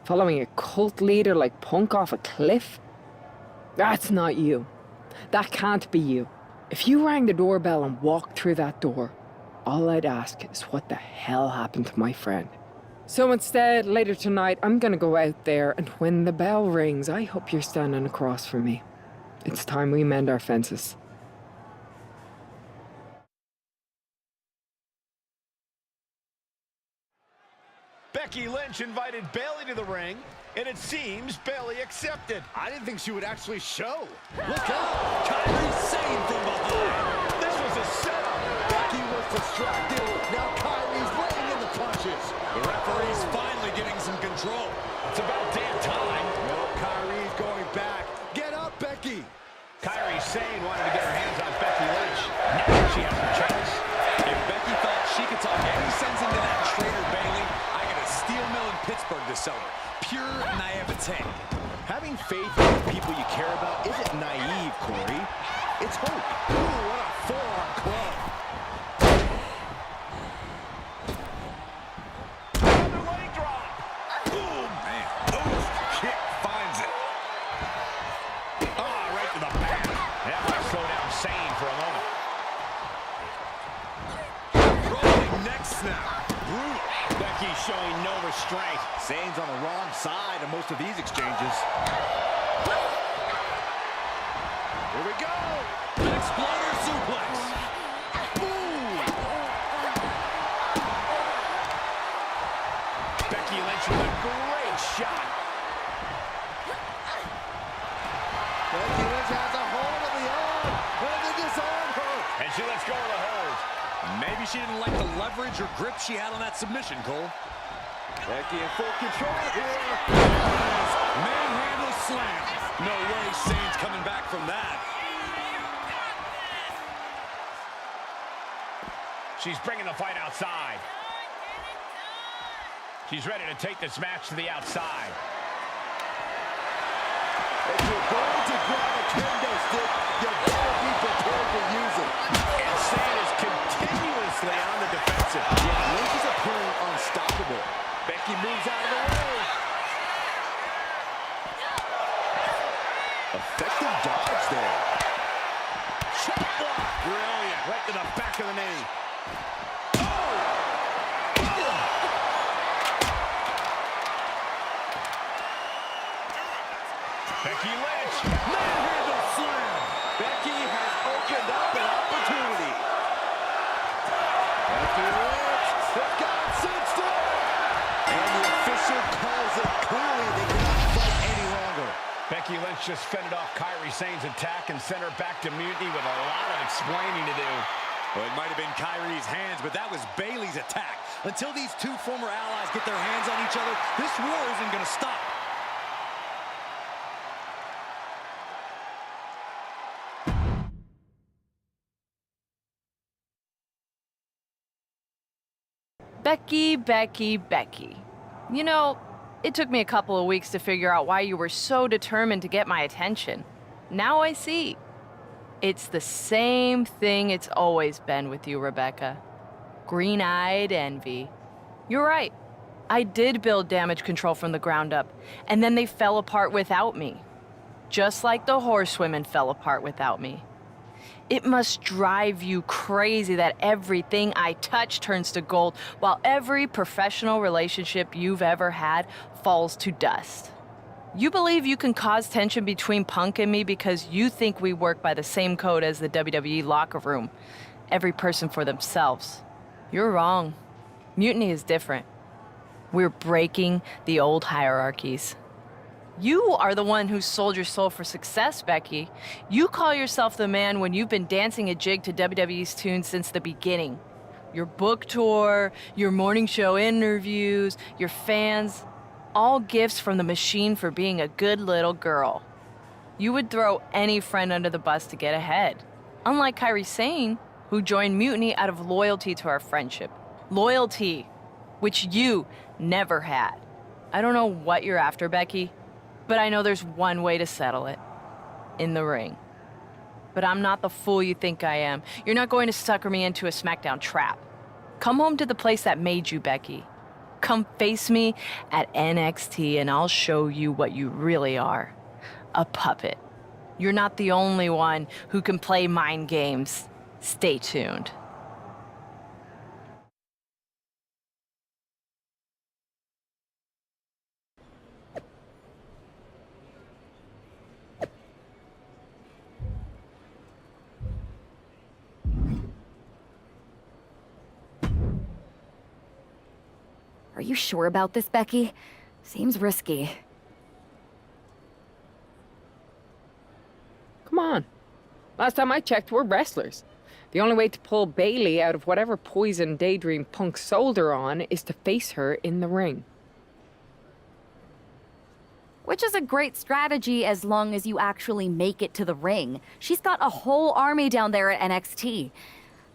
following a cult leader like Punk off a cliff, that's not you. That can't be you. If you rang the doorbell and walked through that door, all I'd ask is what the hell happened to my friend. So instead, later tonight, I'm gonna go out there, and when the bell rings, I hope you're standing across from me. It's time we mend our fences. Becky Lynch invited Bayley to the ring, and it seems Bayley accepted. I didn't think she would actually show. Look out! Kyrie Sane from behind. This was a setup. Becky was distracted. Now Kyrie's laying in the punches. The referee's finally getting some control. It's about damn time. No, Kyrie's going back. Get up, Becky. Kyrie Sane wanted to get her hands on Becky Lynch. Now she has no choice. If Becky thought she could talk any sense into that traitor Bayley, I got a steel mill in Pittsburgh to sell her. Pure naivete. Having faith in the people you care about isn't naive, Corey. It's hope. Ooh, what a forearm club. Another leg drop. Ooh, man. Ooh, kick finds it. Ah, right to the back. That might slow down Sane for a moment. Rolling neck snap. Brutal. Becky showing no restraint. Zane's on the wrong side of most of these exchanges. Here we go. Exploder suplex. Ooh. Becky Lynch with a great shot. Becky Lynch has a hold of the arm, and they disarm her. And she lets go of the hold. Maybe she didn't like the leverage or grip she had on that submission, Cole. Becky in full control here. Manhandle slam. No way Sane's coming back from that. She's bringing the fight outside. She's ready to take this match to the outside. If you're going to grab a kendo stick, you better be prepared to use it. And Sane is continuously on the defensive. Yeah, Lynch is appearing unstoppable. Becky moves out of the way. Effective dodge there. Chop block. Brilliant. Right to the back of the knee. Becky Lynch, manhandle slam. Becky has opened up an opportunity. Becky Lynch has got cinched up. And the official calls it. Clearly they cannot fight any longer. Becky Lynch just fended off Kairi Sane's attack and sent her back to mutiny with a lot of explaining to do. Well, it might have been Kairi's hands, but that was Bayley's attack. Until these two former allies get their hands on each other, this war isn't going to stop. Becky, Becky, Becky. You know, it took me a couple of weeks to figure out why you were so determined to get my attention. Now I see. It's the same thing it's always been with you, Rebecca. Green-eyed envy. You're right. I did build damage control from the ground up, and then they fell apart without me. Just like the horsewomen fell apart without me. It must drive you crazy that everything I touch turns to gold, while every professional relationship you've ever had falls to dust. You believe you can cause tension between Punk and me because you think we work by the same code as the WWE locker room. Every person for themselves. You're wrong. Mutiny is different. We're breaking the old hierarchies. You are the one who sold your soul for success, Becky. You call yourself the man when you've been dancing a jig to WWE's tune since the beginning. Your book tour, your morning show interviews, your fans, all gifts from the machine for being a good little girl. You would throw any friend under the bus to get ahead. Unlike Kairi Sane, who joined Mutiny out of loyalty to our friendship. Loyalty, which you never had. I don't know what you're after, Becky, but I know there's one way to settle it. In the ring. But I'm not the fool you think I am. You're not going to sucker me into a SmackDown trap. Come home to the place that made you, Becky. Come face me at NXT and I'll show you what you really are. A puppet. You're not the only one who can play mind games. Stay tuned. Are you sure about this, Becky? Seems risky. Come on. Last time I checked, we're wrestlers. The only way to pull Bayley out of whatever poison daydream Punk sold her on is to face her in the ring. Which is a great strategy as long as you actually make it to the ring. She's got a whole army down there at NXT.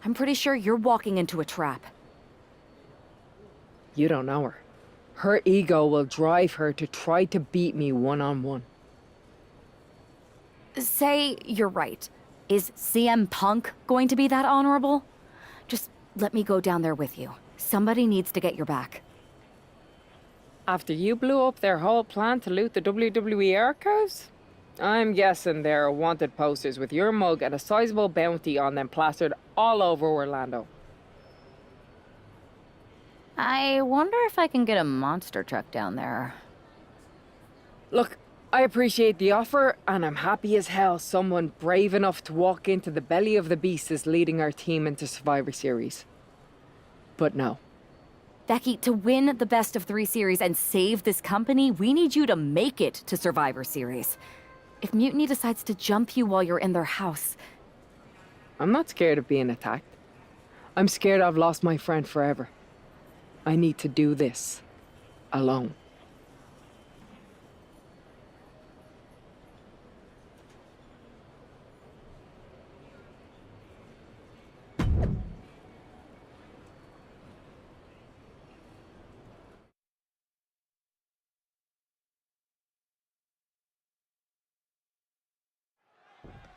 I'm pretty sure you're walking into a trap. You don't know her. Her ego will drive her to try to beat me one-on-one. Say you're right. Is CM Punk going to be that honorable? Just let me go down there with you. Somebody needs to get your back. After you blew up their whole plan to loot the WWE archives? I'm guessing there are wanted posters with your mug and a sizable bounty on them plastered all over Orlando. I wonder if I can get a monster truck down there. Look, I appreciate the offer, and I'm happy as hell someone brave enough to walk into the belly of the beast is leading our team into Survivor Series. But no. Becky, to win the best of 3 series and save this company, we need you to make it to Survivor Series. If Mutiny decides to jump you while you're in their house... I'm not scared of being attacked. I'm scared I've lost my friend forever. I need to do this alone.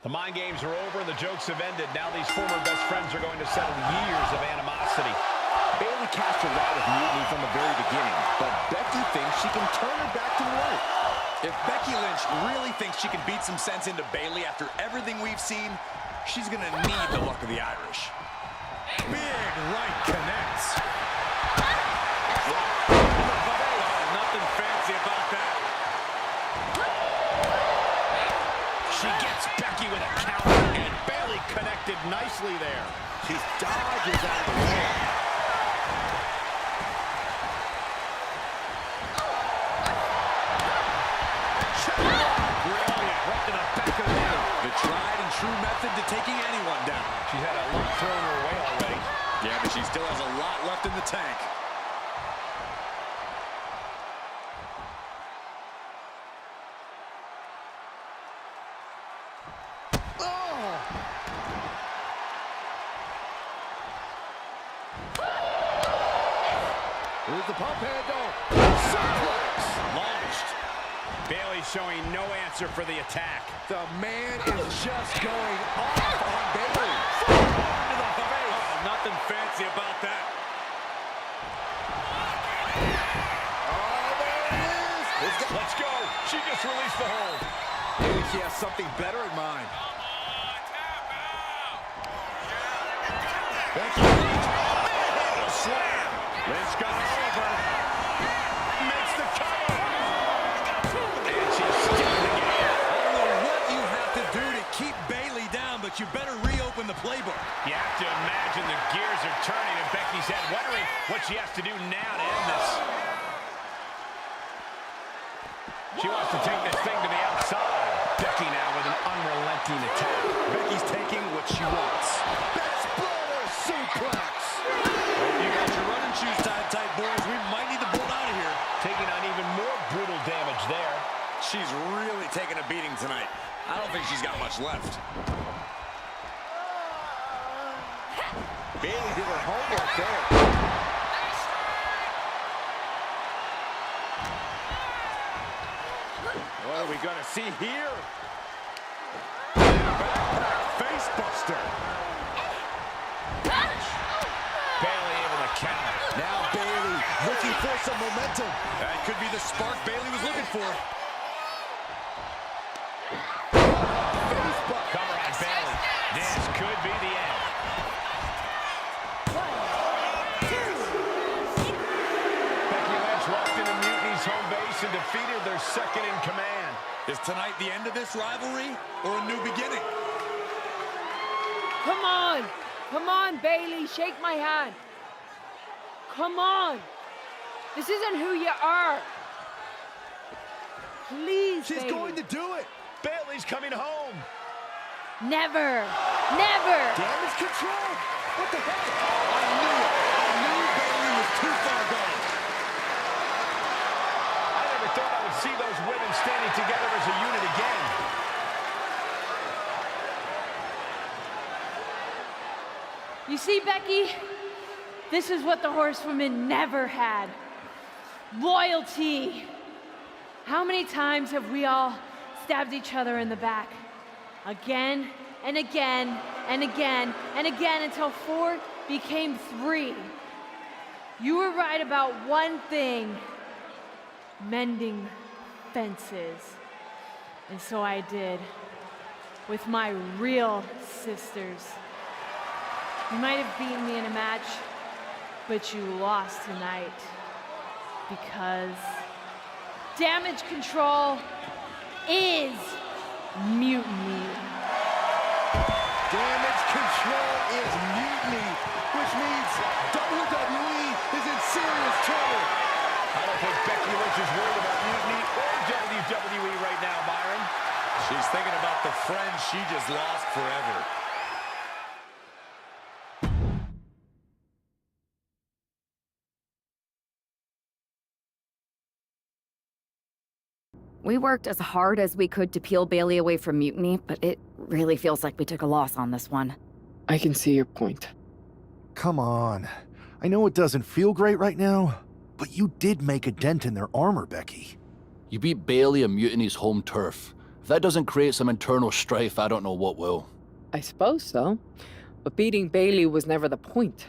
The mind games are over and the jokes have ended. Now these former best friends are going to settle years of animosity. Bayley cast a lot of mutiny from the very beginning, but Becky thinks she can turn her back to the light. If Becky Lynch really thinks she can beat some sense into Bayley after everything we've seen, she's going to need the luck of the Irish. Big right connects. Nothing fancy about that. She gets Becky with a counter, and Bayley connected nicely there. She dodges out of the way. Brilliant, right to the back of the head. The tried and true method to taking anyone down. She's had a lot thrown her way already. Yeah, but she still has a lot left in the tank. Here's the pump handle. Suplex. Launched. Bayley showing no answer for the attack. The man is just going off on Bayley. To the face. Oh, nothing fancy about that. Oh, there it is. Let's go. She just released the hold. Maybe she has something better in mind. Becky Lynch. Oh, slam. Lynch got over. Makes the cover. And she's stealing it. I don't know what you have to do to keep Bayley down, but you better reopen the playbook. You have to imagine the gears are turning in Becky's head, wondering what she has to do now to end this. She wants to take this thing to the outside. Becky now with an unrelenting attack. Becky's taking what she wants. Exploder suplex. Hope you got your running shoes tied tight, boys. We might need to bolt out of here. Taking on even more brutal damage there. She's really taking a beating tonight. I don't think she's got much left. Bayley did her homework there. What are we going to see here? Backpack face buster. Bayley able to counter. Now Bayley looking for some momentum. That could be the spark Bayley was looking for. Cover on Bayley. This could be the end. Becky Lynch walked into Mutiny's home base and defeated their second in command. Is tonight the end of this rivalry or a new beginning? Come on! Come on, Bayley, shake my hand. Come on! This isn't who you are. Please, She's Bayley. going to do it. Bayley's coming home. Never! Never! Damage control. What the heck? I knew it. I knew Bayley was too far gone. I never thought I would see those women standing together as a unit again. You see, Becky, this is what the horsewomen never had. Loyalty. How many times have we all stabbed each other in the back? Again and again and again and again until 4 became 3. You were right about one thing: mending fences. And so I did, with my real sisters. You might have beaten me in a match, but you lost tonight because damage control is mutiny. Damage control is mutiny, which means WWE is in serious trouble. I don't think Becky Lynch is worried about mutiny or WWE right now, Byron. She's thinking about the friend she just lost forever. We worked as hard as we could to peel Bailey away from Mutiny, but it really feels like we took a loss on this one. I can see your point. Come on. I know it doesn't feel great right now, but you did make a dent in their armor, Becky. You beat Bailey on Mutiny's home turf. If that doesn't create some internal strife, I don't know what will. I suppose so. But beating Bailey was never the point.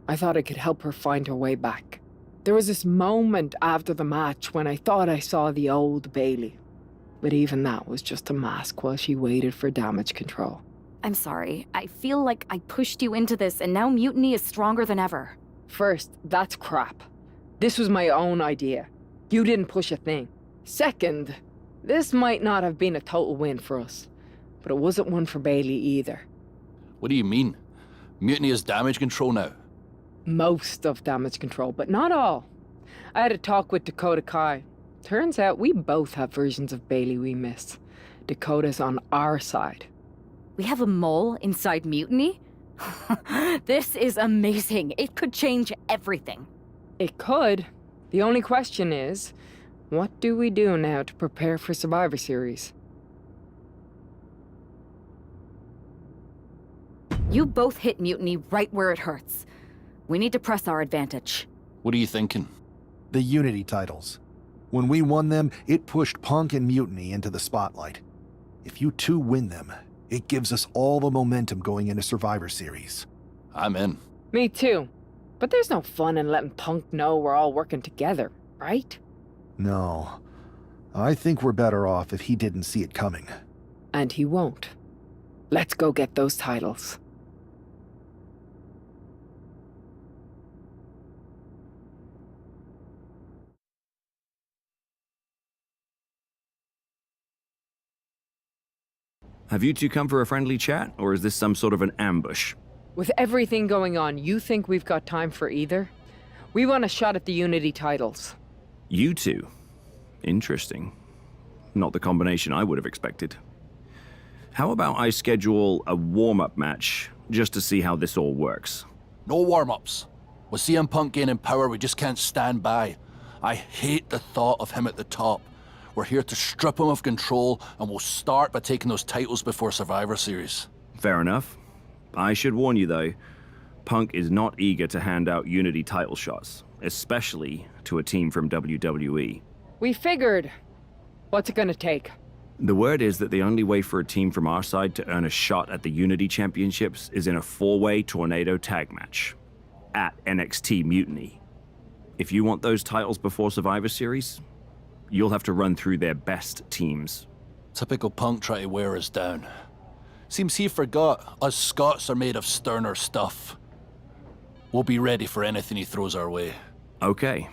I thought it could help her find her way back. There was this moment after the match when I thought I saw the old Bailey. But even that was just a mask while she waited for damage control. I'm sorry. I feel like I pushed you into this, and now Mutiny is stronger than ever. First, that's crap. This was my own idea. You didn't push a thing. Second, this might not have been a total win for us, but it wasn't one for Bailey either. What do you mean? Mutiny has damage control now? Most of damage control, but not all. I had a talk with Dakota Kai. Turns out we both have versions of Bailey we miss. Dakota's on our side. We have a mole inside Mutiny? This is amazing. It could change everything. It could. The only question is, what do we do now to prepare for Survivor Series? You both hit Mutiny right where it hurts. We need to press our advantage. What are you thinking? The Unity titles. When we won them, it pushed Punk and Mutiny into the spotlight. If you two win them, it gives us all the momentum going into Survivor Series. I'm in. Me too. But there's no fun in letting Punk know we're all working together, right? No. I think we're better off if he didn't see it coming. And he won't. Let's go get those titles. Have you two come for a friendly chat, or is this some sort of an ambush? With everything going on, you think we've got time for either? We want a shot at the Unity titles. You two? Interesting. Not the combination I would have expected. How about I schedule a warm-up match, just to see how this all works? No warm-ups. With CM Punk gaining power, we just can't stand by. I hate the thought of him at the top. We're here to strip him of control, and we'll start by taking those titles before Survivor Series. Fair enough. I should warn you, though, Punk is not eager to hand out Unity title shots, especially to a team from WWE. We figured. What's it gonna take? The word is that the only way for a team from our side to earn a shot at the Unity Championships is in a 4-way Tornado tag match at NXT Mutiny. If you want those titles before Survivor Series, you'll have to run through their best teams. Typical Punk try to wear us down. Seems he forgot us Scots are made of sterner stuff. We'll be ready for anything he throws our way. Okay.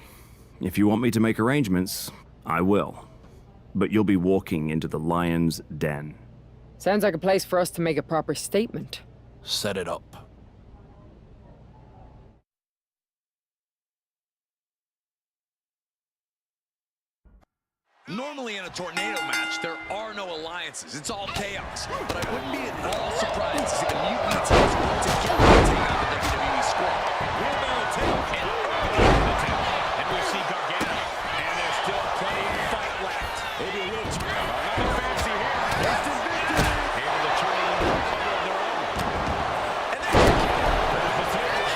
If you want me to make arrangements, I will. But you'll be walking into the lion's den. Sounds like a place for us to make a proper statement. Set it up. Normally in a tornado match, there are no alliances. It's all chaos. But I wouldn't be at all surprised to see the Mutiny teams work together to take out the WWE squad. Wheelbarrow tail and we see Gargano. And there's still plenty of fight left. Maybe a little too nothing fancy here. Instant victory. Able to turn it into a couple of their own. And there's the tails.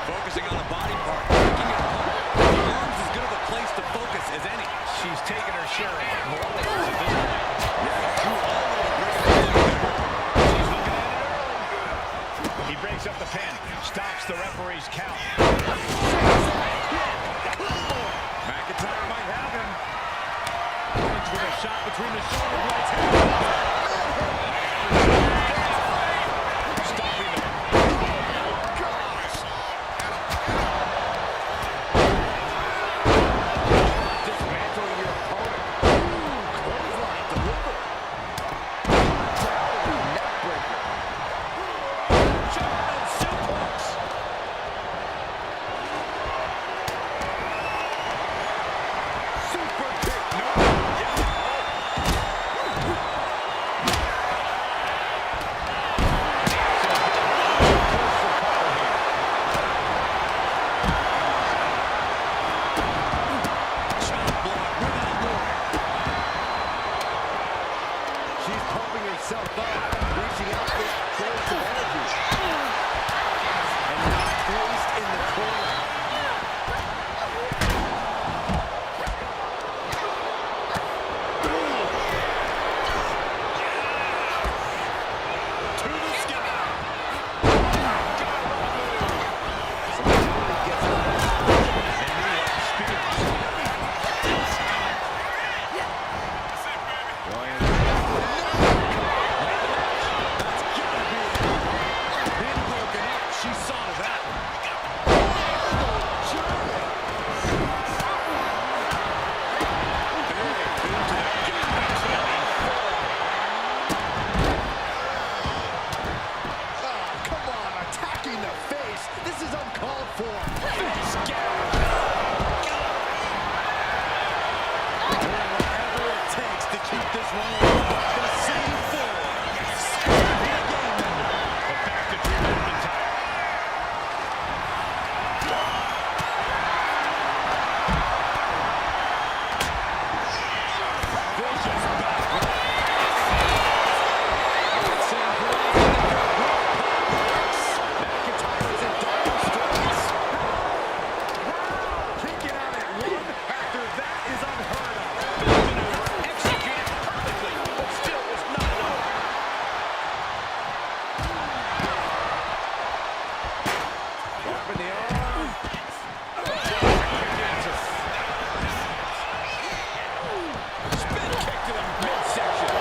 Focusing on a body part, making it hard. The arm's as good of a place to focus as any. She's taken her share of more at this point. He breaks up the pin, stops the referee's count. McIntyre might have him. Reigns with a shot between the shoulder blades. Stopping the... Dismantling your opponent. Clothesline delivered. Neckbreaker. This is uncalled for. Face gap. Whatever it takes to keep this one alive. The same four. But back to Drew McIntyre. Vicious back. McIntyre's in dire straits. Kicking out at one after that is unheard of. Maneuver executed perfectly, but still was not enough. Dropping the arm. Spin kick to the midsection.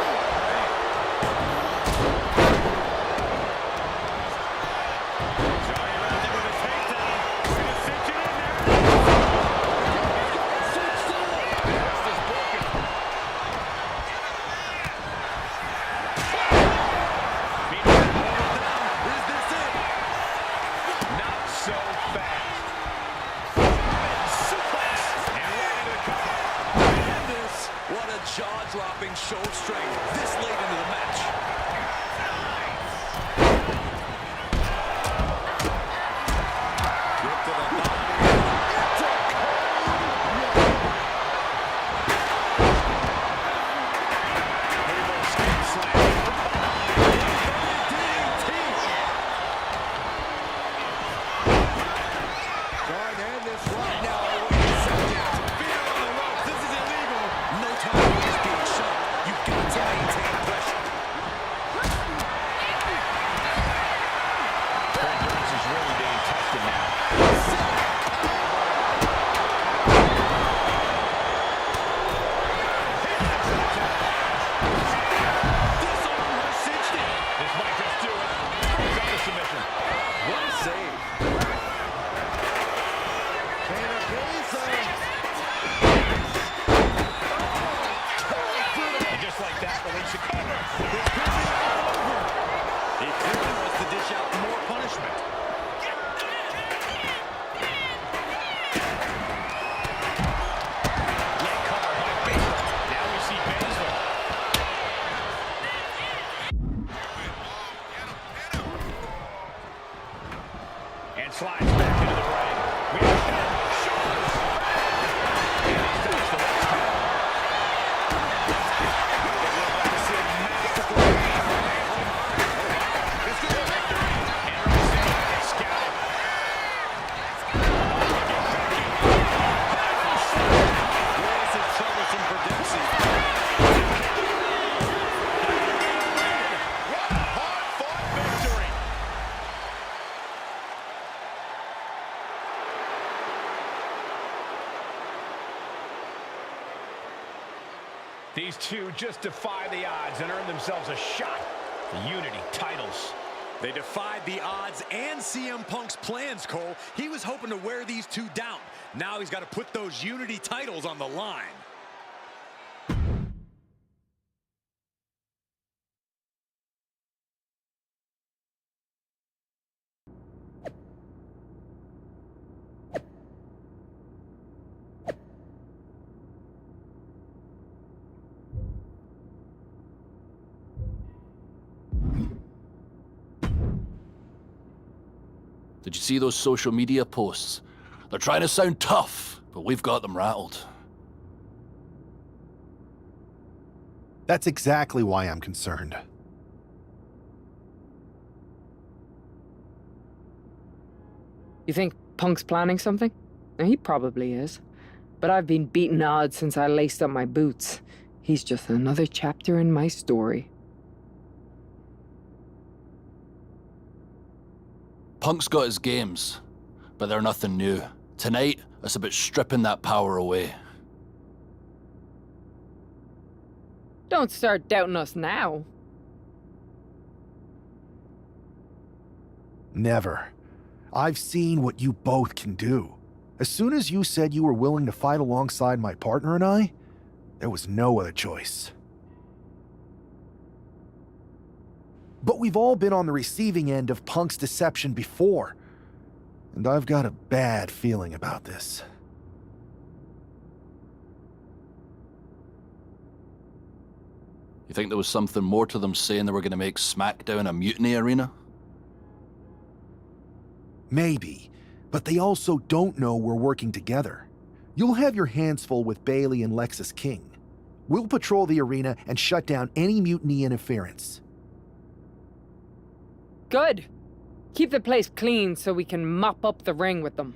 What a jaw-dropping show of strength this late into the match. Kick to the body. It's a trying to end this right now. Wait a second. Fear on the ropes. This is illegal. No time is being shot. You've got to maintain pressure. Endurance is really being tested now. Disarm her cinched in. This might just do it. Brings up the submission. What a save. And just like that, release the cover. He clearly wants to dish out more punishment. Leg cover by Bayley. Now we see Baszler. And slides back into the ring. We have shoulders. And he stops the next count. We're about to see a masterful This could be a victory. And Roxanne scouted. This is troublesome for Dempsey. What a hard-fought victory. These two just defy the odds and earn themselves a shot. The Unity titles. They defied the odds and CM Punk's plans, Cole. He was hoping to wear these two down. Now he's got to put those Unity titles on the line. Did you see those social media posts? They're trying to sound tough, but we've got them rattled. That's exactly why I'm concerned. You think Punk's planning something? He probably is. But I've been beating odds since I laced up my boots. He's just another chapter in my story. Punk's got his games, but they're nothing new. Tonight, it's about stripping that power away. Don't start doubting us now. Never. I've seen what you both can do. As soon as you said you were willing to fight alongside my partner and I, there was no other choice. But we've all been on the receiving end of Punk's deception before. And I've got a bad feeling about this. You think there was something more to them saying they were going to make SmackDown a mutiny arena? Maybe, but they also don't know we're working together. You'll have your hands full with Bayley and Lexis King. We'll patrol the arena and shut down any mutiny interference. Good. Keep the place clean so we can mop up the ring with them.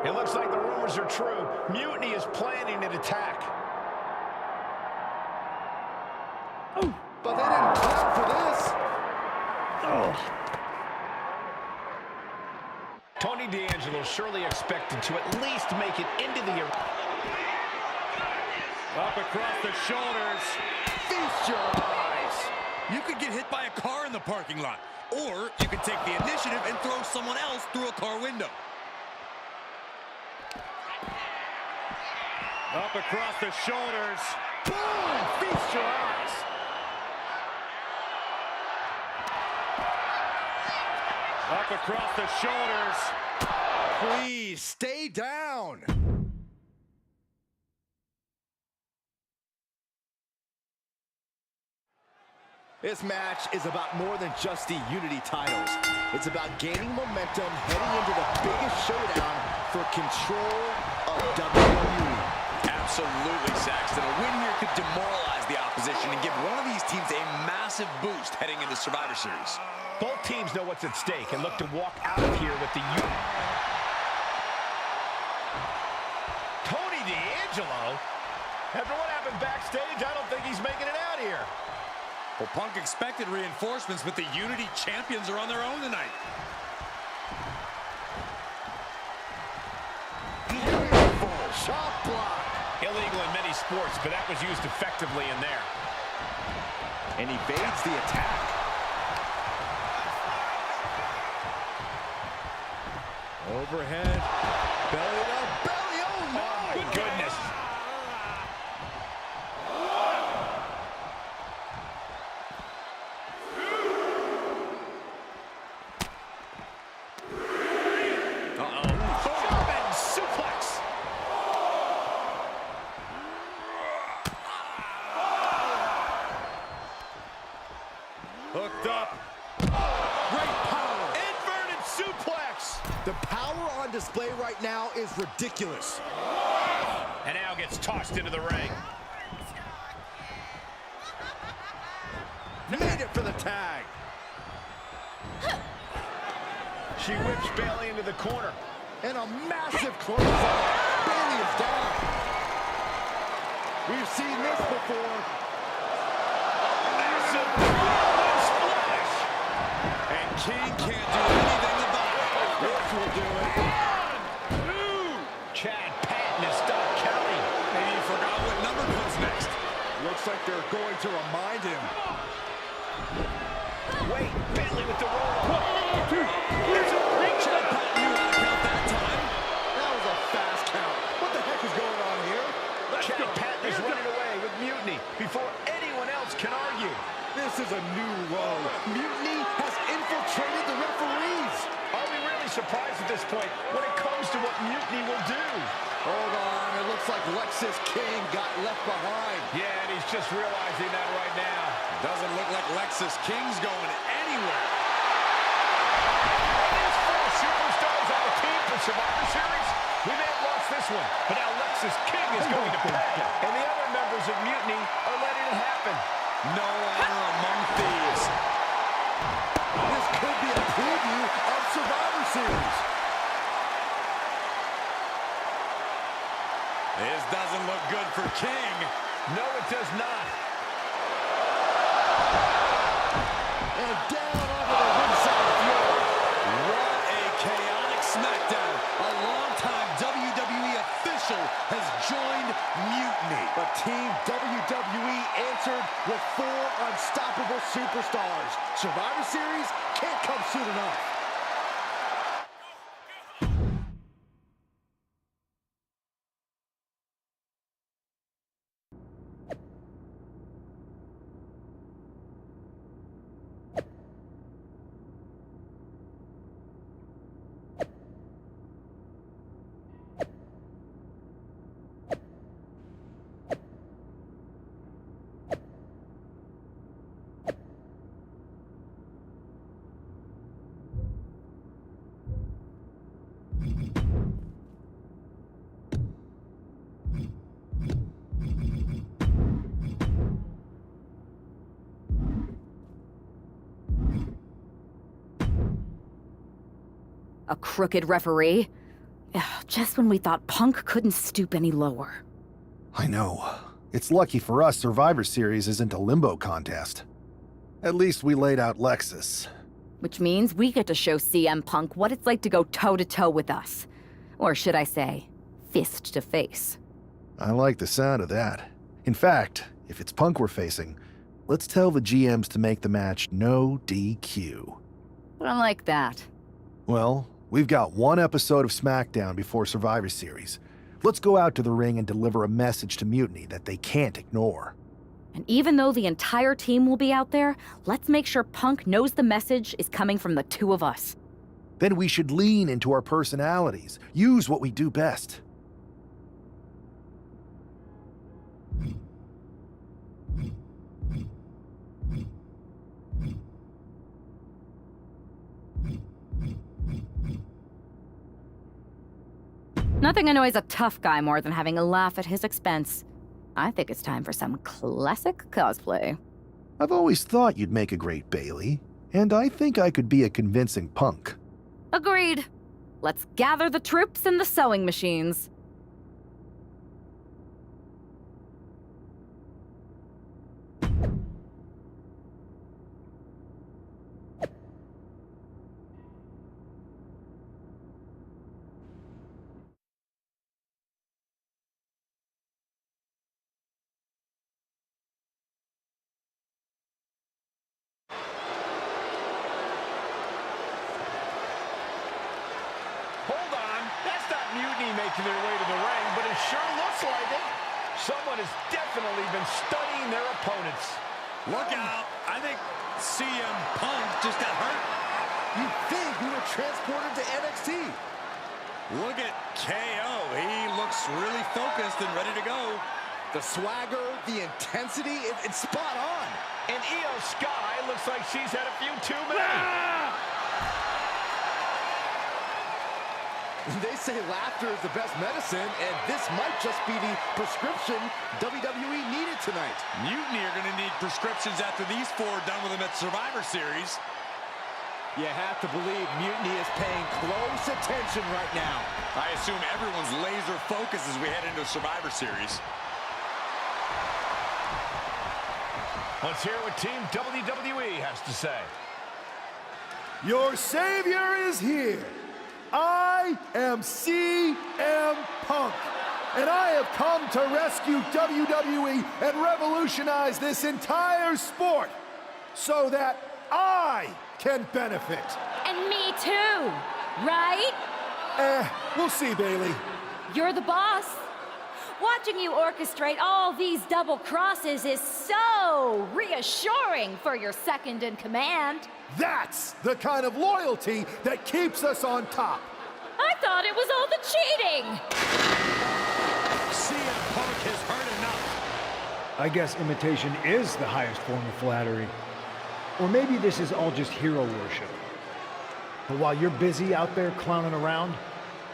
It looks like the rumors are true. Mutiny is planning an attack. Oh, but they didn't plan for this. Oh. Tony D'Angelo surely expected to at least make it into the arena. Up across the shoulders. Feast your eyes. You could get hit by a car in the parking lot. Or you could take the initiative and throw someone else through a car window. Up across the shoulders. Boom! Feast your eyes. Up across the shoulders. Please, stay down. This match is about more than just the Unity titles. It's about gaining momentum heading into the biggest showdown for control of WWE. Absolutely, Saxton. A win here could demoralize the opposition and give one of these teams a massive boost heading into Survivor Series. Both teams know what's at stake and look to walk out of here with the Unity. Tony D'Angelo? After what happened backstage, I don't think he's making it out here. Well, Punk expected reinforcements, but the Unity champions are on their own tonight. Beautiful shot block. Illegal in many sports, but that was used effectively in there. And evades the attack. Overhead. Belly to belly. Oh, no. Oh, my goodness. Hooked up. Great power. Inverted suplex. The power on display right now is ridiculous. And now gets tossed into the ring. Made it for the tag. She whips Bayley into the corner. And a massive clothesline. Bayley is down. We've seen this before. Massive splash. And King can't do anything about it. This will do it. 1, 2. Chad Patton has stopped Kelly. Maybe he forgot what number comes next. Looks like they're going to remind him. Wait, Bayley with the roll. 1, 2. Chad Patton knew how to count that time. That was a fast count. What the heck is going on here? Chad Patton is running away with Mutiny before anyone else can argue. This is a new low. Mutiny has infiltrated the referees. Are we really surprised at this point when it comes to what Mutiny will do? Hold on, it looks like Lexis King got left behind. Yeah, and he's just realizing that right now. Doesn't look like Lexis King's going anywhere. There's 4 superstars on the team for Survivor Series. We may have lost this one, but now Lexis King is going to pay. And the other members of Mutiny are letting it happen. No honor among thieves. This could be a preview of Survivor Series. This doesn't look good for King. No, it does not. And down onto the ringside floor. What a chaotic SmackDown. A longtime WWE official has joined Mutiny. But Team WWE answered with 4 unstoppable superstars. Survivor Survivor Series can't come soon enough. A crooked referee? Ugh, just when we thought Punk couldn't stoop any lower. I know. It's lucky for us Survivor Series isn't a limbo contest. At least we laid out Lexus. Which means we get to show CM Punk what it's like to go toe-to-toe with us. Or should I say, fist to face. I like the sound of that. In fact, if it's Punk we're facing, let's tell the GMs to make the match no DQ. I like that. Well, we've got one episode of SmackDown before Survivor Series. Let's go out to the ring and deliver a message to Mutiny that they can't ignore. And even though the entire team will be out there, let's make sure Punk knows the message is coming from the two of us. Then we should lean into our personalities, use what we do best. Nothing annoys a tough guy more than having a laugh at his expense. I think it's time for some classic cosplay. I've always thought you'd make a great Bailey, and I think I could be a convincing Punk. Agreed. Let's gather the troops and the sewing machines. Making their way to the ring, but it sure looks like it. Someone has definitely been studying their opponents. Look out. I think CM Punk just got hurt. You think we were transported to NXT? Look at KO. He looks really focused and ready to go. The swagger, the intensity, it's spot on. And Io Sky looks like she's had a few too many. They say laughter is the best medicine, and this might just be the prescription WWE needed tonight. Mutiny are going to need prescriptions after these four are done with them at Survivor Series. You have to believe Mutiny is paying close attention right now. I assume everyone's laser focused as we head into Survivor Series. Let's hear what Team WWE has to say. Your savior is here. I am CM Punk, and I have come to rescue WWE and revolutionize this entire sport so that I can benefit. And me too, right? We'll see, Bailey. You're the boss. Watching you orchestrate all these double crosses is so reassuring for your second in command. That's the kind of loyalty that keeps us on top. I thought it was all the cheating. CM Punk has heard enough. I guess imitation is the highest form of flattery. Or maybe this is all just hero worship. But while you're busy out there clowning around,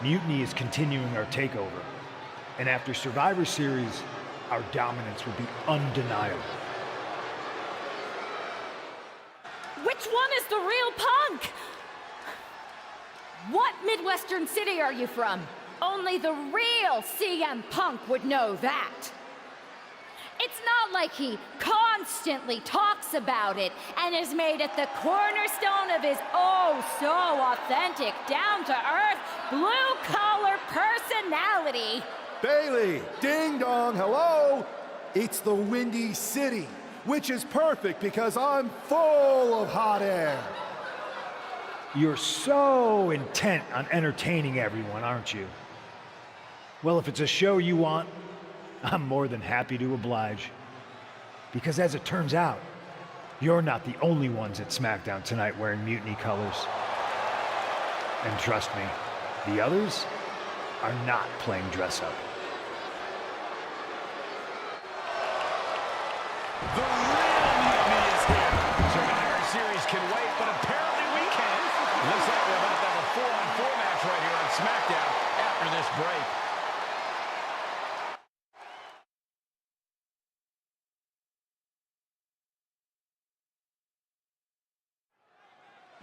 Mutiny is continuing our takeover. And after Survivor Series, our dominance will be undeniable. Which one is the real Punk? What Midwestern city are you from? Only the real CM Punk would know that. It's not like he constantly talks about it and has made it the cornerstone of his oh-so-authentic, down-to-earth, blue-collar personality. Bailey, ding dong, hello. It's the Windy City, which is perfect because I'm full of hot air. You're so intent on entertaining everyone, aren't you? Well, if it's a show you want, I'm more than happy to oblige. Because as it turns out, you're not the only ones at SmackDown tonight wearing mutiny colors. And trust me, the others are not playing dress up. The real mutiny is here. Survivor Series can wait, but apparently we can. Looks like we're about to have a 4-on-4 match right here on SmackDown after this break.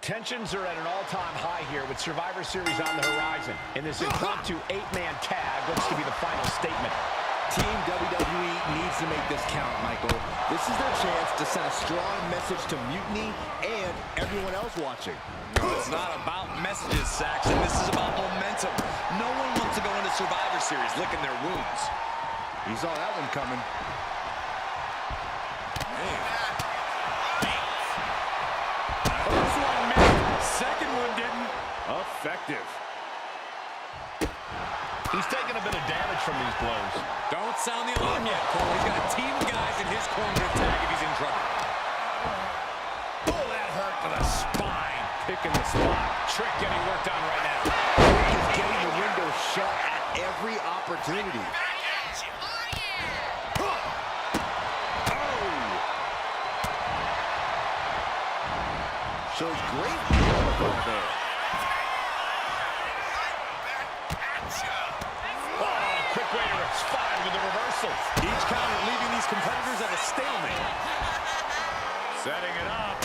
Tensions are at an all-time high here with Survivor Series on the horizon. And this impromptu 8-man tag looks to be the final statement. Team WWE needs to make this count, Michael. This is their chance to send a strong message to Mutiny and everyone else watching. No, it's not about messages, Saxon. This is about momentum. No one wants to go into Survivor Series licking their wounds. He saw that one coming. First one missed. Second one didn't. Effective. He's taking a bit of damage from these blows. Don't sound the alarm yet, Cole. He's got a team of guys in his corner to tag if he's in trouble. Oh, that hurt to the spine. Picking the spot. Trick getting worked on right now. He's getting the window shut at every opportunity. Shows great power there. Quick way to respond with the reversal. Each counter leaving these competitors at a stalemate. Setting it up.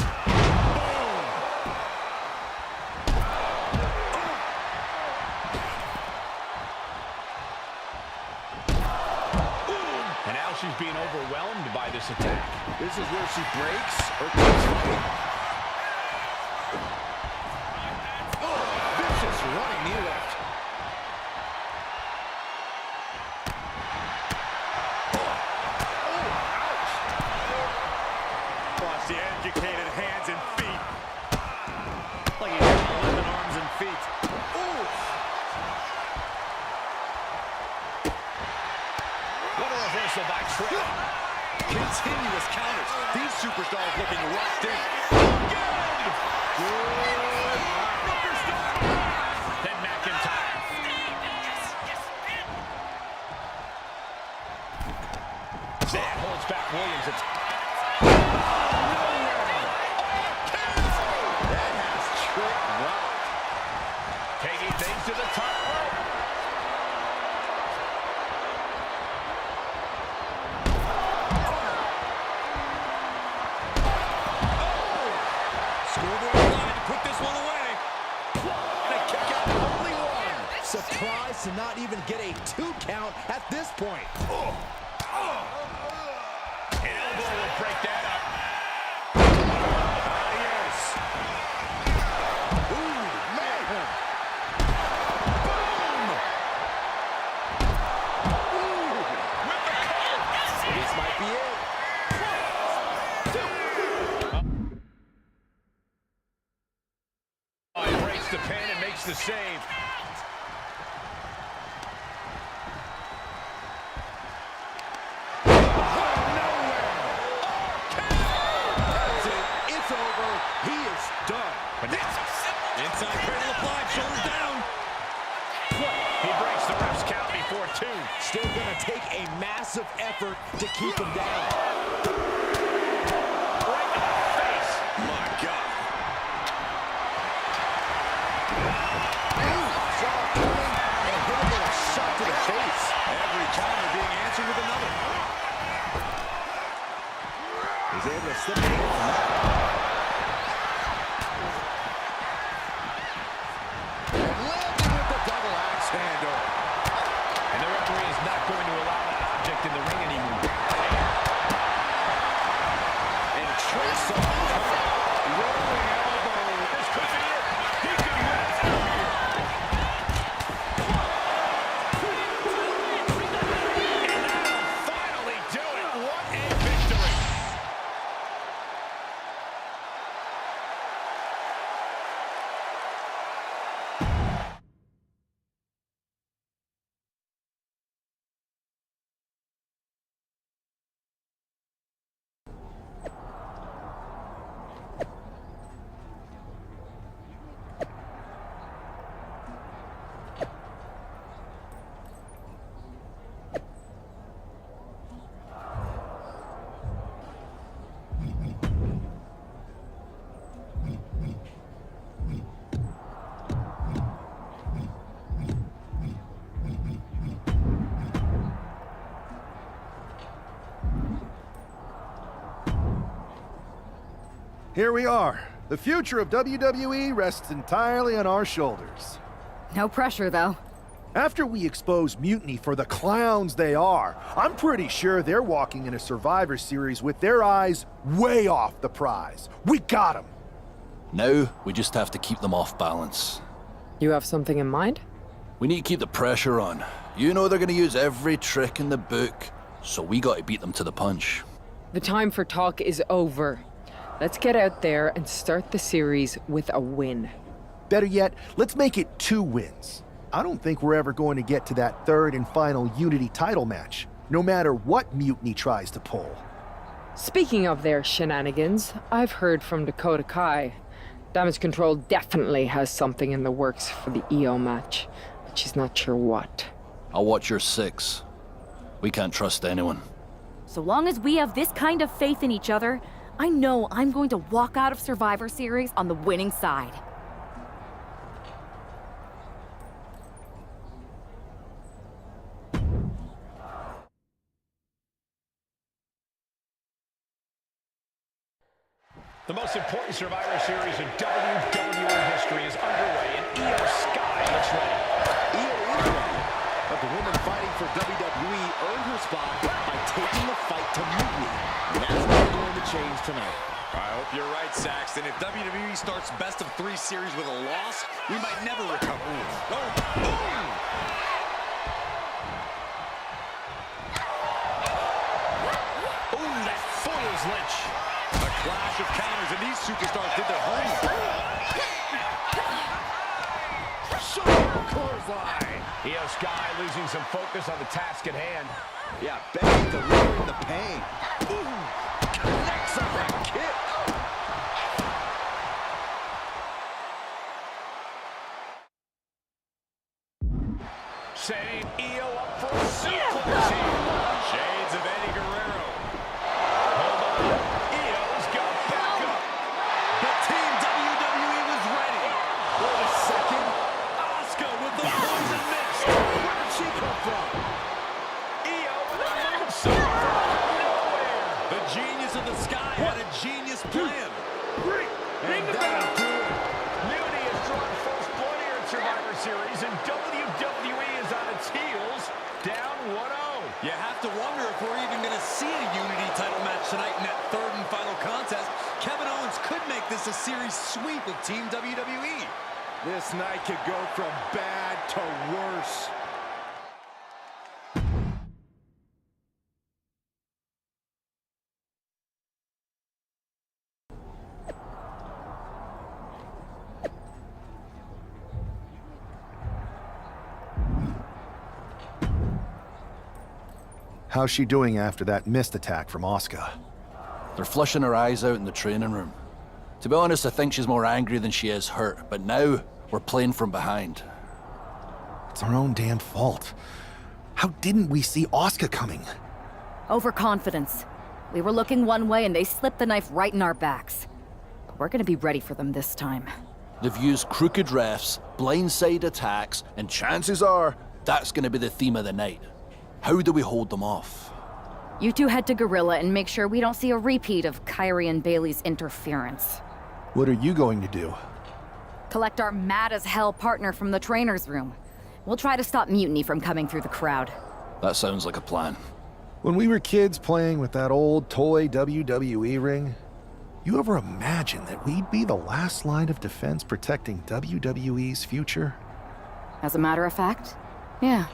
Boom! And now she's being overwhelmed by this attack. This is where she breaks or keeps fighting. Vicious running knee lift. The educated hands and feet. Like he's got 11 arms and feet. Ooh! What a reversal by Trick. Continuous counters. These superstars looking locked in. Then McIntyre. That holds back Williams. It's taking things to the top rope. Schoolboy wanted to put this one away. And a kick out, only one. Surprised to not even get a 2 count at this point. Elbow will break that up. The pin and makes the save. That's it. It's over. He is done. But that's so simple. Inside cradle applied, shoulders down. He breaks the ref's count before 2. Still gonna take a massive effort to keep him down. Right in the face. My God. Shot to the face. Every counter being answered with another. He's able to slip it away from that. And landing with the double axe handle. And the referee is not going to allow that object in the ring anymore. Here we are. The future of WWE rests entirely on our shoulders. No pressure, though. After we expose Mutiny for the clowns they are, I'm pretty sure they're walking in a Survivor Series with their eyes way off the prize. We got them. Now, we just have to keep them off balance. You have something in mind? We need to keep the pressure on. You know they're gonna use every trick in the book, so we gotta beat them to the punch. The time for talk is over. Let's get out there and start the series with a win. Better yet, let's make it 2 wins. I don't think we're ever going to get to that 3rd and final Unity title match, no matter what Mutiny tries to pull. Speaking of their shenanigans, I've heard from Dakota Kai. Damage Control definitely has something in the works for the EO match, but she's not sure what. I'll watch your 6. We can't trust anyone. So long as we have this kind of faith in each other, I know I'm going to walk out of Survivor Series on the winning side. The most important Survivor Series in WWE history is underway, and Io Sky looks ready. Io is ready, but the woman fighting for WWE earned her spot by taking the fight to Mutiny. And that's not going to change tonight. I hope you're right, Saxton. If WWE starts best of 3 series with a loss, we might never recover. Oh, boom! Ooh, that foils Lynch. A clash of counters, and these superstars did their homework. Clothesline. Io Sky losing some focus on the task at hand. Yeah, Becky delivering the pain. Ooh, connects on that kick. Setting Io up for a suplex here. Shades of Eddie Guerrero. Hold on. Io's got back up. But Team WWE was ready. Wait a second. Asuka with the poison mist. Where did she come from? Io with a moonsault from nowhere. The genius of the sky had a genius plan. Ring the bell. Mutiny has drawn first blood here in Survivor Series, and WWE is on its heels, down 1-0. You have to wonder if we're even going to see a Unity title match tonight in that 3rd and final contest. Kevin Owens could make this a series sweep of Team WWE. This night could go from bad to worse. How's she doing after that missed attack from Asuka? They're flushing her eyes out in the training room. To be honest, I think she's more angry than she is hurt, but now we're playing from behind. It's our own damn fault. How didn't we see Asuka coming? Overconfidence. We were looking one way and they slipped the knife right in our backs. But we're gonna be ready for them this time. They've used crooked refs, blindside attacks, and chances are that's gonna be the theme of the night. How do we hold them off? You two head to Gorilla and make sure we don't see a repeat of Kyrie and Bailey's interference. What are you going to do? Collect our mad-as-hell partner from the trainer's room. We'll try to stop Mutiny from coming through the crowd. That sounds like a plan. When we were kids playing with that old toy WWE ring, you ever imagine that we'd be the last line of defense protecting WWE's future? As a matter of fact, yeah.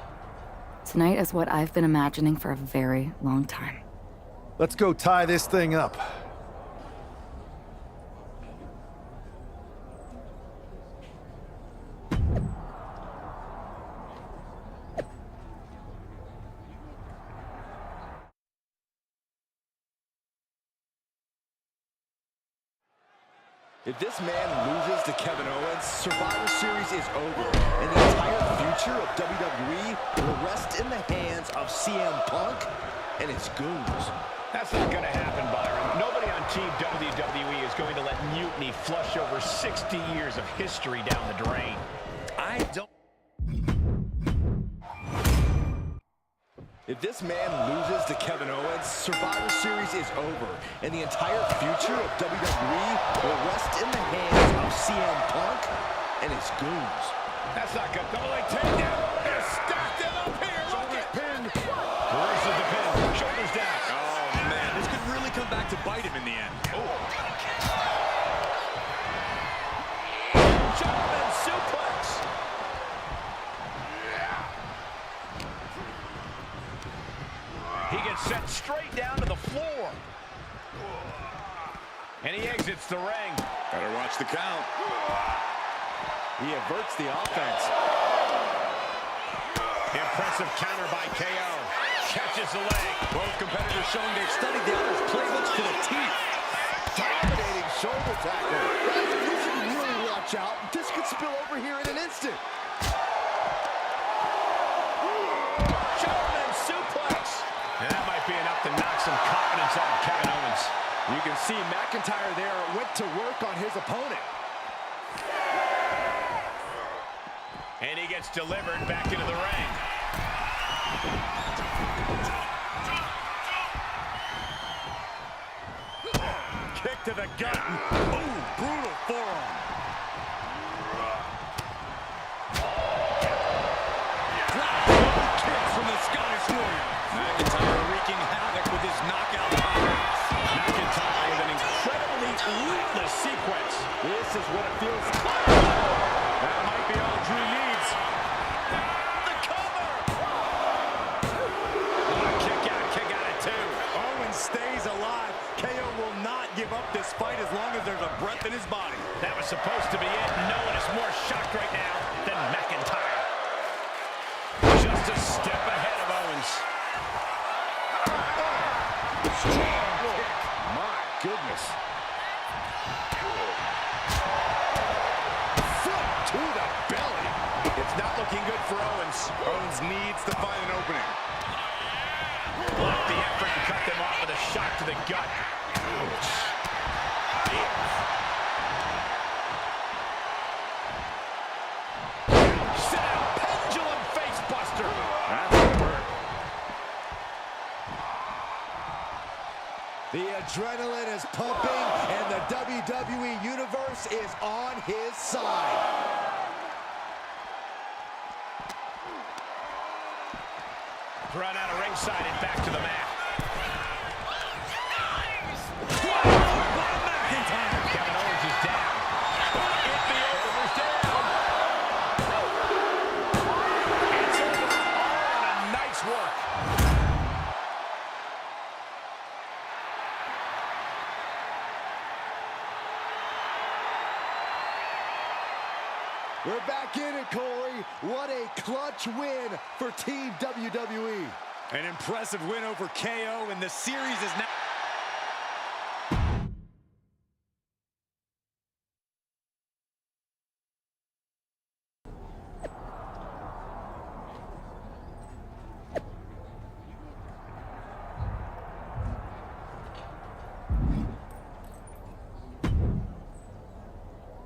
Tonight is what I've been imagining for a very long time. Let's go tie this thing up. If this man loses to Kevin Owens, Survivor Series is over, and the entire future of WWE will rest in the hands of CM Punk and his goons. That's not going to happen, Byron. Nobody on Team WWE is going to let Mutiny flush over 60 years of history down the drain. I don't... If this man loses to Kevin Owens, Survivor Series is over, and the entire future of WWE will rest in the hands of CM Punk and his goons. That's not good. Double leg takedown. They're stacked them up here. Shoulders pinned. Reverses the pin. Shoulders down. Oh, man. This could really come back to bite him in the end. Oh. German suplex. He gets sent straight down to the floor. And he exits the ring. Better watch the count. He averts the offense. Impressive counter by KO. Catches the leg. Both competitors showing they've studied the other's playbooks to the teeth. Dominating shoulder tackle. Guys, you should really watch out. This could spill over here in an instant. German suplex. And that might be enough to knock some confidence out of Kevin Owens. You can see McIntyre there went to work on his opponent. And he gets delivered back into the ring. Kick to the gut. Ooh, brutal forearm. Kick from the Scottish Warrior. McIntyre wreaking havoc with his knockout power. McIntyre with an incredibly ruthless sequence. This is what it feels like. That might be all Drew needs. The cover! Kick out at two. Owens stays alive. KO will not give up this fight as long as there's a breath in his body. That was supposed to be it. No one is more shocked right now than McIntyre. Just a step ahead of Owens. Strong kick. My goodness. Foot to the belly. It's not looking good for Owens. Owens needs to find an opening. Blocked the effort and cut them off with a shot to the gut. Ouch. Sit down, pendulum face buster. That's gonna hurt. The adrenaline is pumping, and the WWE Universe is on his side. Run out of ringside and back to the mat. Kevin Owens is down. The Over's down. It's over. Oh, and a nice work. We're back in it, Corey. What a clutch win for Team WWE. An impressive win over KO, and the series is now...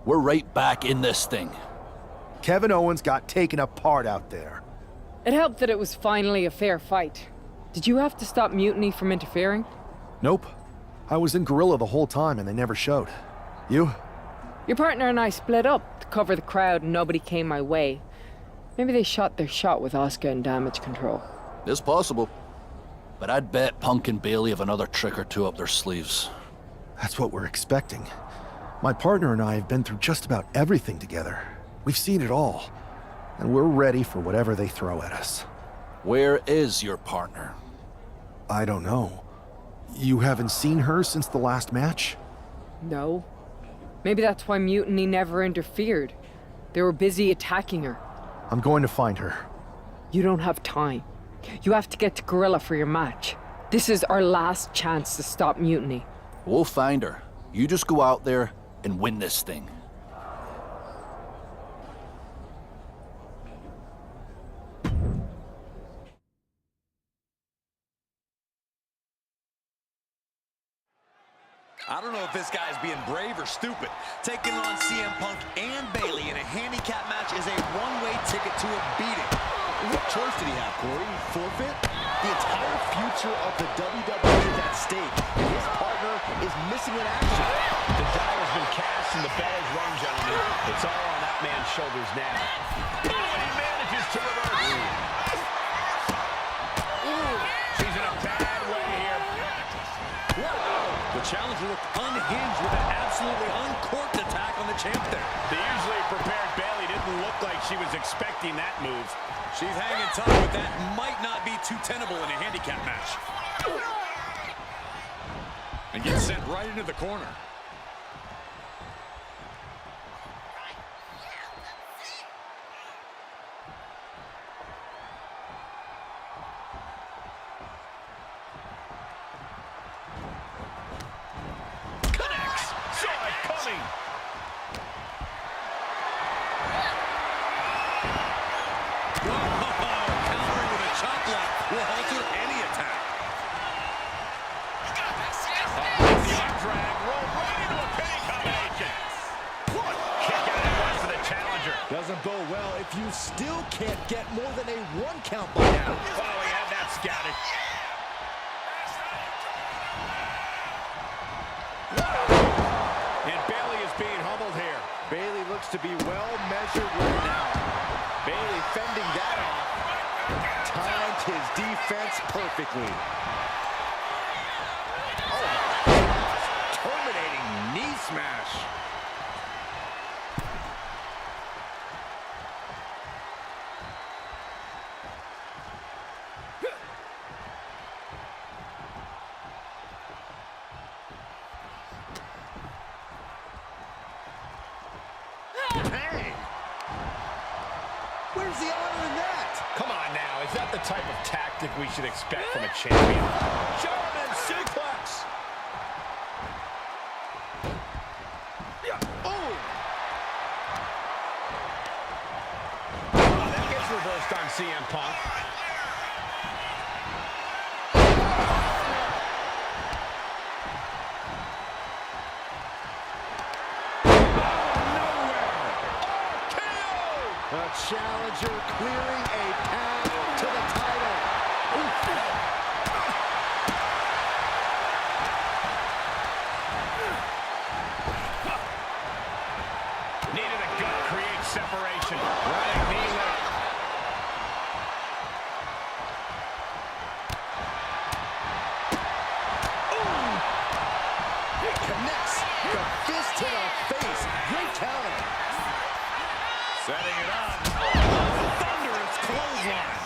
We're right back in this thing. Kevin Owens got taken apart out there. It helped that it was finally a fair fight. Did you have to stop Mutiny from interfering? Nope. I was in Gorilla the whole time and they never showed. You? Your partner and I split up to cover the crowd and nobody came my way. Maybe they shot their shot with Asuka and Damage Control. It's possible. But I'd bet Punk and Bailey have another trick or two up their sleeves. That's what we're expecting. My partner and I have been through just about everything together. We've seen it all. And we're ready for whatever they throw at us. Where is your partner? I don't know. You haven't seen her since the last match? No. Maybe that's why Mutiny never interfered. They were busy attacking her. I'm going to find her. You don't have time. You have to get to Gorilla for your match. This is our last chance to stop Mutiny. We'll find her. You just go out there and win this thing. I don't know if this guy is being brave or stupid. Taking on CM Punk and Bailey in a handicap match is a one-way ticket to a beating. What choice did he have, Corey? Forfeit? The entire future of the WWE is at stake, and his partner is missing in action. The die has been cast and the bell has rung, gentlemen. It's all on that man's shoulders now. Oh, and he manages to reverse. She's in a bad way here. The challenger looked unhinged with an absolutely uncorked attack on the champ there. The usually prepared Bayley didn't look like she was expecting that move. She's hanging tough, but that might not be too tenable in a handicap match. And gets sent right into the corner. Connects! Saw it coming! Countering with a chop block will alter any attack. The arm drag rolled right into a pinning combination. What? Kick out at once to the challenger. Doesn't bode well if you still can't get more than a 1 count by now. Oh, he had that scouted. And Bayley is being humbled here. Bayley looks to be well measured right now. Bayley fending that off. Timed his defense perfectly. Oh my gosh. Terminating knee smash. Where's the honor in that? Come on now, is that the type of tactic we should expect from a champion? German suplex. Oh, that gets reversed on CM Punk. the challenger clearing a path to the title. Needed a gut, create separation. Running knee lift. He connects the fist to the face. Great counter. Setting it up. Thunderous clothesline.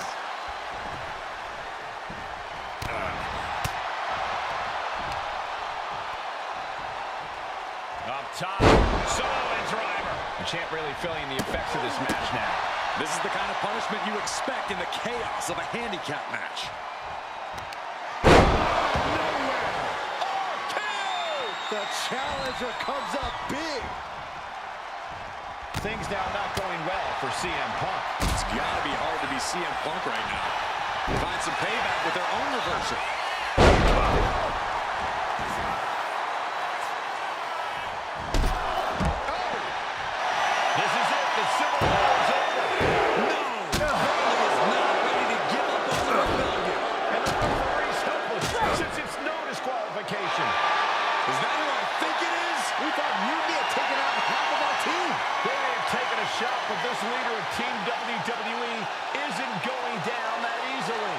Up top, solo driver. The champ really feeling the effects of this match now. This is the kind of punishment you expect in the chaos of a handicap match. The challenger comes up big. Things now not going well for CM Punk. It's got to be hard to be CM Punk right now. Find some payback with their own reversal. This is it. The Civil War is over. No! Bayley is not ready to give up on the rebellion. And the referee's helpless since it's no disqualification. Is that who I think it is? We thought Mutiny had taken out half of our team. They may have taken a shot, but this leader of Team WWE isn't going down that easily.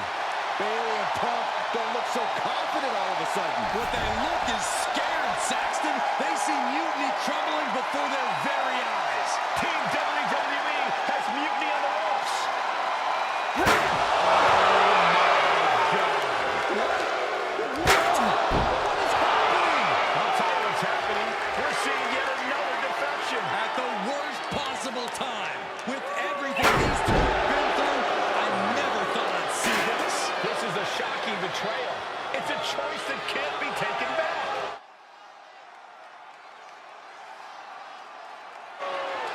Bayley and Punk don't look so confident all of a sudden. What they look is scared, Saxton. They see Mutiny crumbling before their very eyes. Team WWE has Mutiny on the ropes. I'll tell you what's happening. We're seeing yet another defection. At the worst possible time. With everything these two have been through, I never thought I'd see this. This is a shocking betrayal. It's a choice that can't be taken back.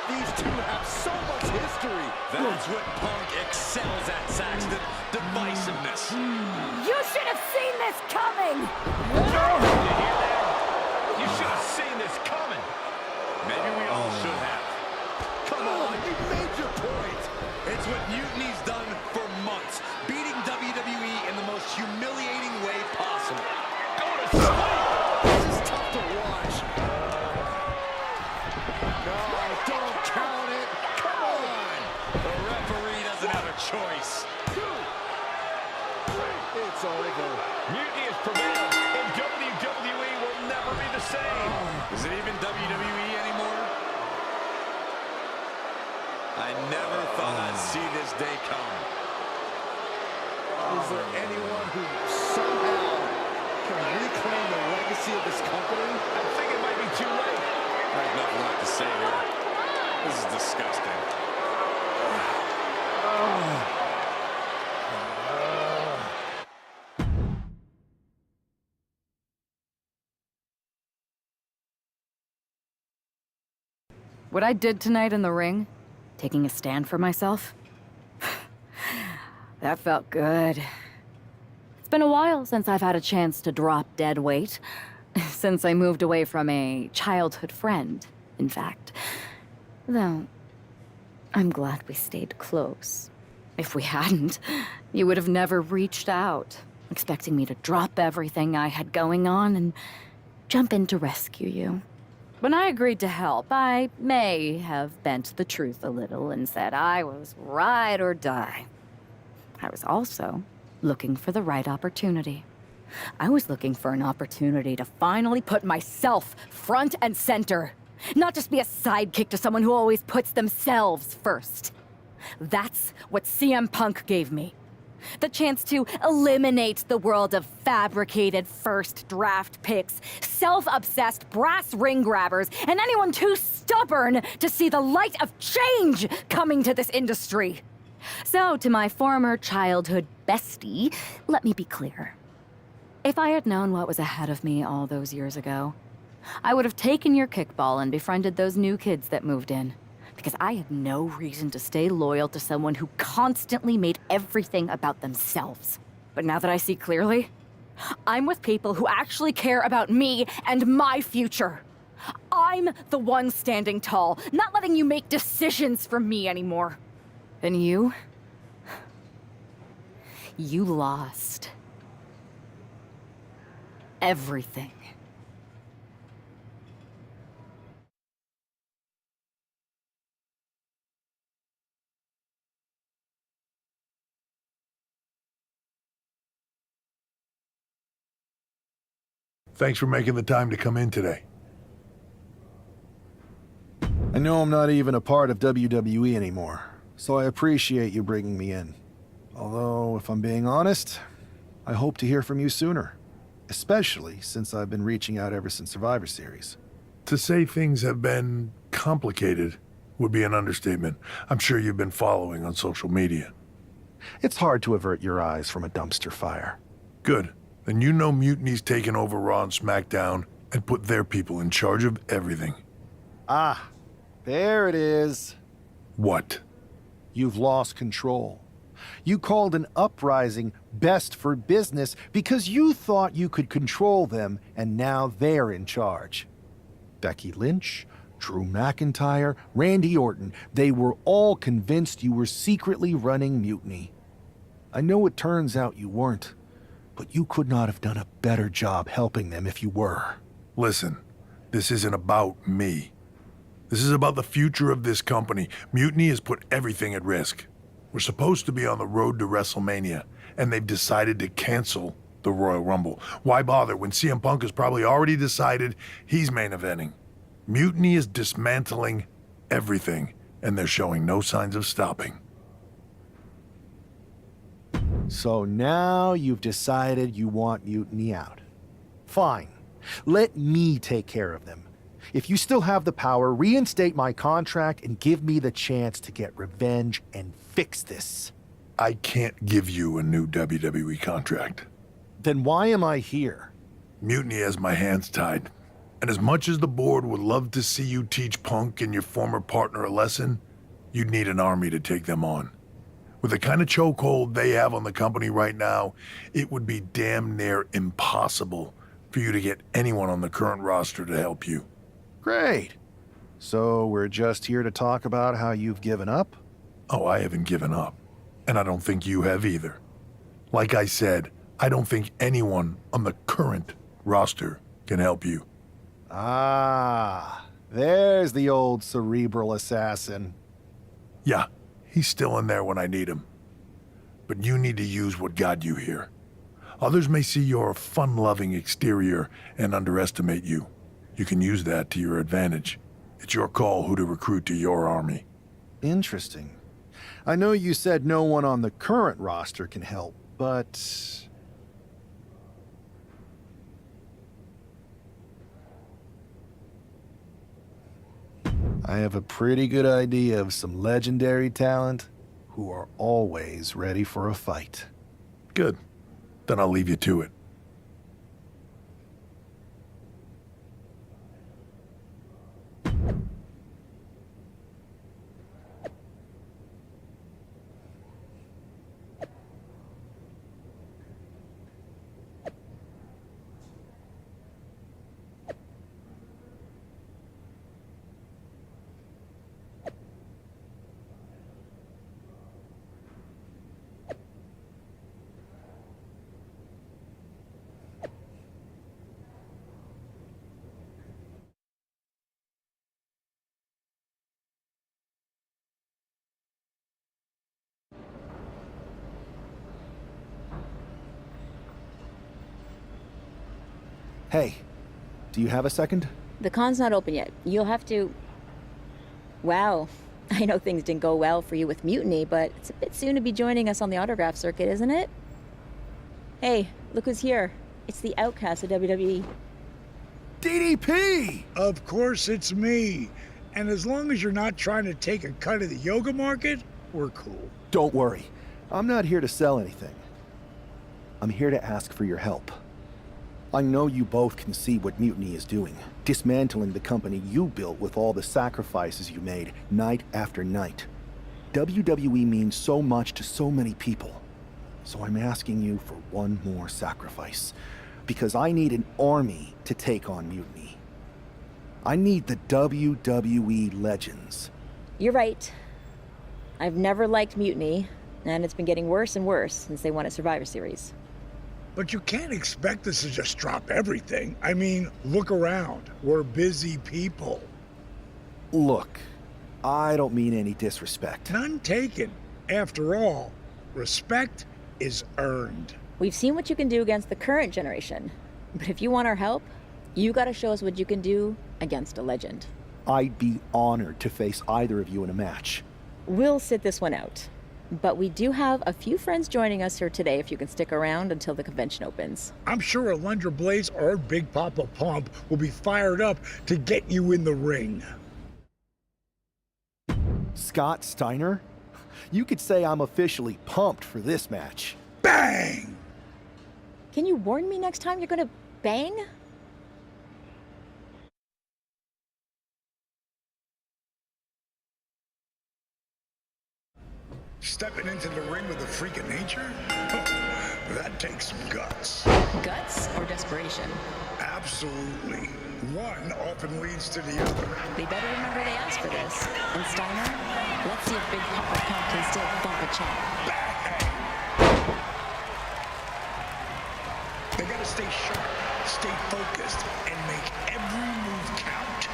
These two have so much history. That's what Punk excels at, Saxton. Divisiveness. You should have seen this coming! You hear that? You should have seen this coming. Maybe we all should have. Come on, you made your point. It's what Mutiny's done for months, beating WWE in the most it's over. Mutiny has prevailed, and WWE will never be the same. Is it even WWE anymore? I never thought I'd see this day come. Is there anyone who somehow can reclaim the legacy of this company? I think it might be too late. There's nothing left to say here. This is disgusting. What I did tonight in the ring, taking a stand for myself, that felt good. It's been a while since I've had a chance to drop dead weight. Since I moved away from a childhood friend, in fact. Though, I'm glad we stayed close. If we hadn't, you would have never reached out, expecting me to drop everything I had going on and jump in to rescue you. When I agreed to help, I may have bent the truth a little and said I was ride or die. I was also looking for the right opportunity. I was looking for an opportunity to finally put myself front and center. Not just be a sidekick to someone who always puts themselves first. That's what CM Punk gave me. The chance to eliminate the world of fabricated first draft picks, self-obsessed brass ring grabbers, and anyone too stubborn to see the light of change coming to this industry. So, to my former childhood bestie, let me be clear. If I had known what was ahead of me all those years ago, I would have taken your kickball and befriended those new kids that moved in. Because I had no reason to stay loyal to someone who constantly made everything about themselves. But now that I see clearly, I'm with people who actually care about me and my future. I'm the one standing tall, not letting you make decisions for me anymore. And you? You lost. Everything. Thanks for making the time to come in today. I know I'm not even a part of WWE anymore, so I appreciate you bringing me in. Although, if I'm being honest, I hope to hear from you sooner. Especially since I've been reaching out ever since Survivor Series. To say things have been complicated would be an understatement. I'm sure you've been following on social media. It's hard to avert your eyes from a dumpster fire. Good. Then you know Mutiny's taken over Raw and SmackDown and put their people in charge of everything. Ah, there it is. What? You've lost control. You called an uprising best for business because you thought you could control them, and now they're in charge. Becky Lynch, Drew McIntyre, Randy Orton, they were all convinced you were secretly running Mutiny. I know it turns out you weren't, but you could not have done a better job helping them if you were. Listen, this isn't about me. This is about the future of this company. Mutiny has put everything at risk. We're supposed to be on the road to WrestleMania, and they've decided to cancel the Royal Rumble. Why bother when CM Punk has probably already decided he's main eventing? Mutiny is dismantling everything, and they're showing no signs of stopping. So now you've decided you want Mutiny out. Fine. Let me take care of them. If you still have the power, reinstate my contract and give me the chance to get revenge and fix this. I can't give you a new WWE contract. Then why am I here? Mutiny has my hands tied. And as much as the board would love to see you teach Punk and your former partner a lesson, you'd need an army to take them on. With the kind of chokehold they have on the company right now, it would be damn near impossible for you to get anyone on the current roster to help you. Great. So we're just here to talk about how you've given up? Oh, I haven't given up. And I don't think you have either. Like I said, I don't think anyone on the current roster can help you. Ah, there's the old cerebral assassin. Yeah, he's still in there when I need him. But you need to use what got you here. Others may see your fun-loving exterior and underestimate you. You can use that to your advantage. It's your call who to recruit to your army. Interesting. I know you said no one on the current roster can help, but... I have a pretty good idea of some legendary talent who are always ready for a fight. Good. Then I'll leave you to it. Hey, do you have a second? The con's not open yet. You'll have to... Wow. I know things didn't go well for you with Mutiny, but it's a bit soon to be joining us on the autograph circuit, isn't it? Hey, look who's here. It's the outcast of WWE. DDP! Of course it's me. And as long as you're not trying to take a cut of the yoga market, we're cool. Don't worry. I'm not here to sell anything. I'm here to ask for your help. I know you both can see what Mutiny is doing, dismantling the company you built with all the sacrifices you made, night after night. WWE means so much to so many people. So I'm asking you for one more sacrifice, because I need an army to take on Mutiny. I need the WWE legends. You're right. I've never liked Mutiny, and it's been getting worse and worse since they won a Survivor Series. But you can't expect us to just drop everything. I mean, look around. We're busy people. Look, I don't mean any disrespect. None taken. After all, respect is earned. We've seen what you can do against the current generation. But if you want our help, you gotta show us what you can do against a legend. I'd be honored to face either of you in a match. We'll sit this one out. But we do have a few friends joining us here today if you can stick around until the convention opens. I'm sure Alundra Blaze or Big Papa Pump will be fired up to get you in the ring. Scott Steiner? You could say I'm officially pumped for this match. Bang! Can you warn me next time you're gonna bang? Stepping into the ring with a freak of nature? That takes some guts. Guts or desperation? Absolutely. One often leads to the other. They better remember they asked for this. And Steiner, let's see if Big Papa Pump can still bump a champ. They gotta stay sharp, stay focused, and make every move count.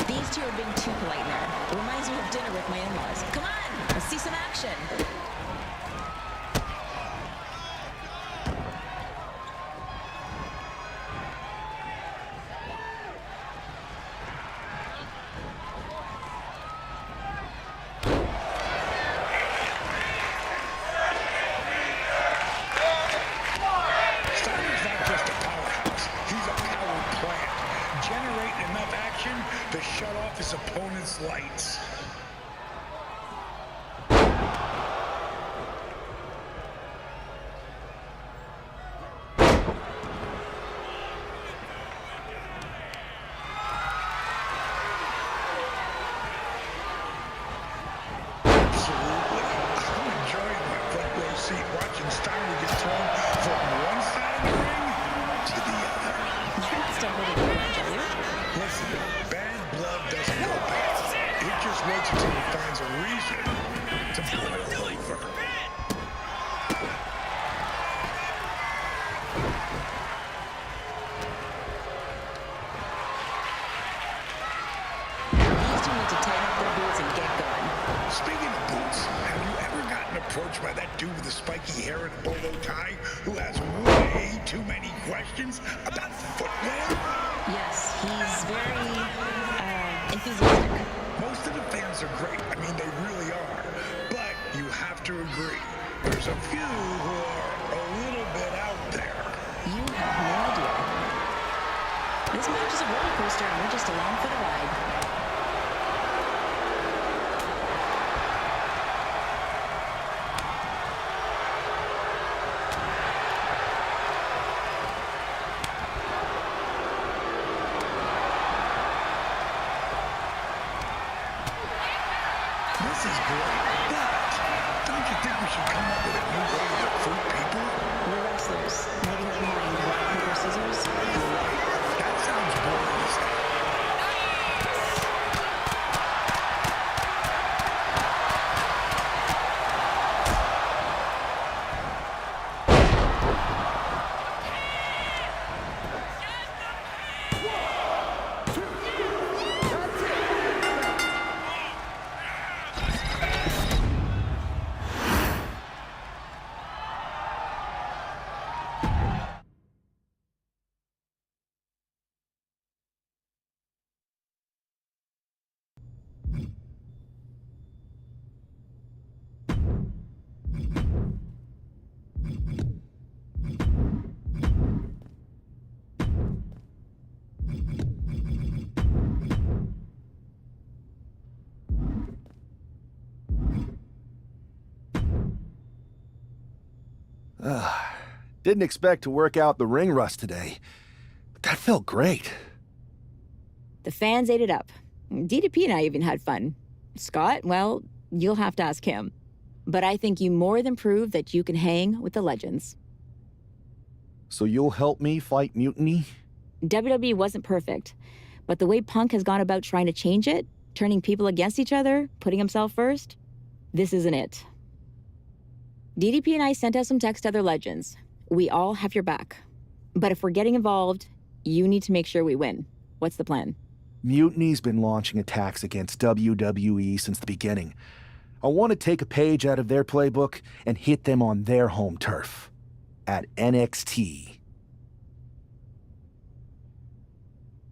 These two are being too polite now. It reminds me of dinner with my in-laws. Come on, let's see some action. Steiner's not just a powerhouse, he's a power plant, generating enough action to shut off his opponent's lights. Absolutely. I'm enjoying my front row seat watching Steiner get thrown from one side of the ring to the other. You're not still holding the grudge, are you? Listen, bad blood doesn't go bad. It just waits until it finds a reason to boil over. approached by that dude with the spiky hair and bolo tie who has way too many questions about footwear? Yes, he's very enthusiastic. Most of the fans are great. I mean, they really are. But you have to agree, there's a few who are a little bit out there. You have no idea. This match is a roller coaster and we're just along for the ride. This is great, but don't you think we should come up with a new way to recruit people? We're wrestlers. Maybe never mind rock, paper, scissors. That sounds boring as hell. Didn't expect to work out the ring rust today, but that felt great. The fans ate it up. DDP and I even had fun. Scott, well, you'll have to ask him. But I think you more than proved that you can hang with the legends. So you'll help me fight Mutiny? WWE wasn't perfect, but the way Punk has gone about trying to change it, turning people against each other, putting himself first, this isn't it. DDP and I sent out some text to other legends. We all have your back. But if we're getting involved, you need to make sure we win. What's the plan? Mutiny's been launching attacks against WWE since the beginning. I want to take a page out of their playbook and hit them on their home turf. At NXT.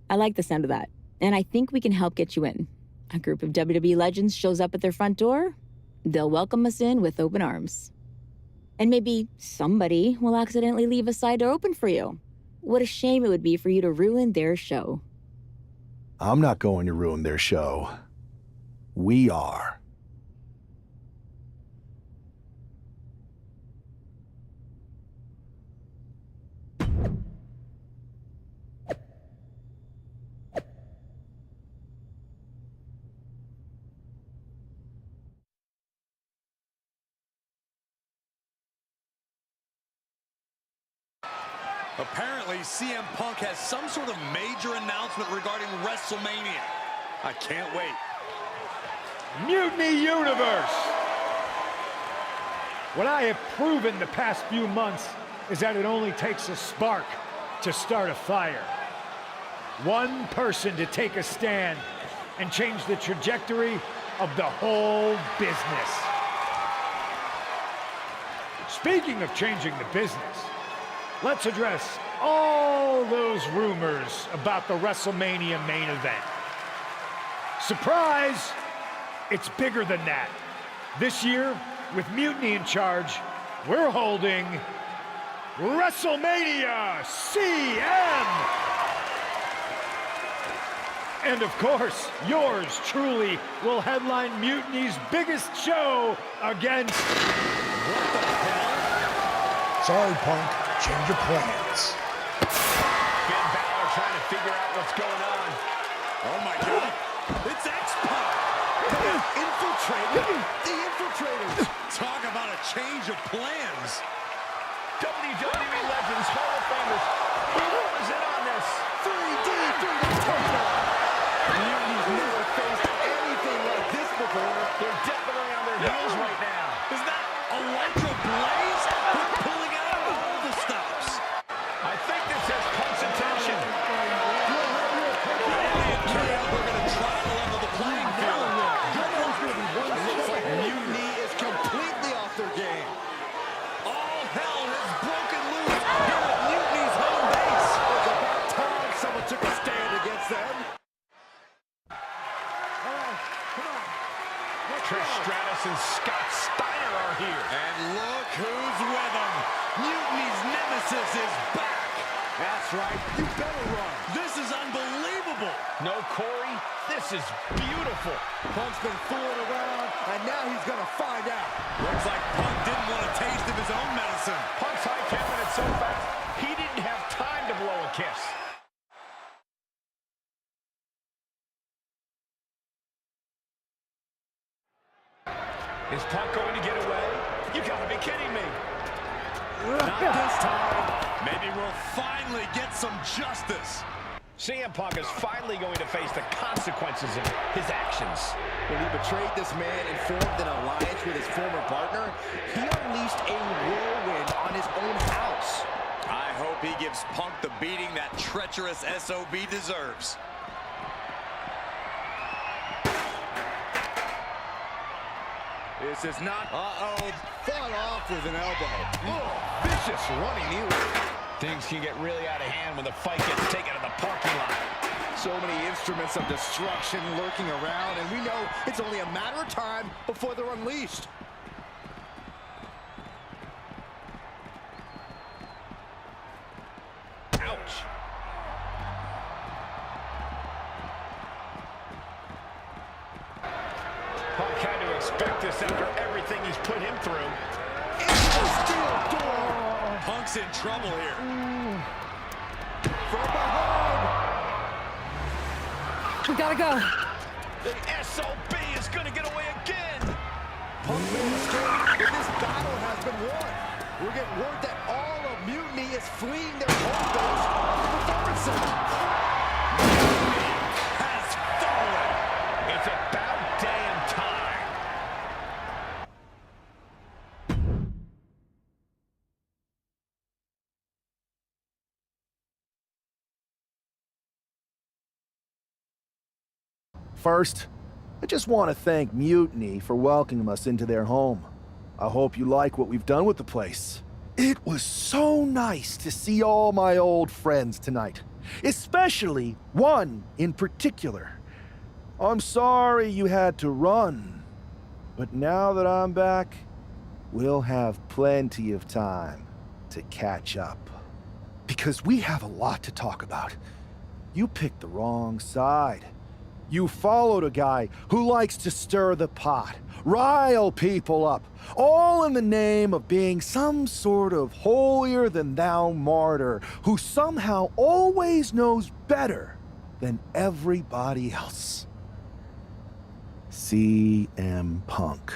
I like the sound of that, and I think we can help get you in. A group of WWE legends shows up at their front door, they'll welcome us in with open arms. And maybe somebody will accidentally leave a side door open for you. What a shame it would be for you to ruin their show. I'm not going to ruin their show. We are. Apparently, CM Punk has some sort of major announcement regarding WrestleMania. I can't wait. Mutiny Universe! What I have proven the past few months is that it only takes a spark to start a fire. One person to take a stand and change the trajectory of the whole business. Speaking of changing the business, let's address all those rumors about the WrestleMania main event. Surprise! It's bigger than that. This year, with Mutiny in charge, we're holding WrestleMania CM! And of course, yours truly will headline Mutiny's biggest show against... What the hell? Sorry, Punk. Change your plans. Finn Balor trying to figure out what's going on. Oh my God. It's X-Pac. Infiltrated. The Infiltrators. Talk about a change of plans. WWE Legends Hall of Famers. Who represent on this? 3D through the total. Mutiny's never faced anything like this before. They're definitely on their heels right now. Is that Electro Blaze? They're pulling out all the stops. I think this has Punk's attention. We're going to try to level the playing field. Looks like Mutiny is completely off their Trish Stratus and Scott Steiner are here. And look who's with them. Mutiny's nemesis is back. That's right. You better run. This is unbelievable. No, Corey, this is beautiful. Punk's been fooling around, and now he's going to find out. Looks like Punk didn't want a taste of his own medicine. Punk's high-capping it so fast, he didn't have time to blow a kiss. Is Punk going to get away? You gotta be kidding me. Not this time. Maybe we'll finally get some justice. CM Punk is finally going to face the consequences of his actions. When he betrayed this man and formed an alliance with his former partner, he unleashed a whirlwind on his own house. I hope he gives Punk the beating that treacherous SOB deserves. This is not... Fought off with an elbow. Vicious running knee. Things can get really out of hand when the fight gets taken to the parking lot. So many instruments of destruction lurking around, and we know it's only a matter of time before they're unleashed. Ouch. Punk had to expect this after everything he's put him through. It's the steel door. Punk's in trouble here. From behind. We gotta go. The SOB is gonna get away again. Punk made a escape, but this battle has been won. We're getting word that all of Mutiny is fleeing their home base to the Performance Center. Mutiny has fallen. It's about damn time. First, I just want to thank Mutiny for welcoming us into their home. I hope you like what we've done with the place. It was so nice to see all my old friends tonight, especially one in particular. I'm sorry you had to run, but now that I'm back, we'll have plenty of time to catch up. Because we have a lot to talk about. You picked the wrong side. You followed a guy who likes to stir the pot, rile people up, all in the name of being some sort of holier-than-thou martyr who somehow always knows better than everybody else. CM Punk.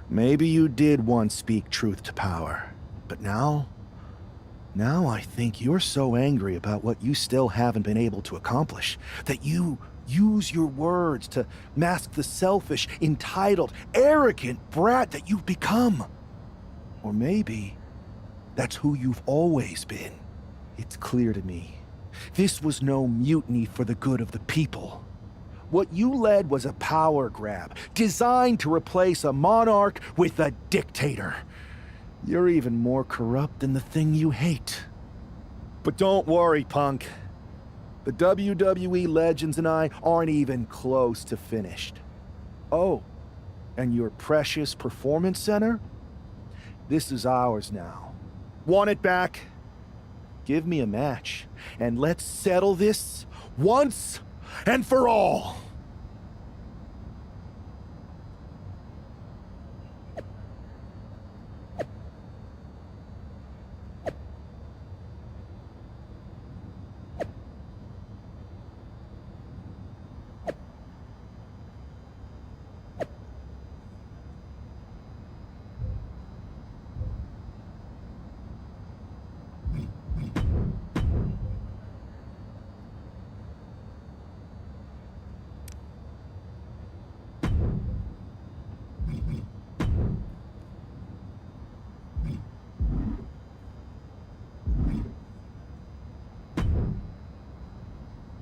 Maybe you did once speak truth to power, but now I think you're so angry about what you still haven't been able to accomplish that you use your words to mask the selfish, entitled, arrogant brat that you've become. Or maybe that's who you've always been. It's clear to me. This was no mutiny for the good of the people. What you led was a power grab, designed to replace a monarch with a dictator. You're even more corrupt than the thing you hate. But don't worry, Punk. The WWE legends and I aren't even close to finished. Oh, and your precious Performance Center? This is ours now. Want it back? Give me a match, and let's settle this once and for all.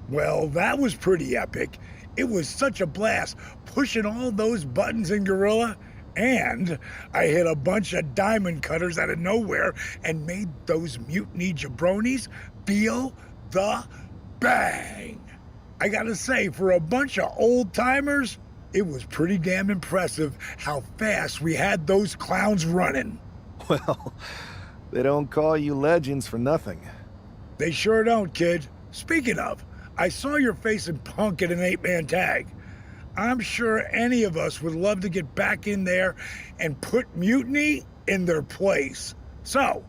Well, that was pretty epic. It was such a blast pushing all those buttons in Gorilla, and I hit a bunch of diamond cutters out of nowhere and made those mutiny jabronis feel the bang. I gotta say, for a bunch of old timers, It was pretty damn impressive how fast we had those clowns running. Well, they don't call you legends for nothing. They sure don't, kid. Speaking of, I saw your face in Punk in an 8-man tag. I'm sure any of us would love to get back in there and put Mutiny in their place. So,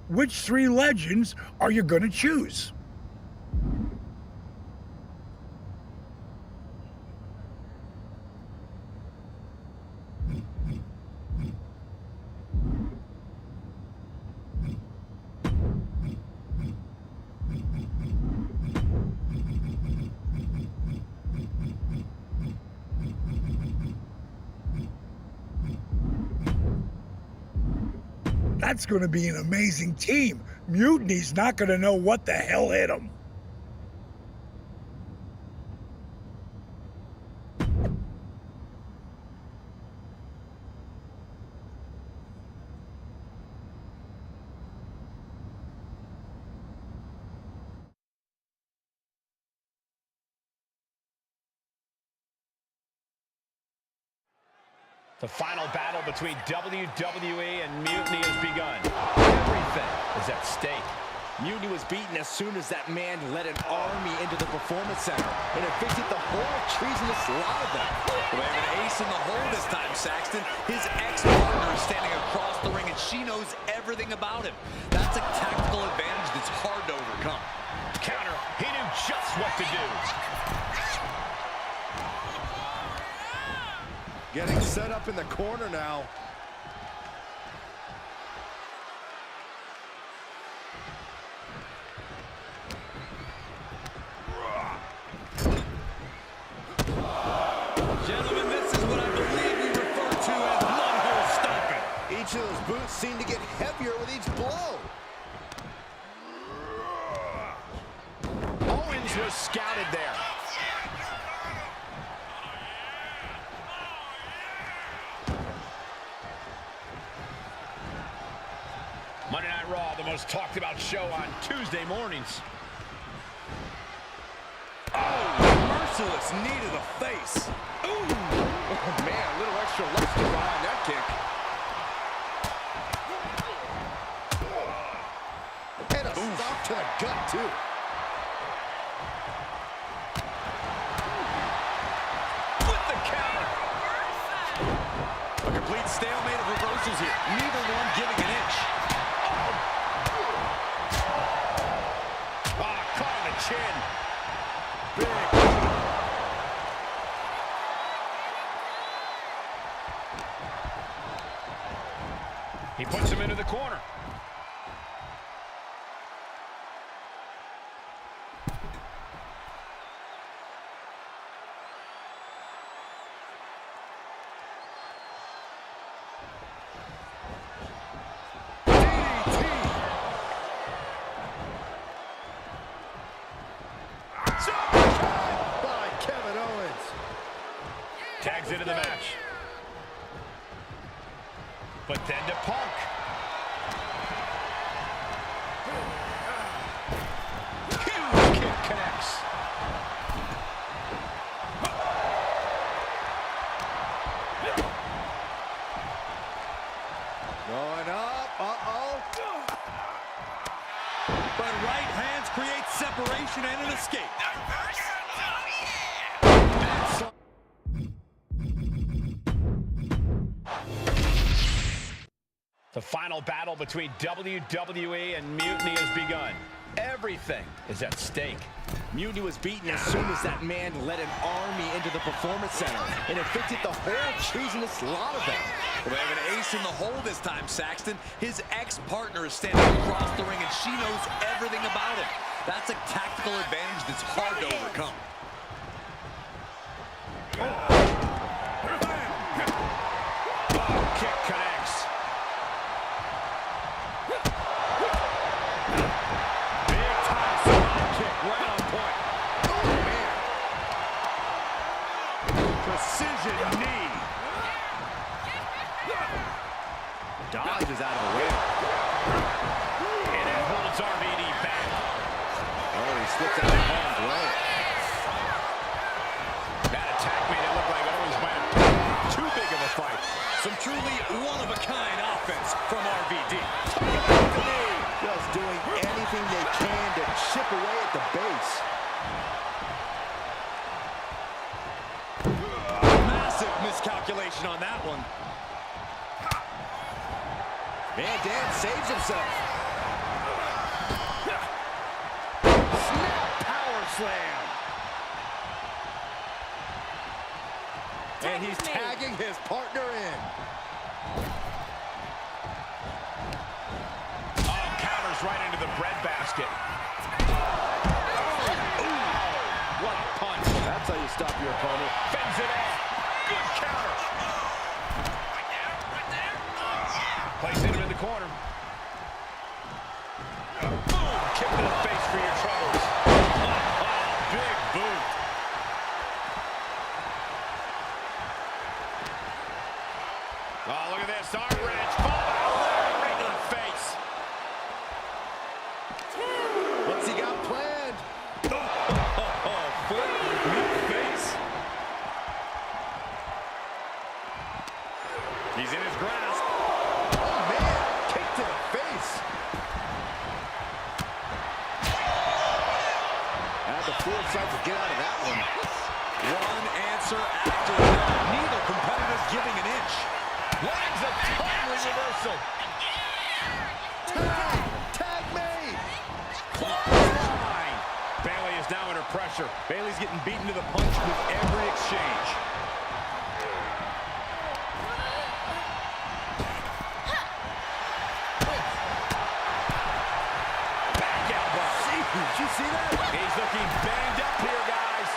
which 3 legends are you gonna choose? That's going to be an amazing team. Mutiny's not going to know what the hell hit them. The final battle between WWE and Mutiny has begun. Everything is at stake. Mutiny was beaten as soon as that man led an army into the Performance Center and evicted the whole treasonous lot of them. We have an ace in the hole this time, Saxton. His ex-partner is standing across the ring, and she knows everything about him. That's a tactical advantage that's hard to overcome. Counter. He knew just what to do. Getting set up in the corner now. Gentlemen, this is what I believe we refer to as one-hole stomping. Each of those boots seem to get heavier with each blow. Owens was scouted there. Monday Night Raw, the most talked about show on Tuesday mornings. Oh, merciless knee to the face. Ooh. Oh, man, a little extra luster behind that kick. And a stop to the gut, too. With the counter. A complete stalemate of reversals here. Neither one giving an inch. Caught on the chin. Big. He puts him into the corner. Tags into the match. But then to Punk. Huge kick connects. Going up. Uh-oh. But right hands create separation and an escape. The final battle between WWE and Mutiny has begun. Everything is at stake. Mutiny was beaten as soon as that man led an army into the Performance Center and evicted the whole treasonous lot of them. We have an ace in the hole this time, Saxton. His ex-partner is standing across the ring, and she knows everything about him. That's a tactical advantage that's hard to overcome. Kick connects. Big time spot kick right on point. Oh, man. Precision knee. Dodges out of the way. And it holds RVD back. Oh, he slipped out of harm's way. That attack made it look like Owens might Some truly one-of-a-kind offense from RVD. Just doing anything they can to chip away at the base. Massive miscalculation on that one. And Dan saves himself. Snap power slam. And he's tagging his partner in. Oh, counters right into the breadbasket. What a punch. That's how you stop your opponent. Fends it off. Good counter. Placing him in the corner. Boom! Kick to the face for your troubles. Big boot. Oh, look at this. Arm wrench. Fall right to the face. What's he got planned? Foot, meat face. He's in his grasp. Oh, man. Kick to the face. Had the foresight to get out of that one. One answer after another. Neither competitor's giving an inch. Lands a timely reversal. Tag me. Clothesline. Bayley is now under pressure. Bayley's getting beaten to the punch with every exchange. Back elbow. Did you see that? He's looking banged up here, guys.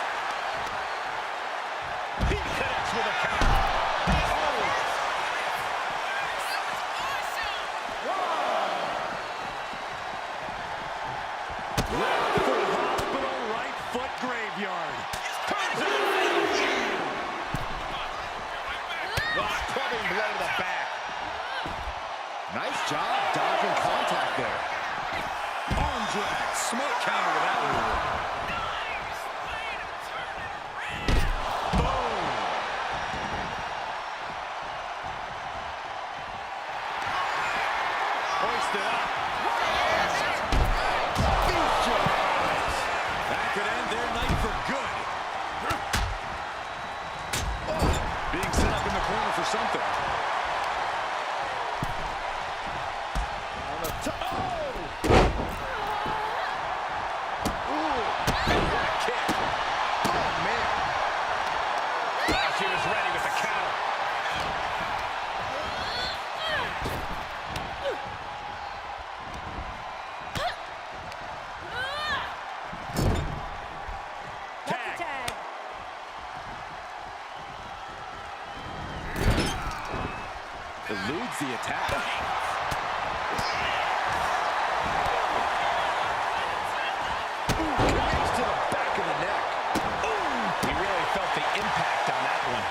He connects with a counter. Nice job dodging contact there. Arm drag. Smart counter with that one. Boom. Hoisted up. Beast jaws. That could end their night for good. Being set up in the corner for something. Eludes the attack. Connects to the back of the neck. He really felt the impact on that one.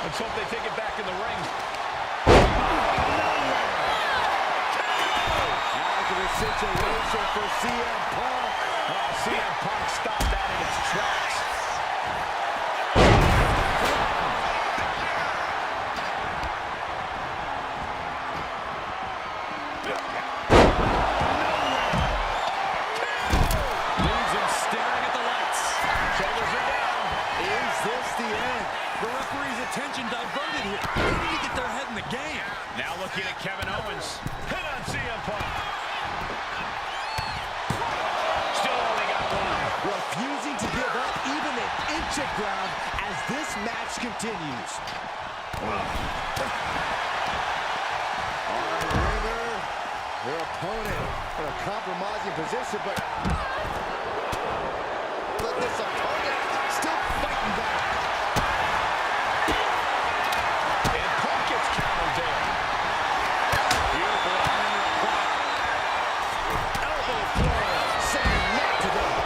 Let's hope they take it back in the ring. Hazardous situation for CM Punk. Oh, CM Punk stopped that in its tracks. Leaves him staring at the lights. Shoulders are down. Is this the end? The referee's attention diverted here. They need to get their head in the game. Now looking at Kevin Owens. Hit on CM Punk. Still only got one. Refusing to give up even an inch of ground as this match continues. On the ringer, their opponent in a compromising position, but this opponent still fighting back. And Punk gets countered there. Beautiful arm in the front. Elbow throw, saying not to that.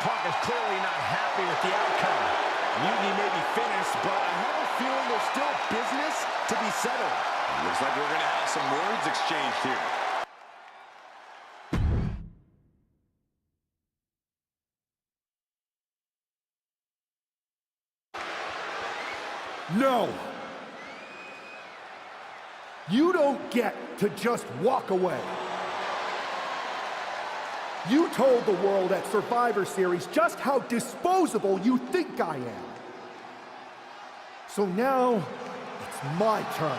Punk is clearly not happy with the outcome. Mutiny may be finished, but I have a feeling there's still business to be settled. Looks like we're going to have some words exchanged here. No! You don't get to just walk away. You told the world at Survivor Series just how disposable you think I am. So now, it's my turn.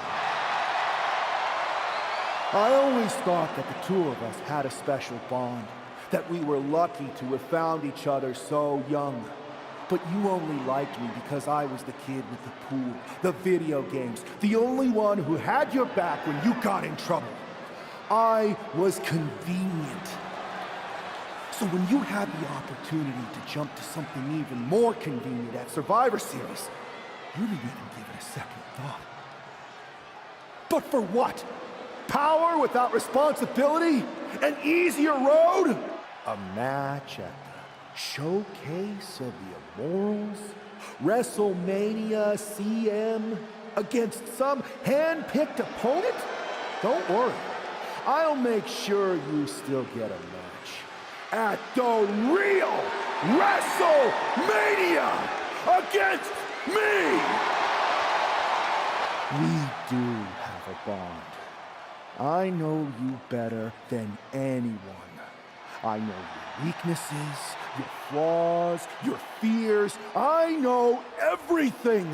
I always thought that the two of us had a special bond, that we were lucky to have found each other so young. But you only liked me because I was the kid with the pool, the video games, the only one who had your back when you got in trouble. I was convenient. So when you had the opportunity to jump to something even more convenient at Survivor Series, you didn't even give it a second thought. But for what? Power without responsibility? An easier road? A match at the Showcase of the Immortals? WrestleMania CM against some hand-picked opponent? Don't worry. I'll make sure you still get a match at the real WrestleMania against me! We do have a bond. I know you better than anyone. I know your weaknesses, your flaws, your fears. I know everything,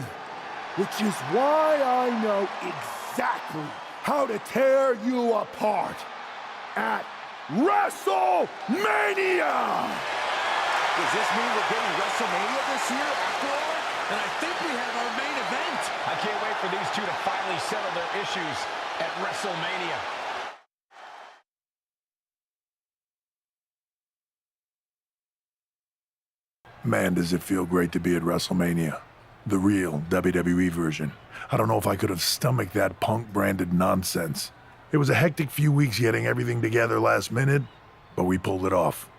which is why I know exactly how to tear you apart at WrestleMania! Does this mean we're getting WrestleMania this year after all? And I think we have our main event. I can't wait for these two to finally settle their issues at WrestleMania. Man, does it feel great to be at WrestleMania. The real WWE version. I don't know if I could have stomached that Punk-branded nonsense. It was a hectic few weeks getting everything together last minute, but we pulled it off.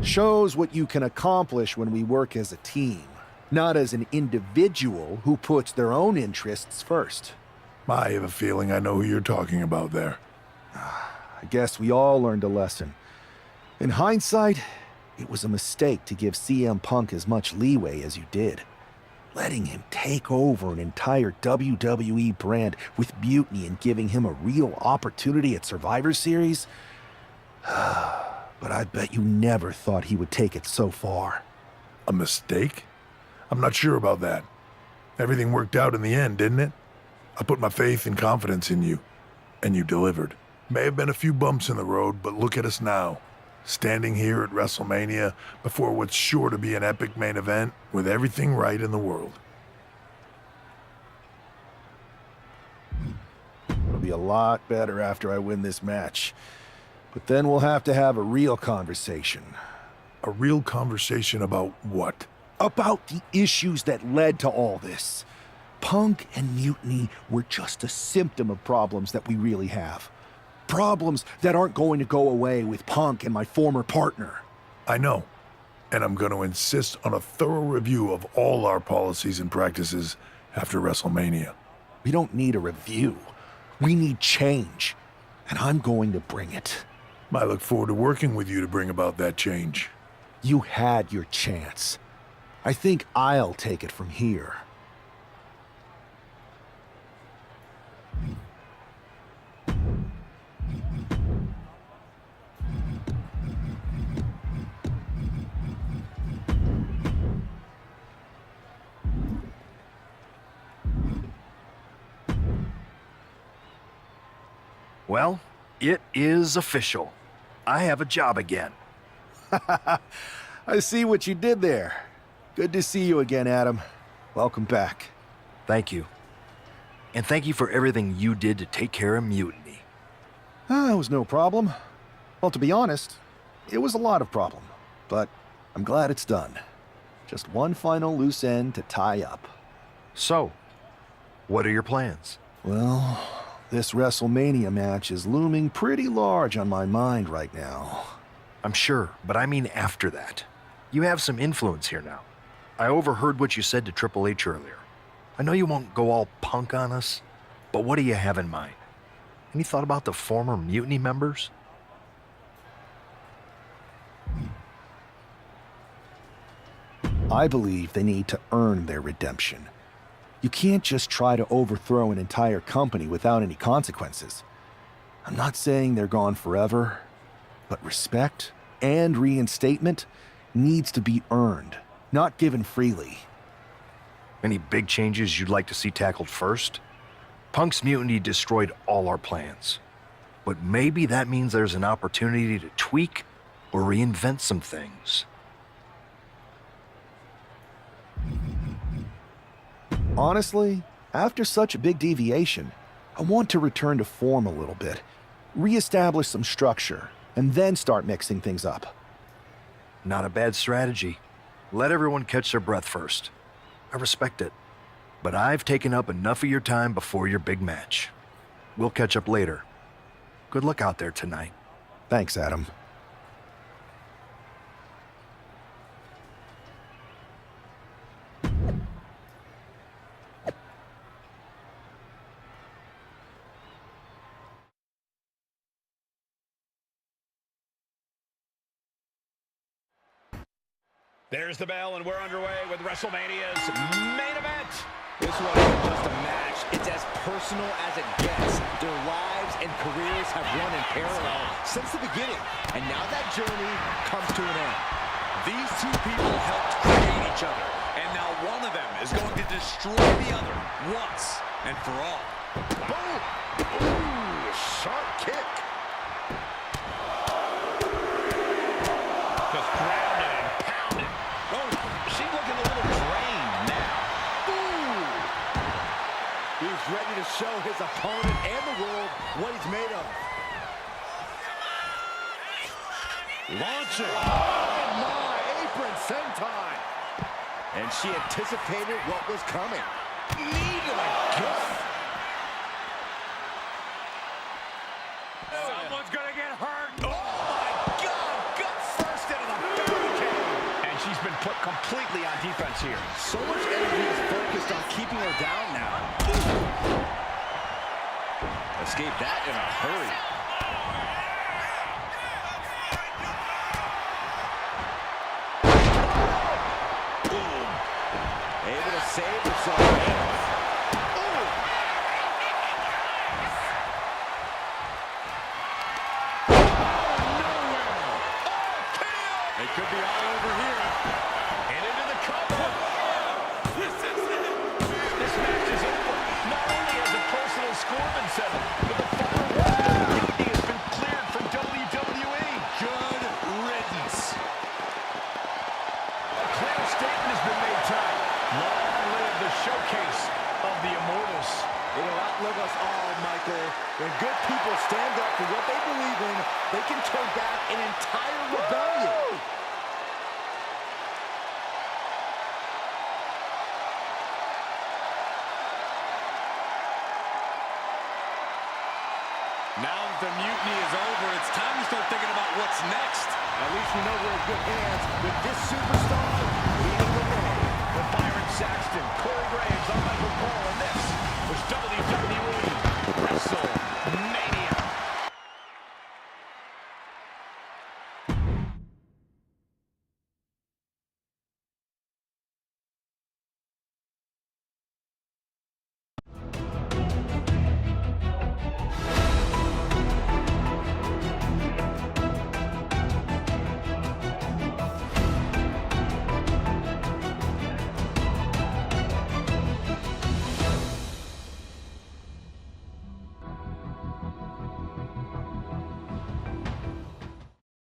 Shows what you can accomplish when we work as a team, not as an individual who puts their own interests first. I have a feeling I know who you're talking about there. I guess we all learned a lesson. In hindsight, it was a mistake to give CM Punk as much leeway as you did. Letting him take over an entire WWE brand with Mutiny and giving him a real opportunity at Survivor Series? But I bet you never thought he would take it so far. A mistake? I'm not sure about that. Everything worked out in the end, didn't it? I put my faith and confidence in you, and you delivered. May have been a few bumps in the road, but look at us now. Standing here at WrestleMania before what's sure to be an epic main event with everything right in the world. It'll be a lot better after I win this match. But then we'll have to have a real conversation. A real conversation about what? About the issues that led to all this. Punk and Mutiny were just a symptom of problems that we really have. Problems that aren't going to go away with Punk and my former partner. I know. And I'm going to insist on a thorough review of all our policies and practices after WrestleMania. We don't need a review. We need change. And I'm going to bring it. I look forward to working with you to bring about that change. You had your chance. I think I'll take it from here. Well, it is official. I have a job again. I see what you did there. Good to see you again, Adam. Welcome back. Thank you. And thank you for everything you did to take care of Mutiny. It was no problem. Well, to be honest, it was a lot of problem. But I'm glad it's done. Just one final loose end to tie up. So, what are your plans? Well, This WrestleMania match is looming pretty large on my mind right now. I'm sure, but I mean after that. You have some influence here now. I overheard what you said to Triple H earlier. I know you won't go all punk on us, but what do you have in mind? Any thought about the former Mutiny members? I believe they need to earn their redemption. You can't just try to overthrow an entire company without any consequences. I'm not saying they're gone forever, but respect and reinstatement needs to be earned, not given freely. Any big changes you'd like to see tackled first? Punk's mutiny destroyed all our plans. But maybe that means there's an opportunity to tweak or reinvent some things. Honestly, after such a big deviation, I want to return to form a little bit, reestablish some structure, and then start mixing things up. Not a bad strategy. Let everyone catch their breath first. I respect it. But I've taken up enough of your time before your big match. We'll catch up later. Good luck out there tonight. Thanks, Adam. There's the bell, and we're underway with WrestleMania's main event. This wasn't just a match. It's as personal as it gets. Their lives and careers have run in parallel since the beginning, and now that journey comes to an end. These two people helped create each other, and now one of them is going to destroy the other once and for all. Boom! Ooh, sharp kick. Just grounded and pounded. Oh, she's looking a little drained now. Ooh! He's ready to show his opponent and the world what he's made of. Launching. Oh, my apron senton. And she anticipated what was coming. Knee to the gut. Someone's gonna get hurt. Oh my God! Gut first into the barricade. And she's been put completely on defense here. So much energy is focused on keeping her down now. Escape that in a hurry. Able to save herself. It could be all over here. And into the cover. This match is over. Not only has a personal score been settled, but the final word has been cleared from WWE. Good riddance. A clear statement has been made tonight. Long live the showcase of the Immortals. It'll outlive us all, Michael. When good people stand up for what they believe in, they can turn back an entire rebellion. Now that the mutiny is over, it's time to start thinking about what's next. At least we know we're in good hands with this superstar leading the way. For Byron Saxton, Corey Graves, I'm Michael Cole, and this was WWE